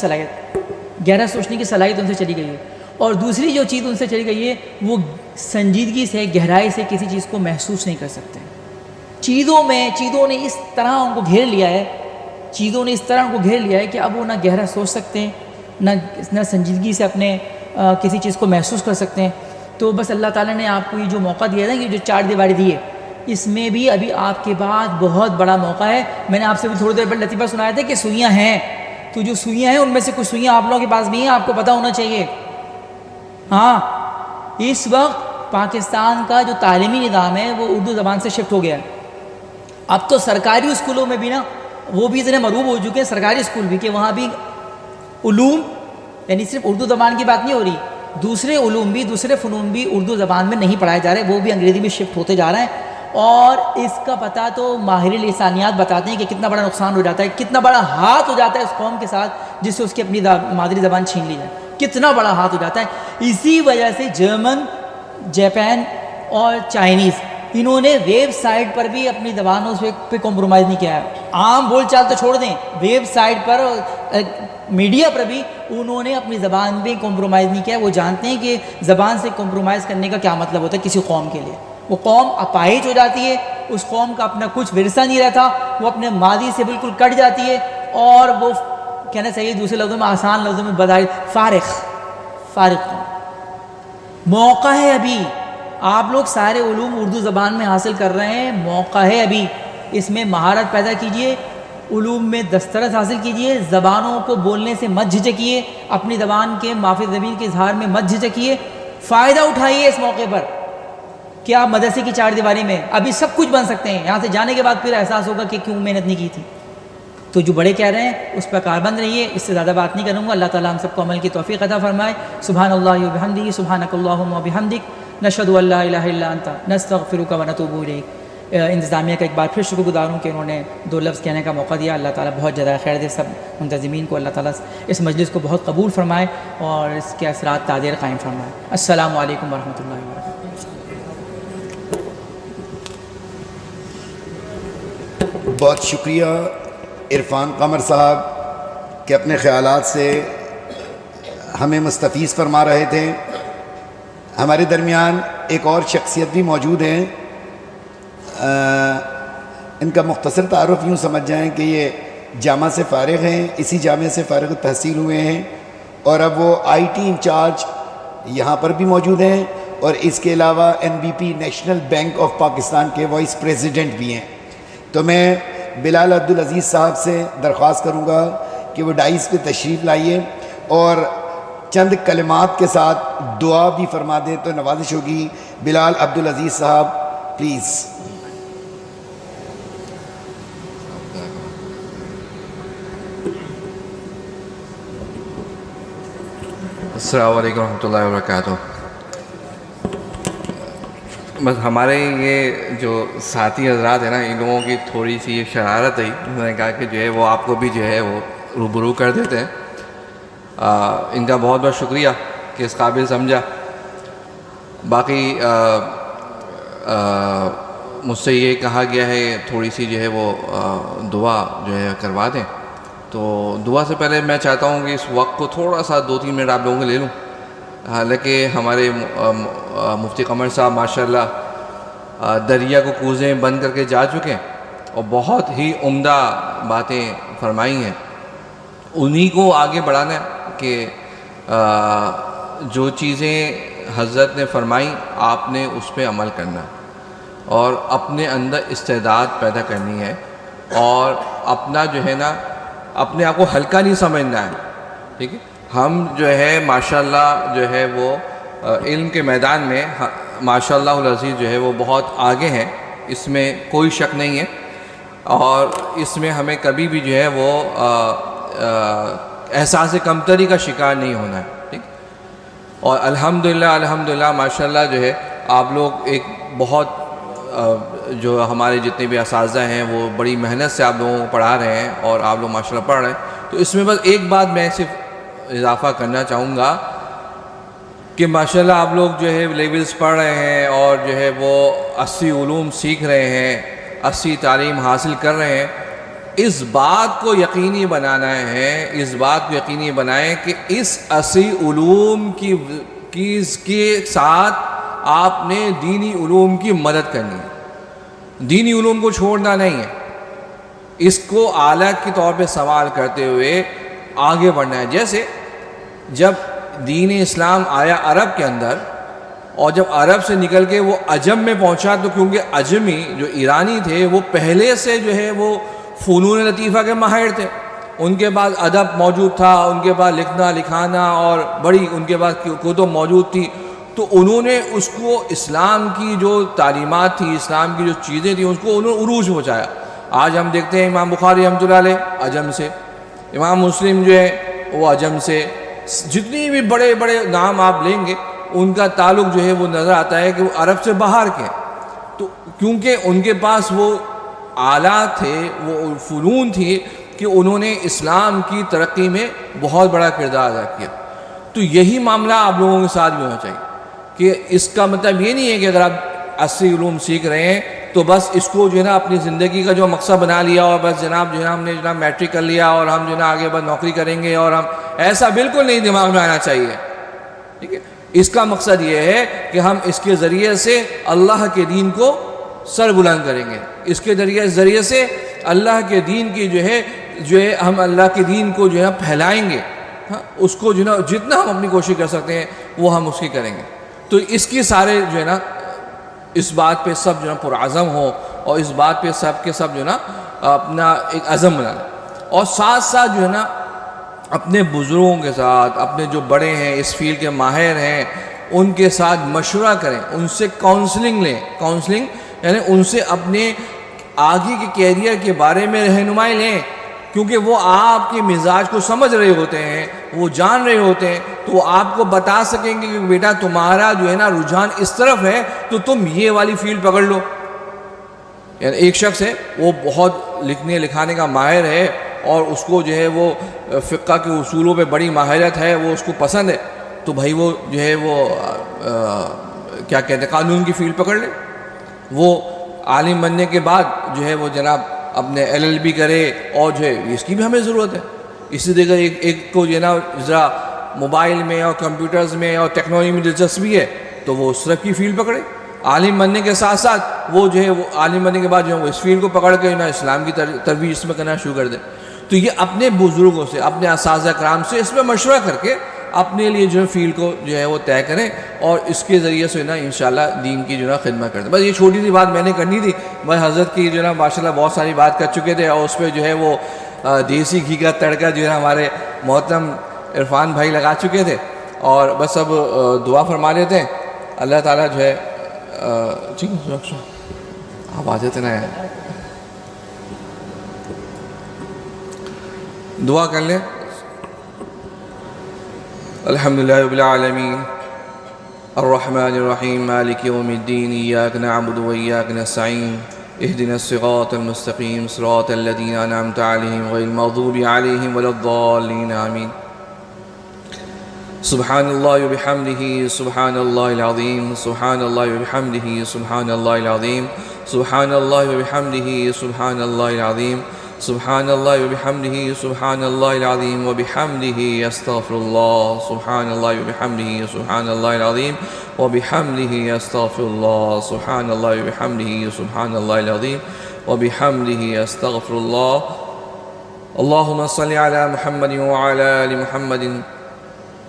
صلاحیت ان سے چلی گئی ہے. اور دوسری جو چیز ان سے چلی گئی ہے وہ سنجیدگی سے, گہرائی سے کسی چیز کو محسوس نہیں کر سکتے. چیزوں نے اس طرح ان کو گھیر لیا ہے, کہ اب وہ نہ گہرا سوچ سکتے ہیں, نہ سنجیدگی سے اپنے کسی چیز کو محسوس کر سکتے ہیں. تو بس اللہ تعالیٰ نے آپ کو یہ جو موقع دیا ہے, یہ جو 4 دیواری دی ہے, اس میں بھی ابھی آپ کے بعد بہت بڑا موقع ہے. میں نے آپ سے بھی تھوڑی دیر پہلے لطیفہ سنایا تھا کہ سوئیاں ہیں، تو جو سوئیاں ہیں ان میں سے کچھ سوئیاں آپ لوگوں کے پاس بھی ہیں، آپ کو پتہ ہونا چاہیے. ہاں، اس وقت پاکستان کا جو تعلیمی نظام ہے وہ اردو زبان سے شفٹ ہو گیا ہے. اب تو سرکاری اسکولوں میں بھی نا وہ بھی اتنے مروب ہو چکے ہیں، سرکاری اسکول بھی، کہ وہاں بھی علوم، یعنی صرف اردو زبان کی بات نہیں ہو رہی، دوسرے علوم بھی، دوسرے فنون بھی اردو زبان میں نہیں پڑھائے جا رہے، وہ بھی انگریزی میں شفٹ ہوتے جا رہے ہیں. اور اس کا پتہ تو ماہر لسانیات بتاتے ہیں کہ کتنا بڑا نقصان ہو جاتا ہے، کتنا بڑا ہاتھ ہو جاتا ہے اس قوم کے ساتھ جس سے اس کی اپنی مادری زبان چھین لی جائے، کتنا بڑا ہاتھ ہو جاتا ہے. اسی وجہ سے جرمن، جاپان اور چائنیز، انہوں نے ویب سائٹ پر بھی اپنی زبانوں پہ کمپرومائز نہیں کیا ہے. عام بول چال تو چھوڑ دیں، ویب سائٹ پر میڈیا پر بھی انہوں نے اپنی زبان میں کمپرومائز نہیں کیا. وہ جانتے ہیں کہ زبان سے کمپرومائز کرنے کا کیا مطلب ہوتا ہے کسی قوم کے لیے. وہ قوم اپاہج ہو جاتی ہے، اس قوم کا اپنا کچھ ورثہ نہیں رہتا، وہ اپنے ماضی سے بالکل کٹ جاتی ہے، اور وہ کہنا چاہیے دوسرے لفظوں میں، آسان لفظوں میں بظاہر فارغ قوم. موقع ہے ابھی، آپ لوگ سارے علوم اردو زبان میں حاصل کر رہے ہیں، موقع ہے ابھی، اس میں مہارت پیدا کیجئے، علوم میں دسترس حاصل کیجئے، زبانوں کو بولنے سے مت جھجکیے، اپنی زبان کے مافی زمین کے اظہار میں مت جھجکیے، فائدہ اٹھائیے اس موقع پر کہ آپ مدرسے کی چار دیواری میں ابھی سب کچھ بن سکتے ہیں. یہاں سے جانے کے بعد پھر احساس ہوگا کہ کیوں محنت نہیں کی تھی. تو جو بڑے کہہ رہے ہیں اس پر کاربند رہیے، اس سے زیادہ بات نہیں کروں گا. اللہ تعالیٰ ہم سب کو عمل کی توفیق عطا فرمائے. سبحان اللہ و بحمدہ، سبحانک اللہم و بحمدک، نشہد ان لا الہ الا انت، نستغفرک و نتوب الیک. انتظامیہ کا ایک بار پھر شکر گزار ہوں کہ انہوں نے 2 لفظ کہنے کا موقع دیا. اللہ تعالیٰ بہت زیادہ خیر دے سب منتظمین کو. اللہ تعالیٰ اس مجلس کو بہت قبول فرمائے اور اس کے اثرات تادیر قائم فرمائے. السلام علیکم ورحمۃ اللہ وبرکاتہ. بہت شکریہ عرفان قمر صاحب کہ اپنے خیالات سے ہمیں مستفیض فرما رہے تھے. ہمارے درمیان ایک اور شخصیت بھی موجود ہیں، ان کا مختصر تعارف یوں سمجھ جائیں کہ یہ جامعہ سے فارغ ہیں، اسی جامعہ سے فارغ التحصیل ہوئے ہیں، اور اب وہ IT انچارج یہاں پر بھی موجود ہیں، اور اس کے علاوہ NBP national bank of Pakistan کے وائس پریزیڈنٹ بھی ہیں. تو میں بلال عبدالعزیز صاحب سے درخواست کروں گا کہ وہ ڈائز پہ تشریف لائیے اور چند کلمات کے ساتھ دعا بھی فرما دیں تو نوازش ہوگی. بلال عبدالعزیز صاحب پلیز. السلام علیکم ورحمۃ اللہ وبرکاتہ. بس ہمارے یہ جو ساتھی حضرات ہیں نا، ان لوگوں کی تھوڑی سی شرارت ہے. انہوں نے کہا کہ جو ہے وہ آپ کو بھی جو ہے وہ روبرو کر دیتے ہیں. ان کا بہت بہت شکریہ کہ اس قابل سمجھا. باقی مجھ سے یہ کہا گیا ہے تھوڑی سی جو ہے وہ دعا جو ہے کروا دیں. تو دعا سے پہلے میں چاہتا ہوں کہ اس وقت کو تھوڑا سا 2-3 منٹ آپ لوگوں کو لے لوں. حالانکہ ہمارے مفتی قمر صاحب ماشاءاللہ دریا کو کوزیں بند کر کے جا چکے ہیں اور بہت ہی عمدہ باتیں فرمائی ہیں. انہی کو آگے بڑھانا ہے کہ جو چیزیں حضرت نے فرمائی آپ نے اس پہ عمل کرنا ہے اور اپنے اندر استعداد پیدا کرنی ہے اور اپنا جو ہے نا اپنے آپ کو ہلکا نہیں سمجھنا ہے. ٹھیک ہے، ہم جو ہے ماشاءاللہ جو ہے وہ علم کے میدان میں ماشاءاللہ العزیز جو ہے وہ بہت آگے ہیں، اس میں کوئی شک نہیں ہے، اور اس میں ہمیں کبھی بھی جو ہے وہ احساس کمتری کا شکار نہیں ہونا ہے. ٹھیک، اور الحمدللہ ماشاءاللہ جو ہے آپ لوگ ایک بہت جو ہمارے جتنے بھی اساتذہ ہیں وہ بڑی محنت سے آپ لوگوں کو پڑھا رہے ہیں اور آپ لوگ ماشاءاللہ پڑھ رہے ہیں. تو اس میں بس ایک بات میں صرف اضافہ کرنا چاہوں گا کہ ماشاءاللہ آپ لوگ جو ہے لیولز پڑھ رہے ہیں اور جو ہے وہ 80 علوم سیکھ رہے ہیں، 80 تعلیم حاصل کر رہے ہیں. اس بات کو یقینی بنانا ہے، اس بات کو یقینی بنائیں کہ اس 80 علوم کے ساتھ آپ نے دینی علوم کی مدد کرنی ہے. دینی علوم کو چھوڑنا نہیں ہے، اس کو اعلیٰ کے طور پہ سوال کرتے ہوئے آگے بڑھنا ہے. جیسے جب دین اسلام آیا عرب کے اندر اور جب عرب سے نکل کے وہ عجم میں پہنچا تو کیونکہ عجمی جو ایرانی تھے وہ پہلے سے جو ہے وہ فنون لطیفہ کے ماہر تھے، ان کے پاس ادب موجود تھا، ان کے پاس لکھنا لکھانا اور بڑی ان کے پاس کتب موجود تھی، تو انہوں نے اس کو اسلام کی جو تعلیمات تھی، اسلام کی جو چیزیں تھیں، اس کو انہوں نے عروج پہنچایا۔ آج ہم دیکھتے ہیں امام بخاری رحمۃ اللہ علیہ عجم سے، امام مسلم جو ہے وہ عجم سے، جتنی بھی بڑے بڑے نام آپ لیں گے ان کا تعلق جو ہے وہ نظر آتا ہے کہ وہ عرب سے باہر کے ہیں۔ تو کیونکہ ان کے پاس وہ آلات تھے، وہ فنون تھی کہ انہوں نے اسلام کی ترقی میں بہت بڑا کردار ادا کیا۔ تو یہی معاملہ آپ لوگوں کے ساتھ بھی ہونا چاہیے کہ اس کا مطلب یہ نہیں ہے کہ اگر آپ عصری علوم سیکھ رہے ہیں تو بس اس کو جو ہے نا اپنی زندگی کا جو مقصد بنا لیا اور بس جناب جو ہے نا ہم نے جناب میٹرک کر لیا اور ہم جو ہے نا آگے بس نوکری کریں گے، اور ہم ایسا بالکل نہیں دماغ میں آنا چاہیے، ٹھیک ہے۔ اس کا مقصد یہ ہے کہ ہم اس کے ذریعے سے اللہ کے دین کو سر بلند کریں گے، اس کے ذریعے سے اللہ کے دین کی جو ہے ہم اللہ کے دین کو جو ہے پھیلائیں گے، اس کو جو ہے نا جتنا ہم اپنی کوشش کر سکتے ہیں وہ ہم اس کی کریں گے۔ تو اس کی سارے جو ہے نا اس بات پہ سب جو ہے پرعزم ہوں اور اس بات پہ سب کے سب جو ہے نا اپنا ایک عزم بنا لیں، اور ساتھ ساتھ جو ہے نا اپنے بزرگوں کے ساتھ، اپنے جو بڑے ہیں اس فیلڈ کے ماہر ہیں ان کے ساتھ مشورہ کریں، ان سے کاؤنسلنگ لیں، کاؤنسلنگ یعنی ان سے اپنے آگے کے کیریئر کے بارے میں رہنمائی لیں، کیونکہ وہ آپ کے مزاج کو سمجھ رہے ہوتے ہیں، وہ جان رہے ہوتے ہیں، تو وہ آپ کو بتا سکیں گے کہ بیٹا تمہارا جو ہے نا رجحان اس طرف ہے تو تم یہ والی فیلڈ پکڑ لو۔ یعنی ایک شخص ہے وہ بہت لکھنے لکھانے کا ماہر ہے اور اس کو جو ہے وہ فقہ کے اصولوں پہ بڑی ماہرت ہے، وہ اس کو پسند ہے، تو بھائی وہ جو ہے وہ کیا کہتے ہیں قانون کی فیلڈ پکڑ لے۔ وہ عالم بننے کے بعد جو ہے وہ جناب اپنے LLB کرے، اور جو ہے اس کی بھی ہمیں ضرورت ہے۔ اسی طرح ایک کو جو ہے نا ذرا موبائل میں اور کمپیوٹرز میں اور ٹیکنالوجی میں دلچسپی ہے تو وہ اس طرف کی فیلڈ پکڑے۔ عالم بننے کے ساتھ ساتھ وہ جو ہے وہ عالم بننے کے بعد جو ہے وہ اس فیلڈ کو پکڑ کے نا اسلام کی ترویج اس میں کرنا شروع کر دے۔ تو یہ اپنے بزرگوں سے، اپنے اساتذہ کرام سے اس میں مشورہ کر کے اپنے لیے جو ہے فیلڈ کو جو ہے وہ طے کریں، اور اس کے ذریعے سے نا انشاءاللہ دین کی جو ہے نا خدمت کرتے ہیں۔ بس یہ چھوٹی سی بات میں نے کرنی تھی، بس حضرت کی جو ہے نا ماشاءاللہ بہت ساری بات کر چکے تھے، اور اس پہ جو ہے وہ دیسی گھی کا تڑکا جو ہے ہمارے محترم عرفان بھائی لگا چکے تھے، اور بس اب دعا فرما لیتے ہیں۔ اللہ تعالیٰ جو ہے آپ آ جاتے نا، دعا کر لیں۔ الحمدللہ رب العالمین الرحمن الرحیم مالک یوم الدین ایاک نعبد و ایاک نستعین اہدنا الصراط المستقیم صراط الذین انعمت علیہم غیر المغضوب علیہم ولا الضالین آمین۔ سبحان اللہ وبحمدہ سبحان اللہ العظیم سبحان اللہ وبحمدہ سبحان اللہ العظیم سبحان اللہ وبحمدہ سبحان اللہ العظیم سبحان اللہ وبحمدہ سبحان اللہ العظیم وبحمدہ استغفر اللہ سبحان اللہ وبحمدہ سبحان اللہ العظیم وبحمدہ استغفر اللہ سبحان اللہ وبحمدہ سبحان اللہ العظیم وبحمدہ استغفر اللہ۔ اللہم صل علی محمد وعلی آل محمد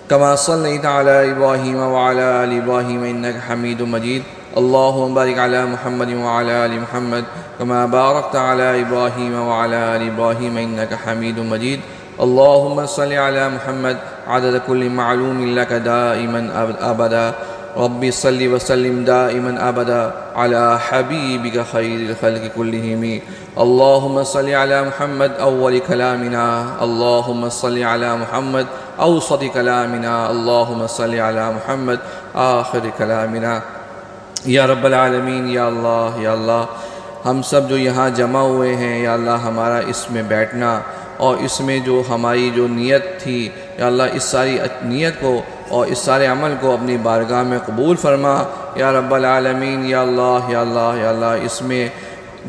كما صليت على إبراهيم وعلى آل إبراهيم إنك حميد مجيد اللهم بارك على محمد وعلى آل محمد كما باركت على إبراهيم وعلى آل إبراهيم إنك حميد مجيد اللهم صل على محمد عدد كل معلوم لك دائما أبدا ربي صل وسلم دائما أبدا على حبيبك خير الخلق كلهم اللهم صل على محمد أول كلامنا اللهم صل على محمد اوسط کلامنا اللہم صلی علی محمد آخر کلامنا۔ یا رب العالمین، یا اللہ ہم سب جو یہاں جمع ہوئے ہیں یا اللہ ہمارا اس میں بیٹھنا اور اس میں جو ہماری جو نیت تھی یا اللہ اس ساری نیت کو اور اس سارے عمل کو اپنی بارگاہ میں قبول فرما یا رب العالمین۔ یا اللہ اس میں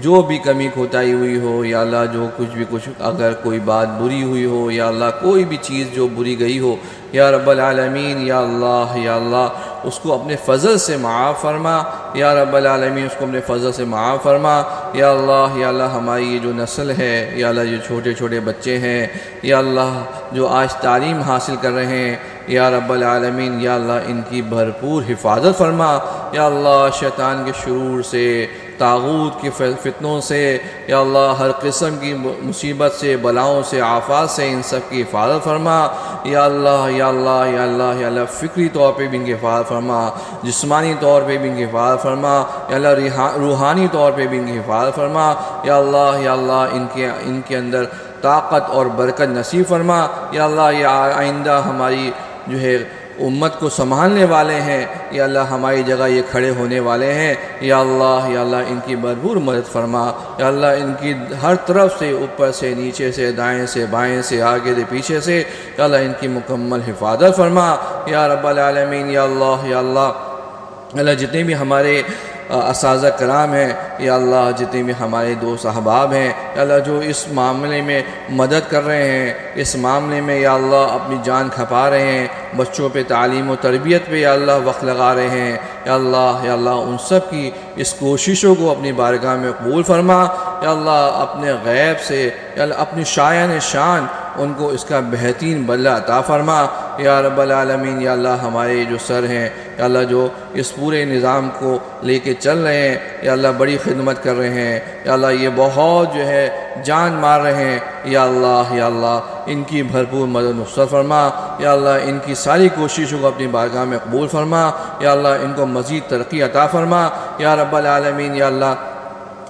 جو بھی کمی کوتاہی ہوئی ہو یا اللہ جو کچھ اگر کوئی بات بری ہوئی ہو یا اللہ کوئی بھی چیز جو بری گئی ہو یا رب العالمین، یا اللہ اس کو اپنے فضل سے معاف فرما یا رب العالمین، اس کو اپنے فضل سے معاف فرما یا اللہ ہماری یہ جو نسل ہے یا اللہ جو چھوٹے چھوٹے بچے ہیں یا اللہ جو آج تعلیم حاصل کر رہے ہیں یا رب العالمین یا اللہ ان کی بھرپور حفاظت فرما یا اللہ شیطان کے شرور سے، طاغوت کی فتنوں سے یا اللہ ہر قسم کی مصیبت سے، بلاؤں سے، آفات سے ان سب کی حفاظت فرما یا اللہ یا اللہ یا اللہ یا اللہ فکری طور پہ بھی ان کی حفاظت فرما، جسمانی طور پہ بھی ان کی حفاظت فرما یا اللہ روحانی طور پہ بھی ان کی حفاظت فرما یا اللہ ان کے اندر طاقت اور برکت نصیب فرما یا اللہ یہ آئندہ ہماری جو ہے امت کو سنبھالنے والے ہیں یا اللہ ہماری جگہ یہ کھڑے ہونے والے ہیں یا اللہ ان کی بھرپور مدد فرما یا اللہ ان کی ہر طرف سے، اوپر سے، نیچے سے، دائیں سے، بائیں سے، آگے سے، پیچھے سے یا اللہ ان کی مکمل حفاظت فرما یا رب العالمین یا اللہ جتنے بھی ہمارے اساتذہ کرام ہیں یا اللہ جتنے بھی ہمارے دوست احباب ہیں یا اللہ جو اس معاملے میں مدد کر رہے ہیں، اس معاملے میں یا اللہ اپنی جان کھپا رہے ہیں، بچوں پہ تعلیم و تربیت پہ یا اللہ وقت لگا رہے ہیں یا اللہ ان سب کی اس کوششوں کو اپنی بارگاہ میں قبول فرما یا اللہ اپنے غیب سے یا اللہ اپنی شایان شان ان کو اس کا بہترین بدلہ عطا فرما یا رب العالمین یا اللہ ہمارے جو سر ہیں یا اللہ جو اس پورے نظام کو لے کے چل رہے ہیں یا اللہ بڑی خدمت کر رہے ہیں یا اللہ یہ بہت جو ہے جان مار رہے ہیں یا اللہ ان کی بھرپور مدد نصرت فرما یا اللہ ان کی ساری کوششوں کو اپنی بارگاہ میں قبول فرما یا اللہ ان کو مزید ترقی عطا فرما یا رب العالمین یا اللہ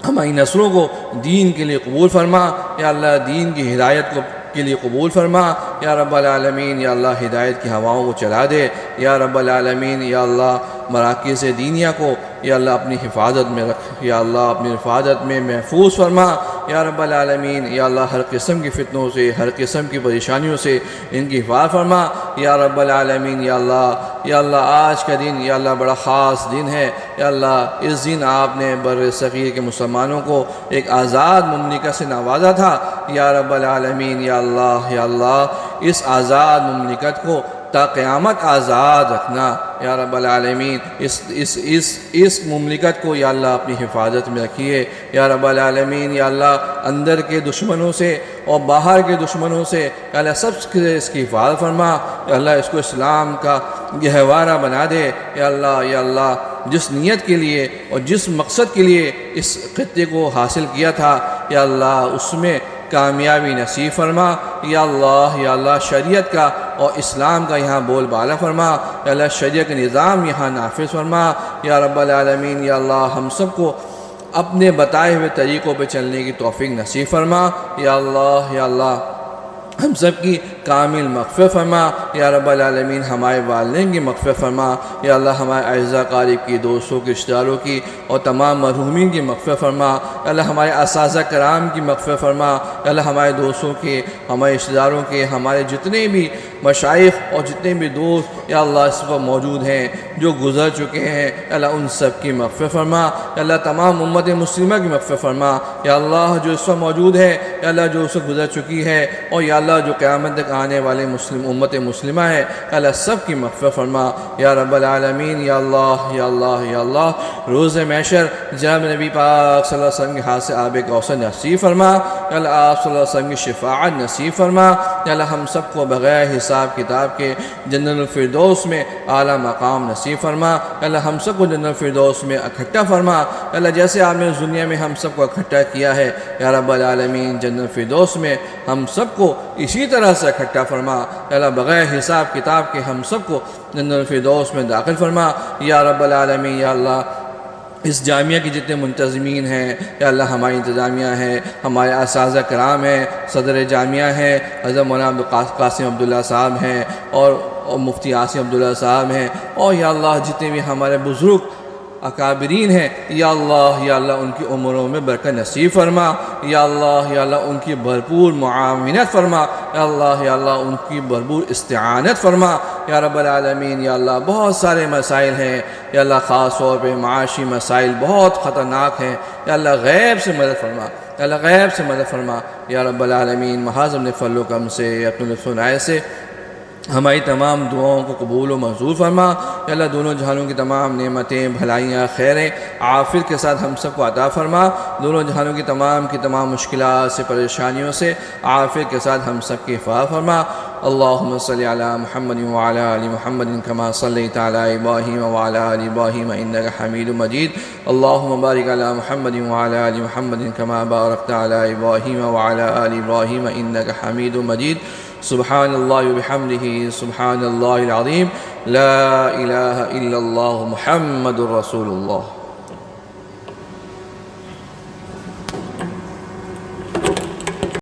ہماری نسلوں کو دین کے لیے قبول فرما یا اللہ دین کی ہدایت کے لیے قبول فرما یا رب العالمین یا اللہ ہدایت کی ہواؤں کو چلا دے یا رب العالمین یا اللہ مراکز دینیہ کو یا اللہ اپنی حفاظت میں رکھ یا اللہ اپنی حفاظت میں محفوظ فرما یا رب العالمین یا اللہ ہر قسم کی فتنوں سے، ہر قسم کی پریشانیوں سے ان کی حفاظت فرما یا رب العالمین یا اللہ آج کا دن یا اللہ بڑا خاص دن ہے یا اللہ اس دن آپ نے بر صغیر کے مسلمانوں کو ایک آزاد مملکت سے نوازا تھا یا رب العالمین یا اللہ اس آزاد مملکت کو تا قیامت آزاد رکھنا یا رب العالمین اس مملکت کو یا اللہ اپنی حفاظت میں رکھیے یا رب العالمین یا اللہ اندر کے دشمنوں سے اور باہر کے دشمنوں سے یا اللہ سب سے اس کی حفاظت فرما یا اللہ اس کو اسلام کا گہوارہ بنا دے یا اللہ جس نیت کے لیے اور جس مقصد کے لیے اس خطے کو حاصل کیا تھا یا اللہ اس میں کامیابی نصیب فرما یا اللہ شریعت کا اور اسلام کا یہاں بول بالا فرما یا اللہ شریعت کا نظام یہاں نافذ فرما یا رب العالمین یا اللہ ہم سب کو اپنے بتائے ہوئے طریقوں پہ چلنے کی توفیق نصیب فرما یا اللہ ہم سب کی کامل مغفرت فرما یا رب العالمین ہمارے والدین کی مغفرت فرما یا اللہ ہمارے اعزاء قارب کی، دوستوں کی، رشتہ داروں کی اور تمام مرحومین کی مغفرت فرما یا اللہ ہمارے اساتذہ کرام کی مغفرت فرما یا اللہ ہمارے دوستوں کے، ہمارے رشتہ داروں کے، ہمارے جتنے بھی مشائخ اور جتنے بھی دوست یا اللہ اس وقت موجود ہیں جو گزر چکے ہیں یا اللہ ان سب کی مغفرت فرما یا اللہ تمام امت مسلمہ کی مغفرت فرما یا اللہ جو اس وقت موجود ہے یا اللہ جو اس وقت گزر چکی ہے اور یا اللہ جو قیامت تک آنے والے امت مسلمہ ہے یا اللہ سب کی مغفرت فرما یا رب العالمین یا اللہ روز محشر جناب نبی پاک صلی اللہ علیہ وسلم کے ہاتھ سے آب کوثر نصیب فرما یا اللہ آپ صلی اللہ علیہ وسلم کی شفاعت نصیب فرما یا اللہ ہم سب کو بغیر حساب کتاب کے جنت الفردوس میں اعلیٰ مقام نصیب فرما یا اللہ ہم سب کو جنت الفردوس میں اکٹھا فرما یا اللہ جیسے آپ نے دنیا میں ہم سب کو اکٹھا کیا ہے یا رب العالمین جنت الفردوس میں ہم سب کو اسی طرح سے اکٹھا فرما یا اللہ بغیر حساب کتاب کے ہم سب کو جنت الفردوس میں داخل فرما یا رب العالمین یا اللہ اس جامعہ کی جتنے منتظمین ہیں یا اللہ ہماری انتظامیہ ہیں، ہمارے اساتذہ کرام ہیں، صدر جامعہ ہیں حضرت مولانا قاسم عبداللہ صاحب ہیں اور مفتی عاصم عبداللہ صاحب ہیں اور یا اللہ جتنے بھی ہمارے بزرگ اکابرین ہیں یا اللہ ان کی عمروں میں برکت نصیب فرما یا اللہ ان کی بھرپور معاونت فرما یا اللہ ان کی بھرپور استعانت فرما یا رب العالمین یا اللہ بہت سارے مسائل ہیں یا اللہ خاص طور پہ معاشی مسائل بہت خطرناک ہیں یا اللہ غیب سے مدد فرما یا اللہ غیب سے مدد فرما یا رب العالمین محاذ اپنے فضل و کرم سے اپنے لطف و عنایت سے ہماری تمام دعاؤں کو قبول و منظور فرما۔ یا اللہ دونوں جہانوں کی تمام نعمتیں، بھلائیاں، خیریں عافیت کے ساتھ ہم سب کو عطا فرما۔ دونوں جہانوں کی تمام مشکلات سے، پریشانیوں سے عافیت کے ساتھ ہم سب کی حفاظت فرما۔ اللہم صلی علی محمد وعلی آل محمد کما صلیت علی ابراہیم وعلی آل ابراہیم انک حمید مجید۔ اللہم بارک علی محمد وعلی آل محمد کما بارکت علی ابراہیم وعلی آل ابراہیم انک حمید مجید۔ سبحان اللہ وبحمدہ، سبحان اللہ العظیم، لا الہ الا اللہ، محمد رسول اللہ۔